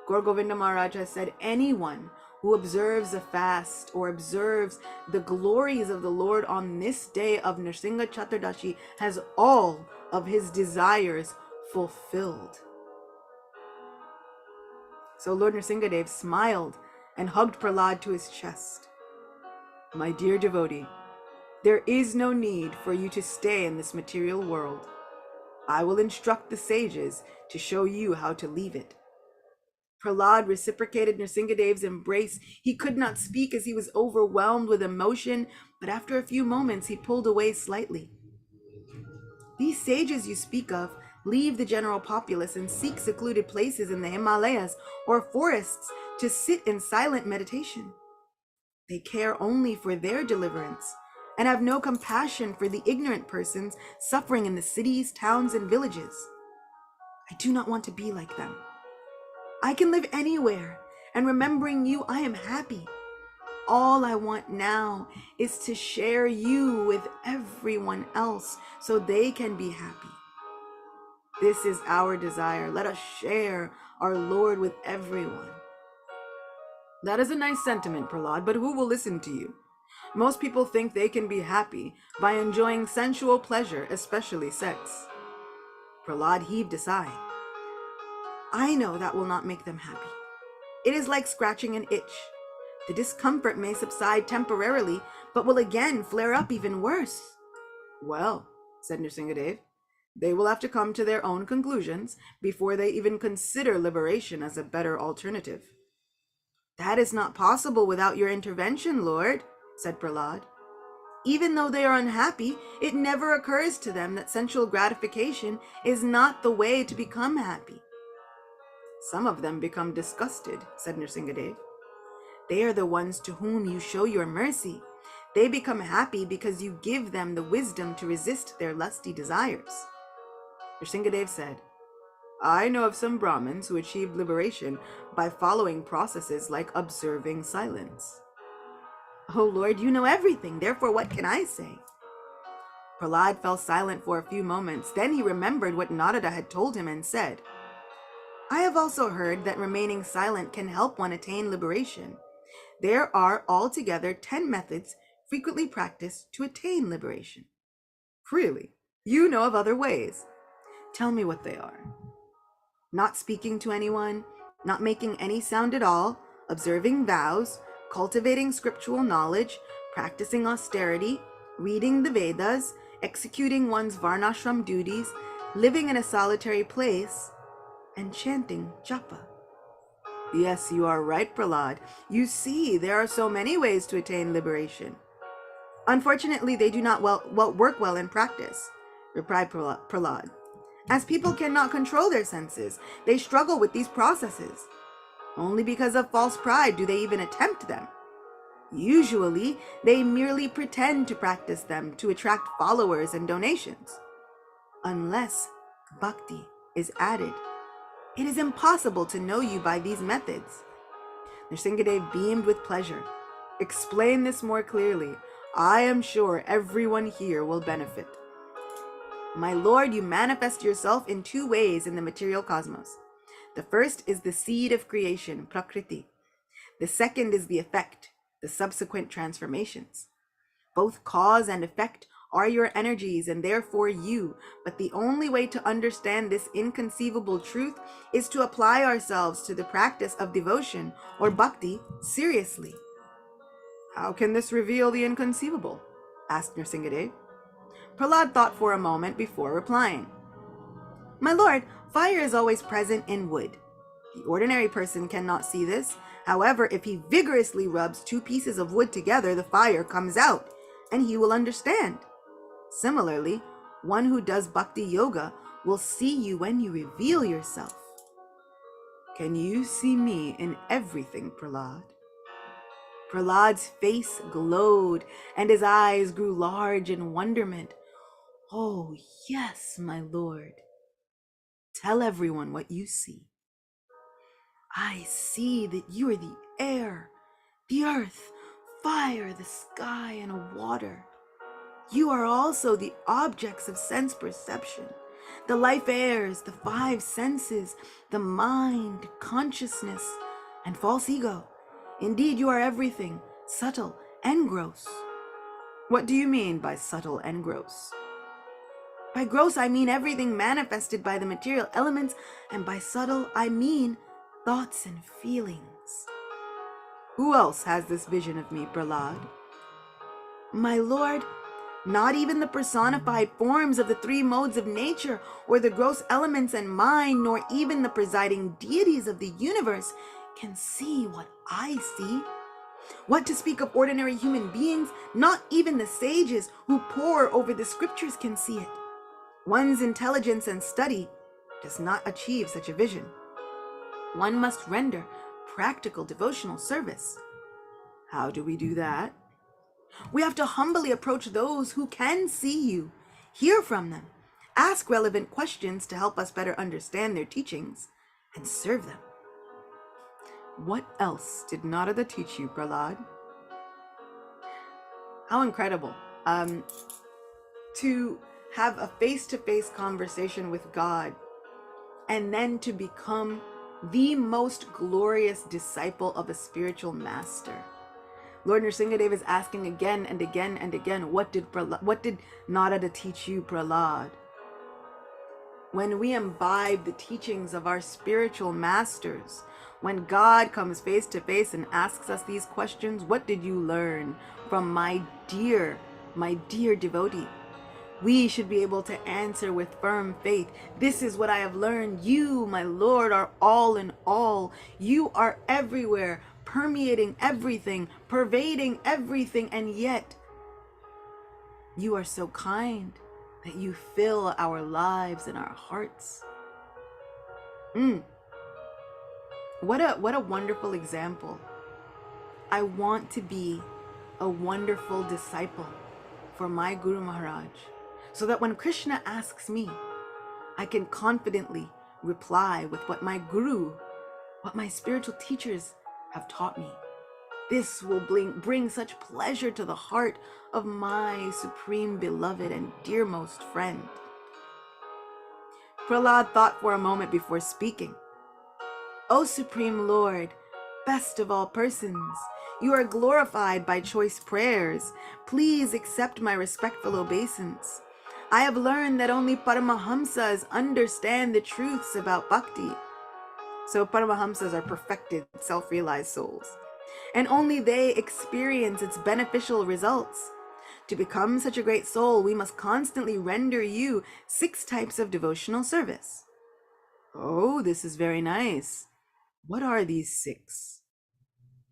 Gaur Govinda Maharaj has said, anyone who observes a fast or observes the glories of the Lord on this day of Nrsimha Caturdasi has all of his desires fulfilled. So Lord Nrsimhadev smiled and hugged Prahlad to his chest. My dear devotee, there is no need for you to stay in this material world. I will instruct the sages to show you how to leave it. Prahlad reciprocated Nrsimhadev's embrace. He could not speak as he was overwhelmed with emotion, but after a few moments he pulled away slightly. These sages you speak of leave the general populace and seek secluded places in the Himalayas or forests to sit in silent meditation. They care only for their deliverance and have no compassion for the ignorant persons suffering in the cities, towns, and villages. I do not want to be like them. I can live anywhere, and remembering you, I am happy. All I want now is to share you with everyone else so they can be happy. This is our desire. Let us share our Lord with everyone. That is a nice sentiment, Prahlad, but who will listen to you? Most people think they can be happy by enjoying sensual pleasure, especially sex. Prahlad heaved a sigh. I know that will not make them happy. It is like scratching an itch. The discomfort may subside temporarily, but will again flare up even worse. Well, said Nrsimhadev, they will have to come to their own conclusions before they even consider liberation as a better alternative. That is not possible without your intervention, Lord, said Prahlad. Even though they are unhappy, it never occurs to them that sensual gratification is not the way to become happy. Some of them become disgusted, said Nrsimhadev. They are the ones to whom you show your mercy. They become happy because you give them the wisdom to resist their lusty desires. Nrsimhadev said, I know of some Brahmins who achieved liberation by following processes like observing silence. Oh Lord, you know everything, therefore what can I say? Prahlad fell silent for a few moments. Then he remembered what Narada had told him and said, I have also heard that remaining silent can help one attain liberation. There are altogether 10 methods frequently practiced to attain liberation. Really? You know of other ways. Tell me what they are. Not speaking to anyone, not making any sound at all, observing vows, cultivating scriptural knowledge, practicing austerity, reading the Vedas, executing one's varnashram duties, living in a solitary place, and chanting japa. Yes, you are right, Prahlad. You see, there are so many ways to attain liberation. Unfortunately, they do not work well in practice, replied Prahlad. As people cannot control their senses, they struggle with these processes. Only because of false pride do they even attempt them. Usually, they merely pretend to practice them to attract followers and donations. Unless bhakti is added, it is impossible to know you by these methods. Nrsimhadev beamed with pleasure. Explain this more clearly. I am sure everyone here will benefit. My Lord, you manifest yourself in 2 ways in the material cosmos. The first is the seed of creation, prakriti. The second is the effect, the subsequent transformations. Both cause and effect are your energies and therefore you. But the only way to understand this inconceivable truth is to apply ourselves to the practice of devotion or bhakti seriously. How can this reveal the inconceivable? Asked Nrsimha. Prahlad thought for a moment before replying. My lord, fire is always present in wood. The ordinary person cannot see this. However, if he vigorously rubs two pieces of wood together, the fire comes out, and he will understand. Similarly, one who does bhakti yoga will see you when you reveal yourself. Can you see me in everything, Prahlad? Prahlad's face glowed, and his eyes grew large in wonderment. Oh, yes, my lord. Tell everyone what you see. I see that you are the air, the earth, fire, the sky, and water. You are also the objects of sense perception, the life airs, the five senses, the mind, consciousness, and false ego. Indeed, you are everything, subtle and gross. What do you mean by subtle and gross? By gross, I mean everything manifested by the material elements, and by subtle, I mean thoughts and feelings. Who else has this vision of me, Prahlad? My lord, not even the personified forms of the three modes of nature, or the gross elements and mind, nor even the presiding deities of the universe can see what I see. What to speak of ordinary human beings? Not even the sages who pore over the scriptures can see it. One's intelligence and study does not achieve such a vision. One must render practical devotional service. How do we do that? We have to humbly approach those who can see you, hear from them, ask relevant questions to help us better understand their teachings, and serve them. What else did Narada teach you, Prahlad? How incredible. To have a face-to-face conversation with God, and then to become the most glorious disciple of a spiritual master. Lord Nrsimha is asking again and again and again, what did Narada teach you, Prahlad? When we imbibe the teachings of our spiritual masters, when God comes face to face and asks us these questions, what did you learn from my dear devotee? We should be able to answer with firm faith. This is what I have learned. You, my Lord, are all in all. You are everywhere, permeating everything, pervading everything, and yet you are so kind that you fill our lives and our hearts. What a wonderful example. I want to be a wonderful disciple for my Guru Maharaj, so that when Krishna asks me, I can confidently reply with what my Guru, what my spiritual teachers have taught me. This will bring such pleasure to the heart of my supreme beloved and dearmost friend. Prahlad thought for a moment before speaking. O Supreme Lord, best of all persons, you are glorified by choice prayers. Please accept my respectful obeisance. I have learned that only Paramahamsas understand the truths about bhakti. So Paramahamsas are perfected, self-realized souls, and only they experience its beneficial results. To become such a great soul, we must constantly render you 6 types of devotional service. Oh, this is very nice. What are these 6?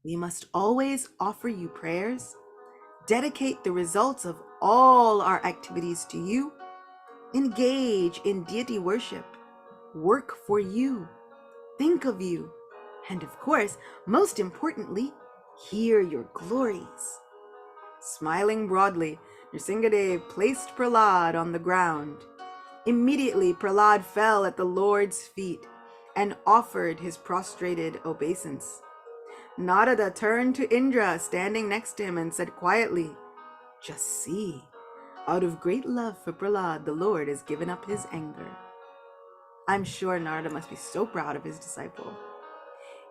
We must always offer you prayers, dedicate the results of all our activities to you, engage in deity worship, work for you, think of you, and of course, most importantly, hear your glories. Smiling broadly, Nrsimha placed Prahlad on the ground. Immediately, Prahlad fell at the Lord's feet and offered his prostrated obeisance. Narada turned to Indra, standing next to him, and said quietly, "Just see, out of great love for Prahlad, the Lord has given up his anger." I'm sure Narada must be so proud of his disciple.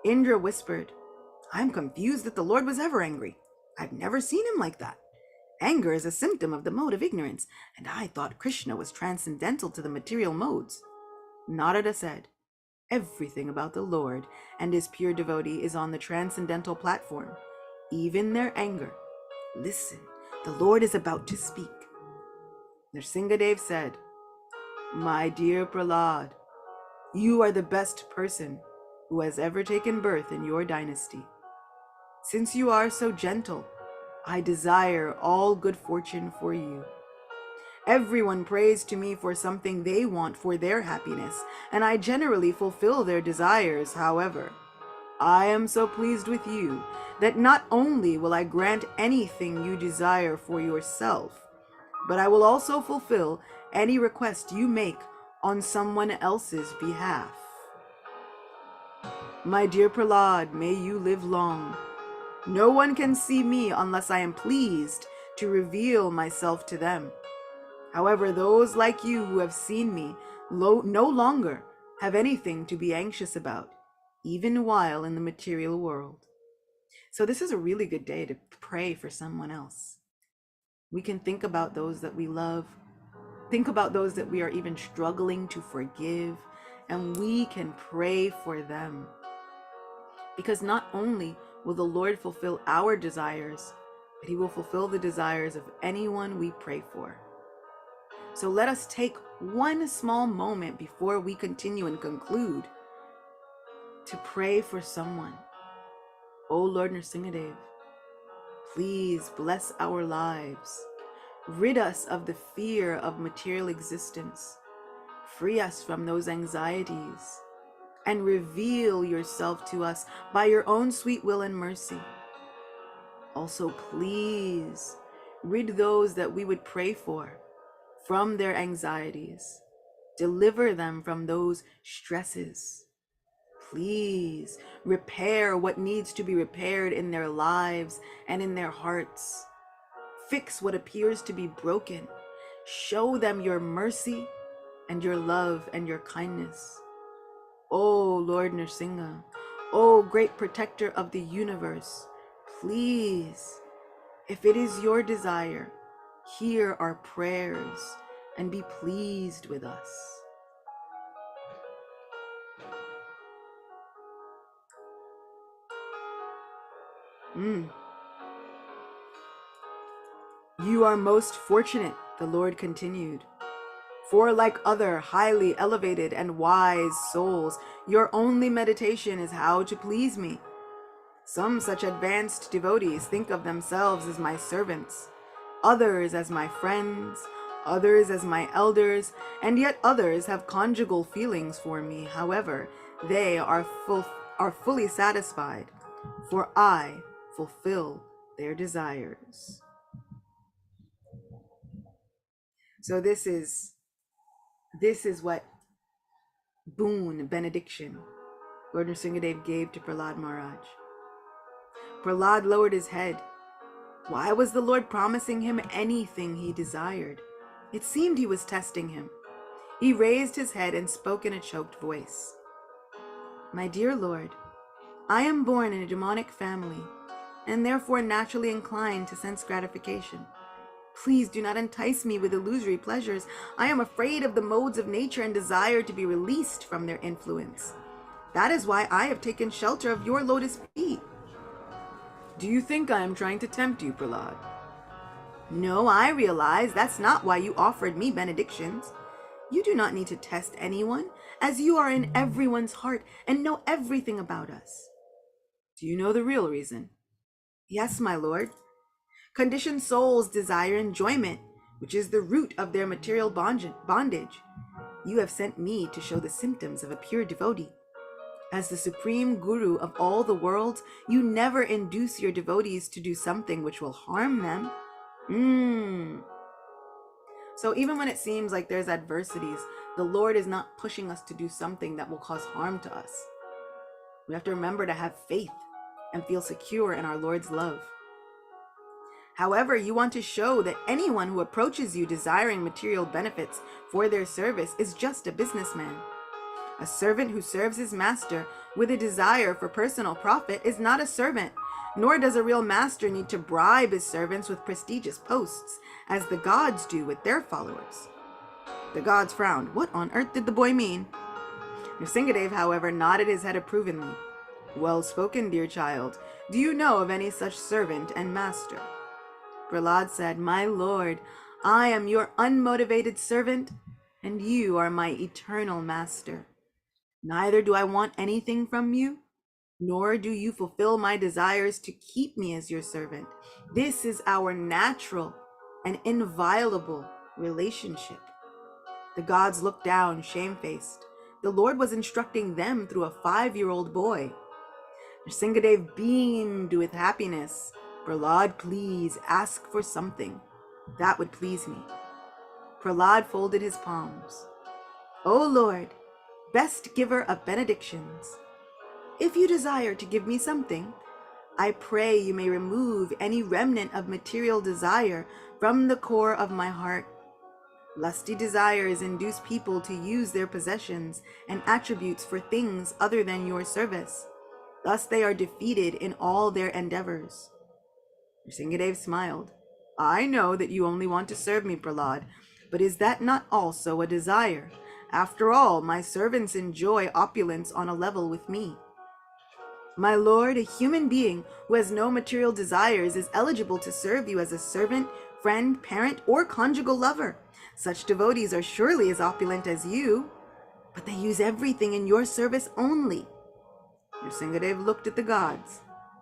Indra whispered, "I'm confused that the Lord was ever angry. I've never seen him like that." Anger is a symptom of the mode of ignorance, and I thought Krishna was transcendental to the material modes. Narada said, everything about the Lord and his pure devotee is on the transcendental platform, even their anger. Listen, the Lord is about to speak. Nrsimha said, my dear Prahlad, you are the best person who has ever taken birth in your dynasty. Since you are so gentle, I desire all good fortune for you. Everyone prays to me for something they want for their happiness, and I generally fulfill their desires. However, I am so pleased with you that not only will I grant anything you desire for yourself, but I will also fulfill any request you make on someone else's behalf. My dear Prahlad, may you live long. No one can see me unless I am pleased to reveal myself to them. However, those like you who have seen me no longer have anything to be anxious about, even while in the material world. So this is a really good day to pray for someone else. We can think about those that we love, think about those that we are even struggling to forgive, and we can pray for them. Because not only will the Lord fulfill our desires, but he will fulfill the desires of anyone we pray for. So let us take one small moment before we continue and conclude to pray for someone. Oh Lord Nrsimha, please bless our lives. Rid us of the fear of material existence. Free us from those anxieties and reveal yourself to us by your own sweet will and mercy. Also, please rid those that we would pray for from their anxieties. Deliver them from those stresses. Please repair what needs to be repaired in their lives and in their hearts. Fix what appears to be broken. Show them your mercy and your love and your kindness. Oh Lord Nrsimha, oh great protector of the universe, please, if it is your desire, hear our prayers and be pleased with us. You are most fortunate, the Lord continued. For like other highly elevated and wise souls, your only meditation is how to please me. Some such advanced devotees think of themselves as my servants, others as my friends, others as my elders, and yet others have conjugal feelings for me. However, they are fully satisfied, for I fulfill their desires. So this is what boon, benediction, Lord Nrsimha gave to Prahlad Maharaj. Prahlad lowered his head. Why was the Lord promising him anything he desired? It seemed he was testing him. He raised his head and spoke in a choked voice. My dear Lord, I am born in a demonic family and therefore naturally inclined to sense gratification. Please do not entice me with illusory pleasures. I am afraid of the modes of nature and desire to be released from their influence. That is why I have taken shelter of your lotus feet. Do you think I am trying to tempt you, Prahlad? No, I realize that's not why you offered me benedictions. You do not need to test anyone, as you are in everyone's heart and know everything about us. Do you know the real reason? Yes, my lord. Conditioned souls desire enjoyment, which is the root of their material bondage. You have sent me to show the symptoms of a pure devotee. As the supreme guru of all the worlds, you never induce your devotees to do something which will harm them. So even when it seems like there's adversities, the Lord is not pushing us to do something that will cause harm to us. We have to remember to have faith and feel secure in our Lord's love. However, you want to show that anyone who approaches you desiring material benefits for their service is just a businessman. A servant who serves his master with a desire for personal profit is not a servant, nor does a real master need to bribe his servants with prestigious posts, as the gods do with their followers. The gods frowned. What on earth did the boy mean? Nrsimhadev, however, nodded his head approvingly. Well spoken, dear child. Do you know of any such servant and master? Prahlad said, My lord, I am your unmotivated servant, and you are my eternal master. Neither do I want anything from you, nor do you fulfill my desires to keep me as your servant. This is our natural and inviolable relationship. The gods looked down, shamefaced. The Lord was instructing them through a 5-year-old boy. Nrsimhadev beamed with happiness. Prahlad, please ask for something. That would please me. Prahlad folded his palms. O Lord, best giver of benedictions, if you desire to give me something, I pray you may remove any remnant of material desire from the core of my heart. Lusty desires induce people to use their possessions and attributes for things other than your service. Thus they are defeated in all their endeavors. Nrsimhadev smiled. I know that you only want to serve me, Prahlad, but is that not also a desire? After all, my servants enjoy opulence on a level with me. My lord, a human being who has no material desires is eligible to serve you as a servant, friend, parent, or conjugal lover. Such devotees are surely as opulent as you, but they use everything in your service only. Nrsimhadev looked at the gods.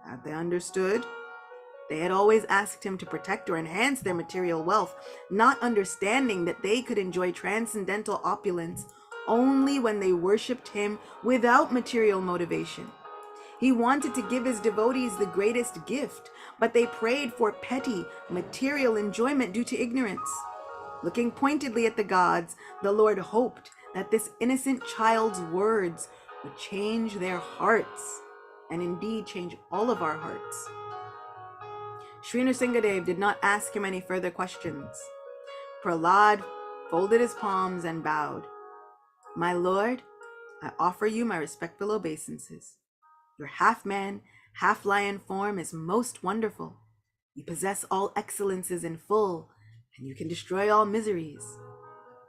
Had they understood? They had always asked him to protect or enhance their material wealth, not understanding that they could enjoy transcendental opulence only when they worshipped him without material motivation. He wanted to give his devotees the greatest gift, but they prayed for petty, material enjoyment due to ignorance. Looking pointedly at the gods, the Lord hoped that this innocent child's words would change their hearts, and indeed change all of our hearts. Sri Nrsimhadev did not ask him any further questions. Prahlad folded his palms and bowed. My lord, I offer you my respectful obeisances. Your half-man, half-lion form is most wonderful. You possess all excellences in full, and you can destroy all miseries.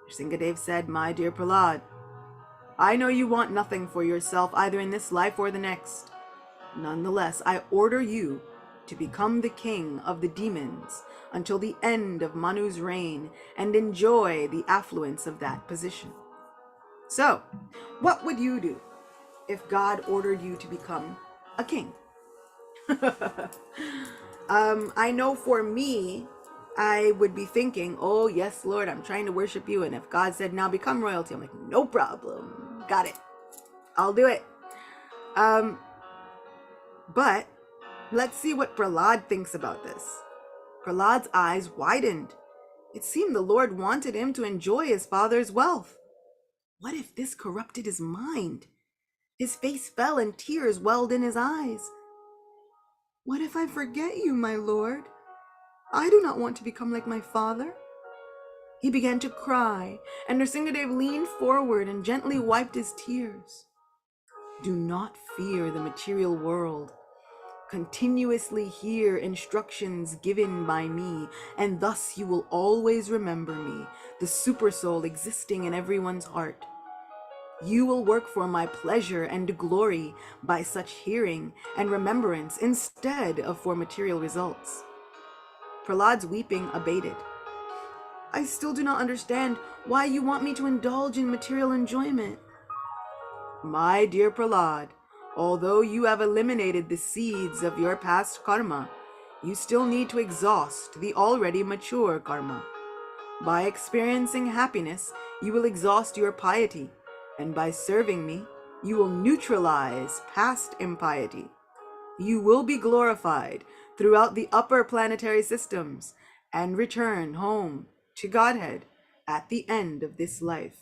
Nrsimhadev said, My dear Prahlad, I know you want nothing for yourself either in this life or the next. Nonetheless, I order you to become the king of the demons until the end of Manu's reign and enjoy the affluence of that position. So, what would you do if God ordered you to become a king? I know for me, I would be thinking, oh yes, Lord, I'm trying to worship you. And if God said, now become royalty, I'm like, no problem. Got it. I'll do it. But let's see what Prahlad thinks about this. Prahlad's eyes widened. It seemed the Lord wanted him to enjoy his father's wealth. What if this corrupted his mind? His face fell and tears welled in his eyes. What if I forget you, my lord? I do not want to become like my father. He began to cry, and Nrsimhadev leaned forward and gently wiped his tears. Do not fear the material world. Continuously hear instructions given by me, and thus you will always remember me, the supersoul existing in everyone's heart. You will work for my pleasure and glory by such hearing and remembrance instead of for material results. Prahlad's weeping abated. I still do not understand why you want me to indulge in material enjoyment. My dear Prahlad, although you have eliminated the seeds of your past karma, you still need to exhaust the already mature karma. By experiencing happiness, you will exhaust your piety, and by serving me, you will neutralize past impiety. You will be glorified throughout the upper planetary systems and return home to Godhead at the end of this life.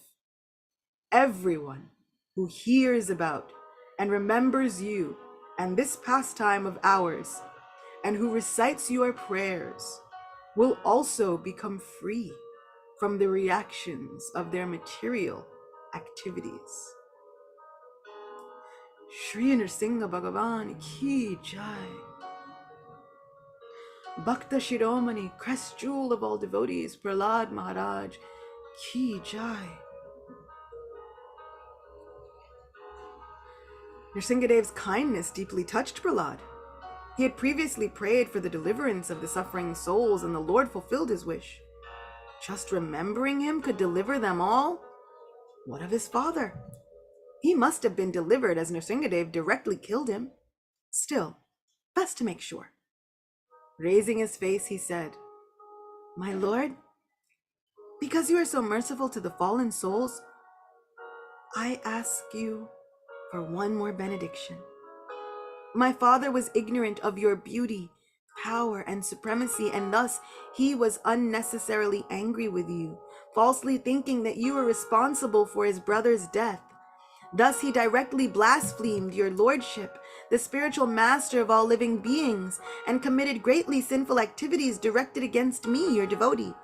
Everyone who hears about and remembers you and this pastime of ours, and who recites your prayers, will also become free from the reactions of their material activities. Shri Nrsimha Bhagavan ki jai. Bhakta Shiromani, crest jewel of all devotees, Prahlad Maharaj ki jai. Nrsingadev's kindness deeply touched Prahlad. He had previously prayed for the deliverance of the suffering souls, and the Lord fulfilled his wish. Just remembering him could deliver them all? What of his father? He must have been delivered, as Nrsingadev directly killed him. Still, best to make sure. Raising his face, he said, "My Lord, because you are so merciful to the fallen souls, I ask you for one more benediction. My father was ignorant of your beauty, power, and supremacy, and thus he was unnecessarily angry with you, falsely thinking that you were responsible for his brother's death. Thus he directly blasphemed your lordship, the spiritual master of all living beings, and committed greatly sinful activities directed against me, your devotee.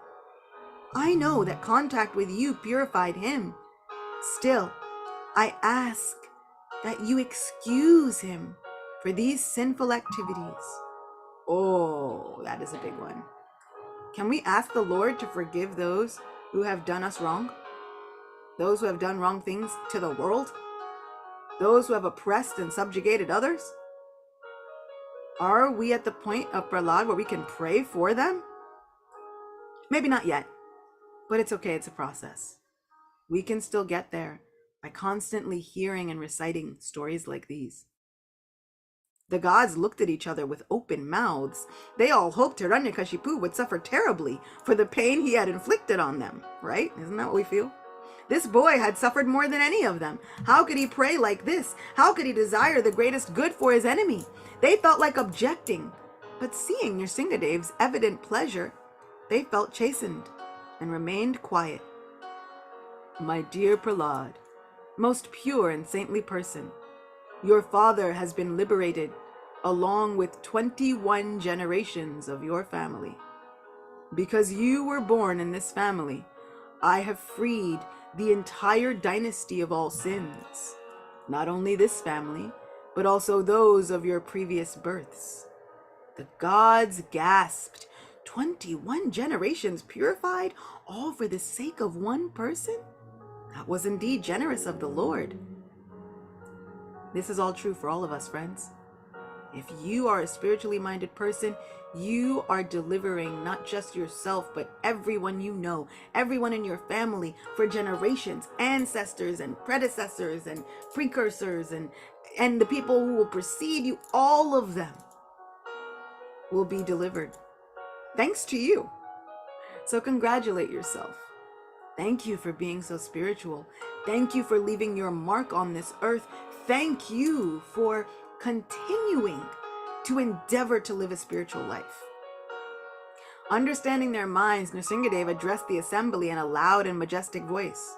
I know that contact with you purified him. Still, I ask that you excuse him for these sinful activities." Oh, that is a big one. Can we ask the Lord to forgive those who have done us wrong? Those who have done wrong things to the world? Those who have oppressed and subjugated others? Are we at the point of Prahlad where we can pray for them? Maybe not yet, but it's okay, it's a process. We can still get there by constantly hearing and reciting stories like these. The gods looked at each other with open mouths. They all hoped Hiranyakashipu would suffer terribly for the pain he had inflicted on them, right? Isn't that what we feel? This boy had suffered more than any of them. How could he pray like this? How could he desire the greatest good for his enemy? They felt like objecting, but seeing Nrsingadev's evident pleasure, they felt chastened and remained quiet. "My dear Prahlad, most pure and saintly person, your father has been liberated along with 21 generations of your family. Because you were born in this family, I have freed the entire dynasty of all sins. Not only this family, but also those of your previous births." The gods gasped. 21 generations purified, all for the sake of one person? That was indeed generous of the Lord. This is all true for all of us, friends. If you are a spiritually minded person, you are delivering not just yourself, but everyone you know, everyone in your family for generations, ancestors and predecessors and precursors and the people who will precede you, all of them will be delivered. Thanks to you. So congratulate yourself. Thank you for being so spiritual. Thank you for leaving your mark on this earth. Thank you for continuing to endeavor to live a spiritual life. Understanding their minds, Nrsingadev addressed the assembly in a loud and majestic voice.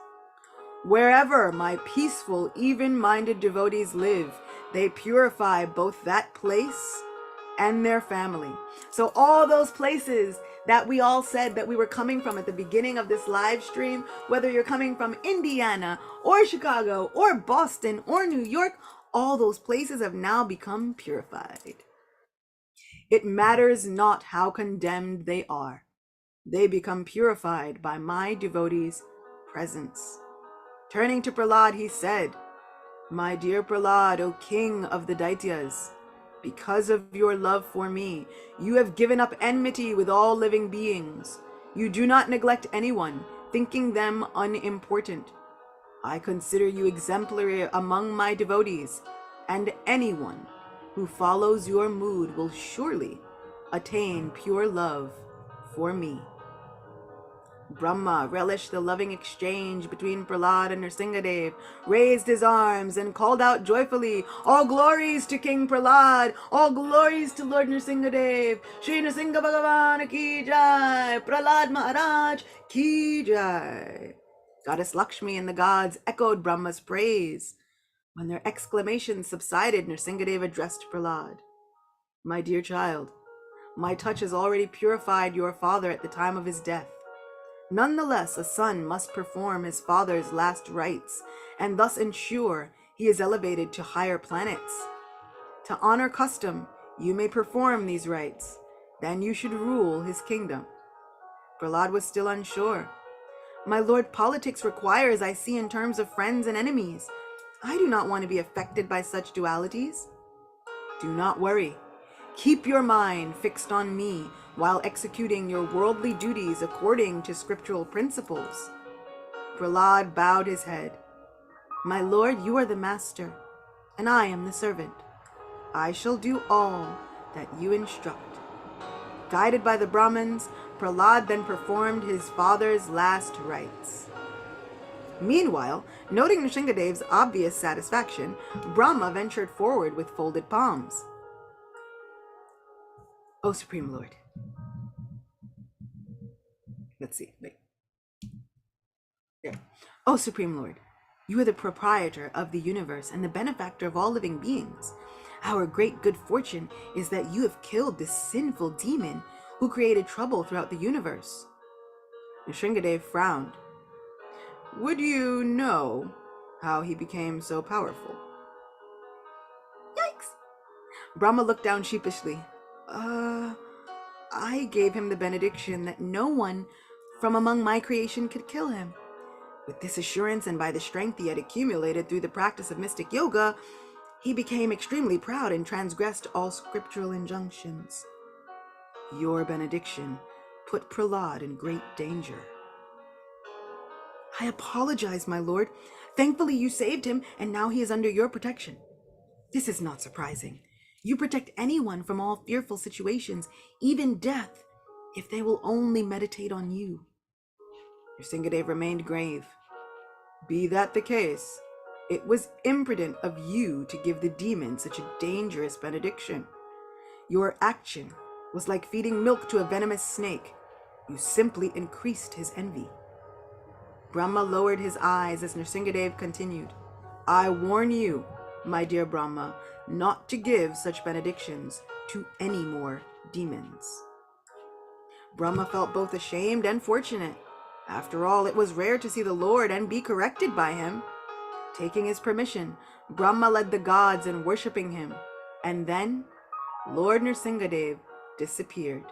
"Wherever my peaceful, even-minded devotees live, they purify both that place and their family." So all those places that we all said that we were coming from at the beginning of this live stream, whether you're coming from Indiana or Chicago or Boston or New York, all those places have now become purified. It matters not how condemned they are. They become purified by my devotees' presence. Turning to Prahlad, he said, "My dear Prahlad, O king of the Daityas, because of your love for me, you have given up enmity with all living beings. You do not neglect anyone, thinking them unimportant. I consider you exemplary among my devotees, and anyone who follows your mood will surely attain pure love for me." Brahma relished the loving exchange between Prahlad and Nrsingadev, raised his arms and called out joyfully, "All glories to King Prahlad! All glories to Lord Nrsingadev! Shri Nrsimha Bhagavan ki jai! Prahlad Maharaj ki jai!" Goddess Lakshmi and the gods echoed Brahma's praise. When their exclamations subsided, Nrsingadev addressed Prahlad. "My dear child, my touch has already purified your father at the time of his death. Nonetheless, a son must perform his father's last rites and thus ensure he is elevated to higher planets. To honor custom, you may perform these rites. Then you should rule his kingdom. Prahlad was still unsure. My lord, politics requires I see in terms of friends and enemies. I do not want to be affected by such dualities. Do not worry. Keep your mind fixed on me while executing your worldly duties according to scriptural principles. Prahlad bowed his head. My lord, you are the master, and I am the servant. I shall do all that you instruct. Guided by the Brahmins, Prahlad then performed his father's last rites. Meanwhile, noting Nrsimhadev's obvious satisfaction, Brahma ventured forward with folded palms. O Supreme Lord. Let's see. Wait. There. O Supreme Lord, you are the proprietor of the universe and the benefactor of all living beings. Our great good fortune is that you have killed this sinful demon who created trouble throughout the universe. Nrsimhadev frowned. Would you know how he became so powerful? Yikes! Brahma looked down sheepishly. I gave him the benediction that no one from among my creation could kill him. With this assurance and by the strength he had accumulated through the practice of mystic yoga, he became extremely proud and transgressed all scriptural injunctions. Your benediction put Prahlad in great danger. I apologize, my lord. Thankfully you saved him, and now he is under your protection. This is not surprising. You protect anyone from all fearful situations, even death, if they will only meditate on you. Nrsimhadev remained grave. Be that the case, it was imprudent of you to give the demon such a dangerous benediction. Your action was like feeding milk to a venomous snake. You simply increased his envy. Brahma lowered his eyes as Nrsimhadev continued. I warn you, my dear Brahma, not to give such benedictions to any more demons. Brahma felt both ashamed and fortunate. After all, it was rare to see the Lord and be corrected by him. Taking his permission, Brahma led the gods in worshipping him, and then Lord Nrsimhadev disappeared.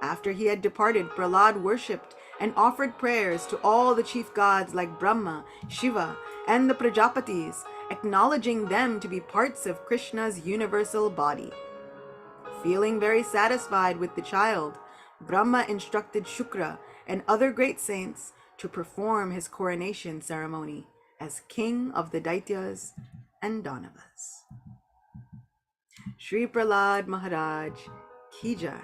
After he had departed, Prahlad worshipped and offered prayers to all the chief gods like Brahma, Shiva, and the Prajapatis, acknowledging them to be parts of Krishna's universal body. Feeling very satisfied with the child, Brahma instructed Shukra and other great saints to perform his coronation ceremony as king of the Daityas and Danavas. Shri Prahlad Maharaj Ki Jai.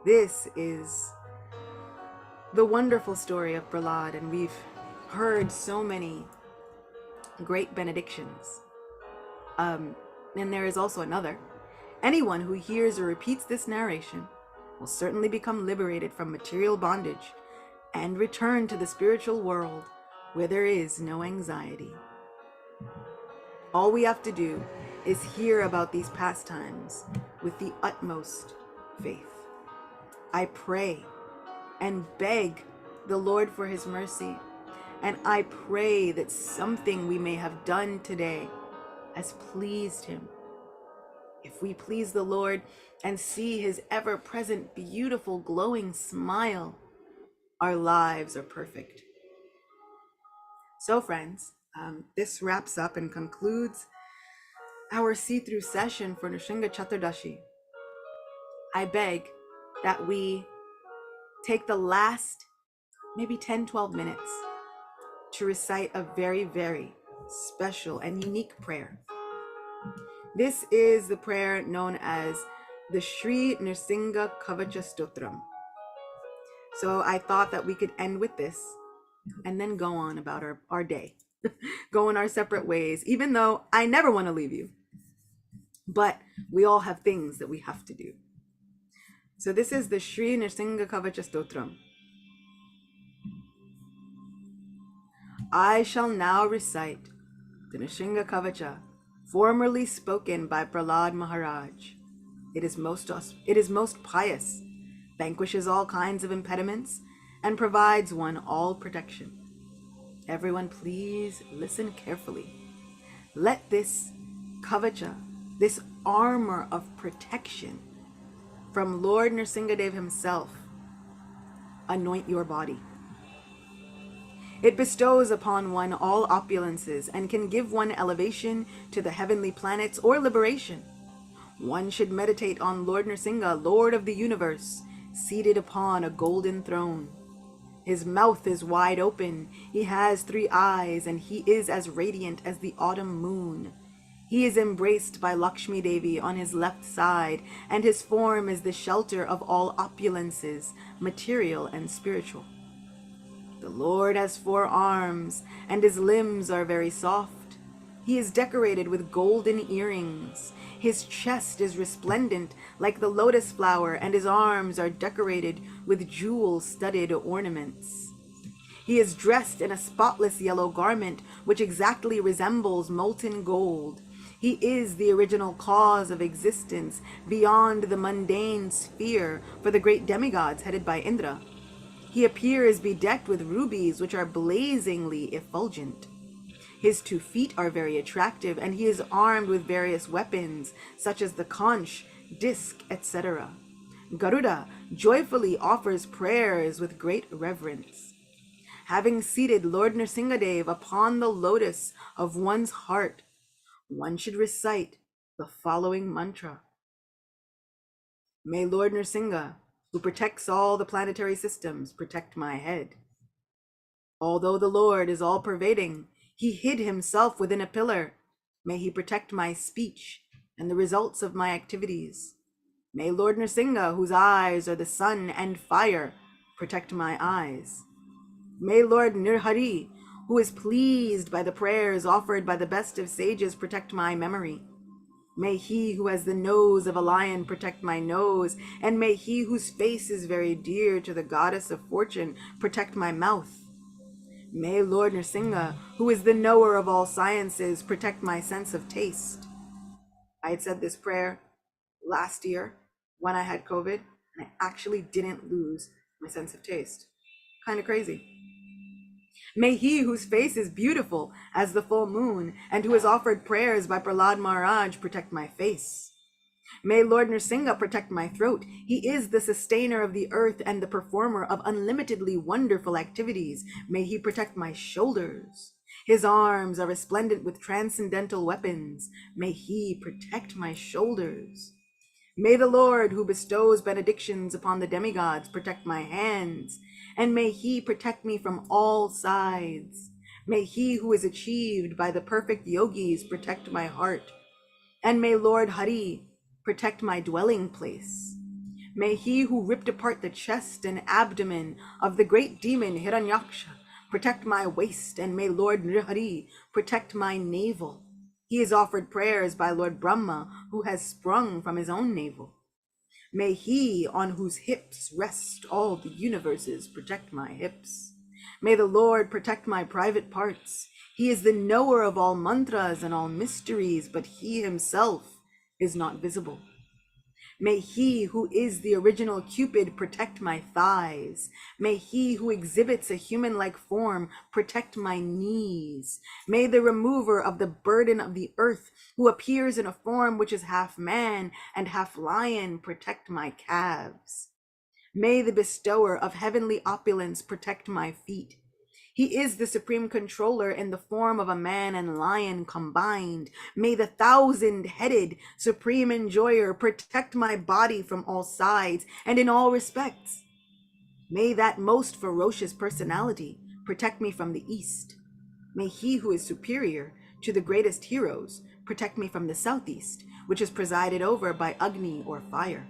This is the wonderful story of Prahlad, and we've heard so many great benedictions. And there is also another. Anyone who hears or repeats this narration will certainly become liberated from material bondage and return to the spiritual world where there is no anxiety. All we have to do is hear about these pastimes with the utmost faith. I pray and beg the Lord for his mercy, and I pray that something we may have done today has pleased him. If we please the Lord and see his ever-present, beautiful, glowing smile, our lives are perfect. So friends, this wraps up and concludes our see-through session for Nrsimha Caturdasi. I beg that we take the last maybe 10-12 minutes to recite a very, very special and unique prayer. This is the prayer known as the Sri Nrsimha Kavacha Stotram. So I thought that we could end with this and then go on about our day, go in our separate ways, even though I never want to leave you. But we all have things that we have to do. So this is the Sri Nrsimha Kavacha Stotram. I shall now recite the Nrsimha Kavacha, formerly spoken by Prahlad Maharaj. It is most pious, vanquishes all kinds of impediments, and provides one all protection. Everyone please listen carefully. Let this kavacha, this armor of protection from Lord Nrsimhadev himself, anoint your body. It bestows upon one all opulences and can give one elevation to the heavenly planets or liberation. One should meditate on Lord Nrsimha, Lord of the universe, seated upon a golden throne. His mouth is wide open, he has 3 eyes, and he is as radiant as the autumn moon. He is embraced by Lakshmi Devi on his left side, and his form is the shelter of all opulences, material and spiritual. The Lord has 4 arms, and his limbs are very soft. He is decorated with golden earrings. His chest is resplendent like the lotus flower, and his arms are decorated with jewel-studded ornaments. He is dressed in a spotless yellow garment, which exactly resembles molten gold. He is the original cause of existence beyond the mundane sphere for the great demigods headed by Indra. He appears bedecked with rubies, which are blazingly effulgent. His 2 feet are very attractive, and he is armed with various weapons, such as the conch, disc, etc. Garuda joyfully offers prayers with great reverence. Having seated Lord Nrsimhadev upon the lotus of one's heart, one should recite the following mantra. May Lord Nrsimha, who protects all the planetary systems, protect my head. Although the Lord is all-pervading, he hid himself within a pillar. May he protect my speech and the results of my activities. May Lord Nrsimha, whose eyes are the sun and fire, protect my eyes. May Lord Nrhari, who is pleased by the prayers offered by the best of sages, protect my memory. May he who has the nose of a lion protect my nose, and may he whose face is very dear to the goddess of fortune protect my mouth. May Lord Nrsimha, who is the knower of all sciences, protect my sense of taste. I had said this prayer last year when I had COVID, and I actually didn't lose my sense of taste. Kind of crazy. May he whose face is beautiful as the full moon, and who has offered prayers by Prahlad Maharaj, protect my face. May Lord Nrsimha protect my throat. He is the sustainer of the earth and the performer of unlimitedly wonderful activities. May he protect my shoulders. His arms are resplendent with transcendental weapons. May he protect my shoulders. May the Lord, who bestows benedictions upon the demigods, protect my hands, and may he protect me from all sides. May he who is achieved by the perfect yogis protect my heart, and may Lord Hari protect my dwelling place. May he who ripped apart the chest and abdomen of the great demon Hiranyaksha protect my waist, and may Lord Nrihari protect my navel. He is offered prayers by Lord Brahma, who has sprung from his own navel. May he on whose hips rest all the universes protect my hips. May the Lord protect my private parts. He is the knower of all mantras and all mysteries, but he himself is not visible. May he who is the original Cupid protect my thighs. May he who exhibits a human-like form protect my knees. May the remover of the burden of the earth, who appears in a form which is half man and half lion, protect my calves. May the bestower of heavenly opulence protect my feet. He is the supreme controller in the form of a man and lion combined. May the 1,000-headed supreme enjoyer protect my body from all sides and in all respects. May that most ferocious personality protect me from the east. May he who is superior to the greatest heroes protect me from the southeast, which is presided over by Agni or fire.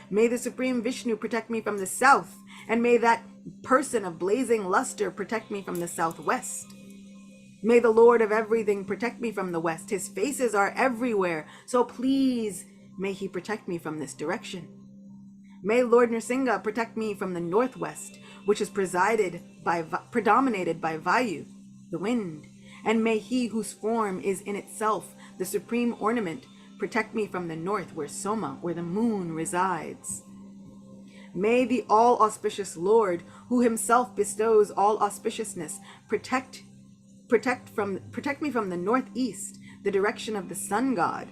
May the supreme Vishnu protect me from the south, and may that person of blazing luster protect me from the southwest. May the Lord of everything protect me from the west. His faces are everywhere, so please may he protect me from this direction. May Lord Nrsimha protect me from the northwest, which is predominated by Vayu, the wind. And may he whose form is in itself the supreme ornament protect me from the north, where Soma, where the moon resides. May the all-auspicious Lord, who himself bestows all auspiciousness, protect Protect me from the northeast, the direction of the sun god.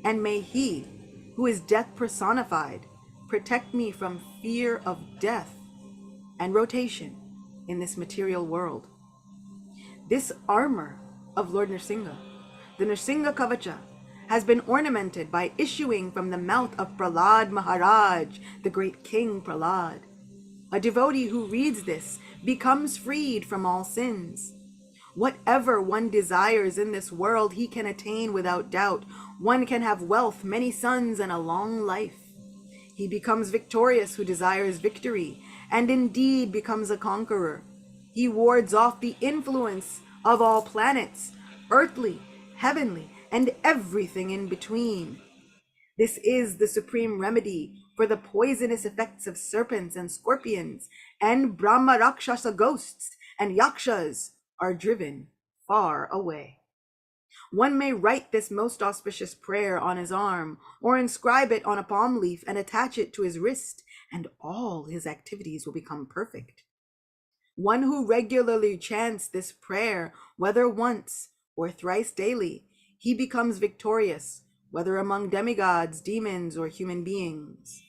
And may he, who is death personified, protect me from fear of death and rotation in this material world. This armor of Lord Nrsimha, the Nrsimha Kavacha, has been ornamented by issuing from the mouth of Prahlad Maharaj, the great King Prahlad. A devotee who reads this becomes freed from all sins. Whatever one desires in this world, he can attain without doubt. One can have wealth, many sons, and a long life. He becomes victorious who desires victory, and indeed becomes a conqueror. He wards off the influence of all planets, earthly, heavenly, and everything in between. This is the supreme remedy for the poisonous effects of serpents and scorpions, and Brahma Rakshasa ghosts and yakshas are driven far away. One may write this most auspicious prayer on his arm, or inscribe it on a palm leaf and attach it to his wrist, and all his activities will become perfect. One who regularly chants this prayer, whether once or thrice daily, he becomes victorious, whether among demigods, demons, or human beings.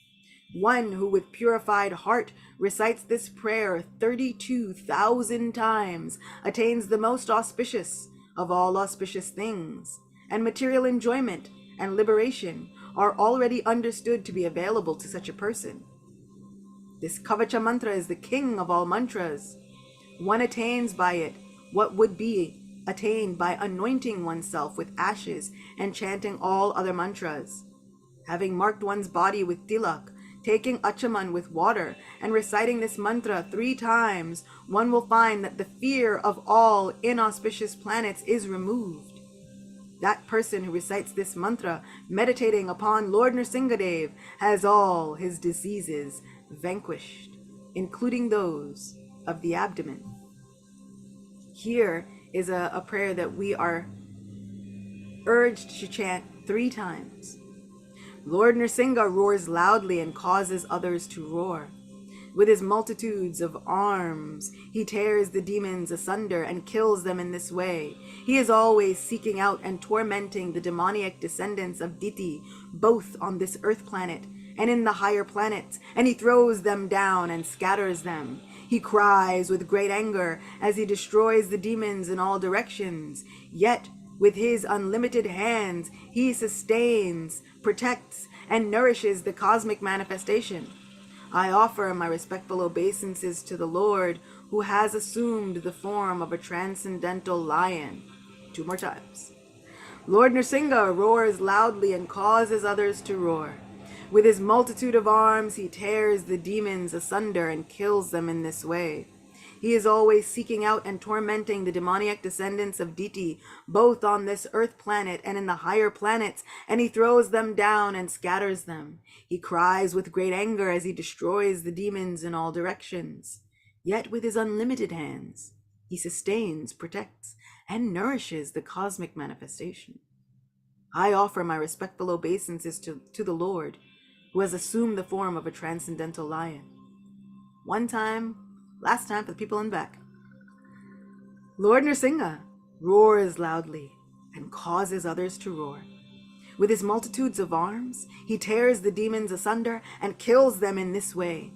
One who with purified heart recites this prayer 32,000 times attains the most auspicious of all auspicious things, and material enjoyment and liberation are already understood to be available to such a person. This Kavacha mantra is the king of all mantras. One attains by it what would be attained by anointing oneself with ashes and chanting all other mantras. Having marked one's body with tilak, taking achaman with water, and reciting this mantra 3 times, one will find that the fear of all inauspicious planets is removed. That person who recites this mantra, meditating upon Lord Nrsimhadev, has all his diseases vanquished, including those of the abdomen. Here is a prayer that we are urged to chant 3 times. Lord Nrsimha roars loudly and causes others to roar. With his multitudes of arms, he tears the demons asunder and kills them in this way. He is always seeking out and tormenting the demoniac descendants of Diti, both on this earth planet and in the higher planets, and he throws them down and scatters them. He cries with great anger as he destroys the demons in all directions. Yet, with his unlimited hands, he sustains, protects, and nourishes the cosmic manifestation. I offer my respectful obeisances to the Lord, who has assumed the form of a transcendental lion. 2 more times. Lord Nrsimha roars loudly and causes others to roar. With his multitude of arms, he tears the demons asunder and kills them in this way. He is always seeking out and tormenting the demoniac descendants of Diti, both on this earth planet and in the higher planets, and he throws them down and scatters them. He cries with great anger as he destroys the demons in all directions. Yet with his unlimited hands, he sustains, protects, and nourishes the cosmic manifestation. I offer my respectful obeisances to the Lord, who has assumed the form of a transcendental lion. 1 time, last time for the people in back. Lord Nrsimha roars loudly and causes others to roar. With his multitudes of arms, he tears the demons asunder and kills them in this way.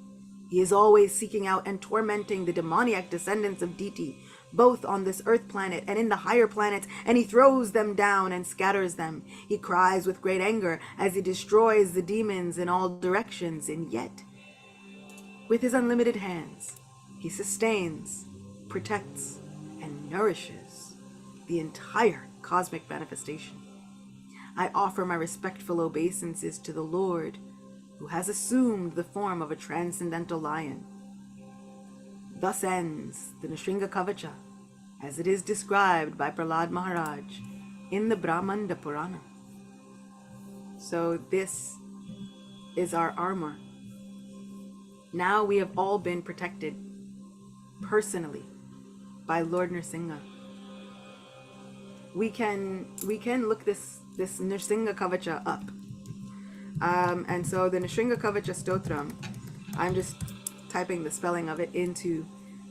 He is always seeking out and tormenting the demoniac descendants of Diti, both on this earth planet and in the higher planets, and he throws them down and scatters them. He cries with great anger as he destroys the demons in all directions, and yet, with his unlimited hands, he sustains, protects, and nourishes the entire cosmic manifestation. I offer my respectful obeisances to the Lord, who has assumed the form of a transcendental lion. Thus ends the Nrsimha Kavacha, as it is described by Prahlad Maharaj in the Brahmanda Purana. So this is our armor. Now we have all been protected personally by Lord Nrsimha. We can look this Nrsimha Kavacha up. And so the Nrsimha Kavacha Stotram, I'm just typing the spelling of it into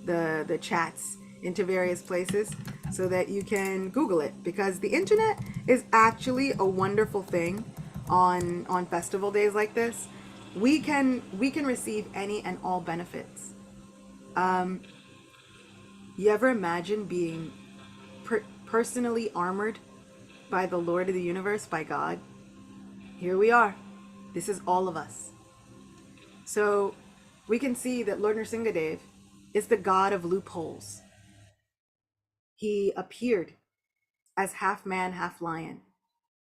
the chats, into various places. so that you can Google it, because the internet is actually a wonderful thing on festival days like this. We can receive any and all benefits. You ever imagine being personally armored by the Lord of the universe, by God? Here we are. This is all of us. So we can see that Lord Nrsimha is the god of loopholes. He appeared as half man, half lion,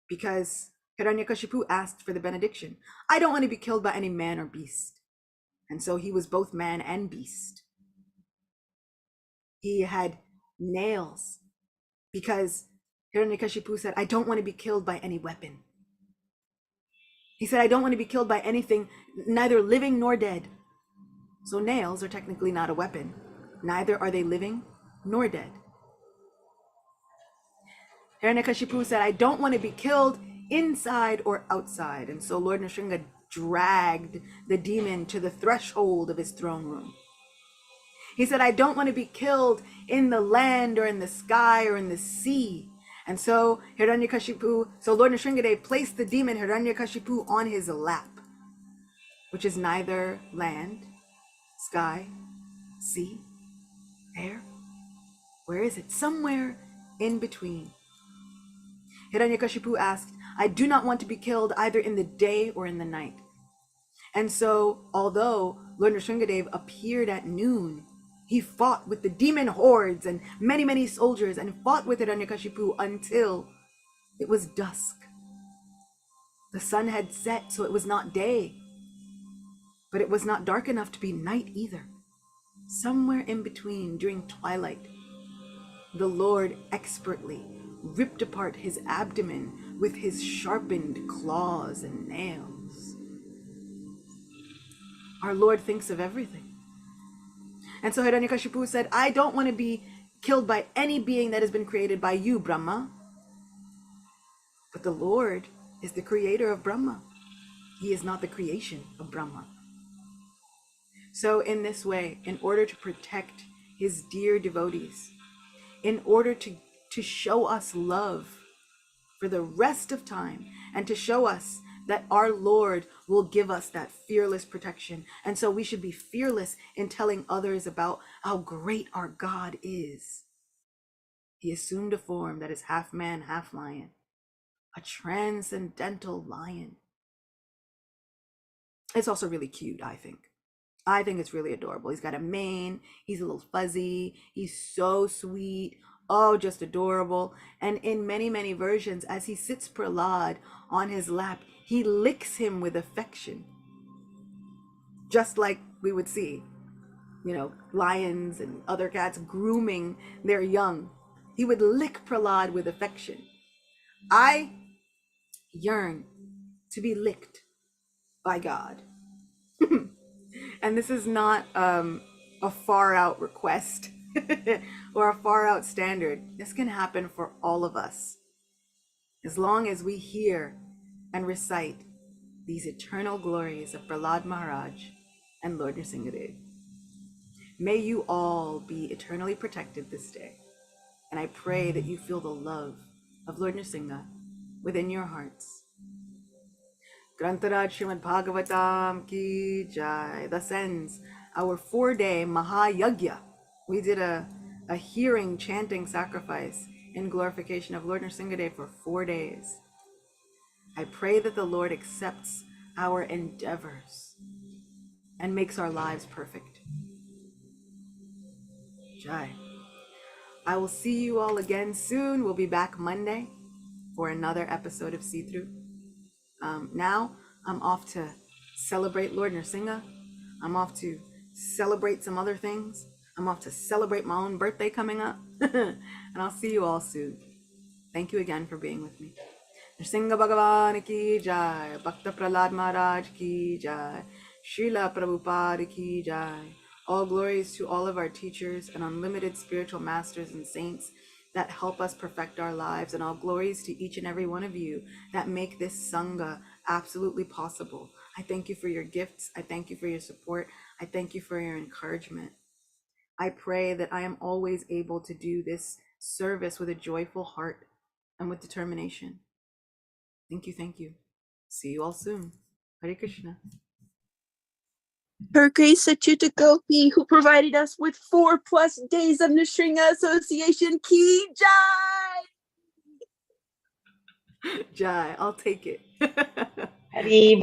because Hiranyakashipu asked for the benediction. I don't want to be killed by any man or beast. And so he was both man and beast. He had nails because Hiranyakashipu said, I don't want to be killed by any weapon. He said, I don't want to be killed by anything, neither living nor dead. So nails are technically not a weapon. Neither are they living nor dead. Hiranyakashipu said, I don't want to be killed inside or outside. And so Lord Nrsimha dragged the demon to the threshold of his throne room. He said, I don't want to be killed in the land or in the sky or in the sea. And so Lord Nrsimha placed the demon Hiranyakashipu on his lap, which is neither land, sky, sea, air. Where is it? Somewhere in between. Hiranyakashipu asked, I do not want to be killed either in the day or in the night. And so, although Lord Nrsimha appeared at noon, he fought with the demon hordes and many, many soldiers, and fought with Hiranyakashipu until it was dusk. The sun had set, so it was not day, but it was not dark enough to be night either. Somewhere in between, during twilight, the Lord expertly ripped apart his abdomen with his sharpened claws and nails. Our Lord thinks of everything. And so Hiranyakashipu said, I don't want to be killed by any being that has been created by you, Brahma. But the Lord is the creator of Brahma. He is not the creation of Brahma. So in this way, in order to protect his dear devotees, in order to show us love for the rest of time, and to show us that our Lord will give us that fearless protection. And so we should be fearless in telling others about how great our God is. He assumed a form that is half man, half lion, a transcendental lion. It's also really cute, I think. I think it's really adorable. He's got a mane, he's a little fuzzy, he's so sweet. Oh, just adorable. And in many, many versions, as he sits Prahlad on his lap, he licks him with affection. Just like we would see, lions and other cats grooming their young. He would lick Prahlad with affection. I yearn to be licked by God. And this is not a far out request or a far out standard. This can happen for all of us, as long as we hear and recite these eternal glories of Prahlad Maharaj and Lord Nrsimha. May you all be eternally protected this day. And I pray that you feel the love of Lord Nrsimha within your hearts. Grantaraj Srimad Bhagavatam Ki Jai. Thus ends our 4-day Mahayagya. We did a hearing, chanting sacrifice in glorification of Lord Nrsimha for 4 days. I pray that the Lord accepts our endeavors and makes our lives perfect. Jai. I will see you all again soon. We'll be back Monday for another episode of See Through. Now I'm off to celebrate Lord Nrsimha. I'm off to celebrate some other things. I'm off to celebrate my own birthday coming up. And I'll see you all soon. Thank you again for being with me. Nrsimha Bhagavan ki jai. Bhakta Prahlad Maharaj ki jai. Srila Prabhupada ki jai. All glories to all of our teachers and unlimited spiritual masters and saints that help us perfect our lives, and all glories to each and every one of you that make this Sangha absolutely possible. I thank you for your gifts. I thank you for your support. I thank you for your encouragement. I pray that I am always able to do this service with a joyful heart and with determination. Thank you, thank you. See you all soon. Hare Krishna. Her Grace Achyuta Gopi, who provided us with 4+ days of Nrsimha Association. Ki Jai! Jai, I'll take it. Hari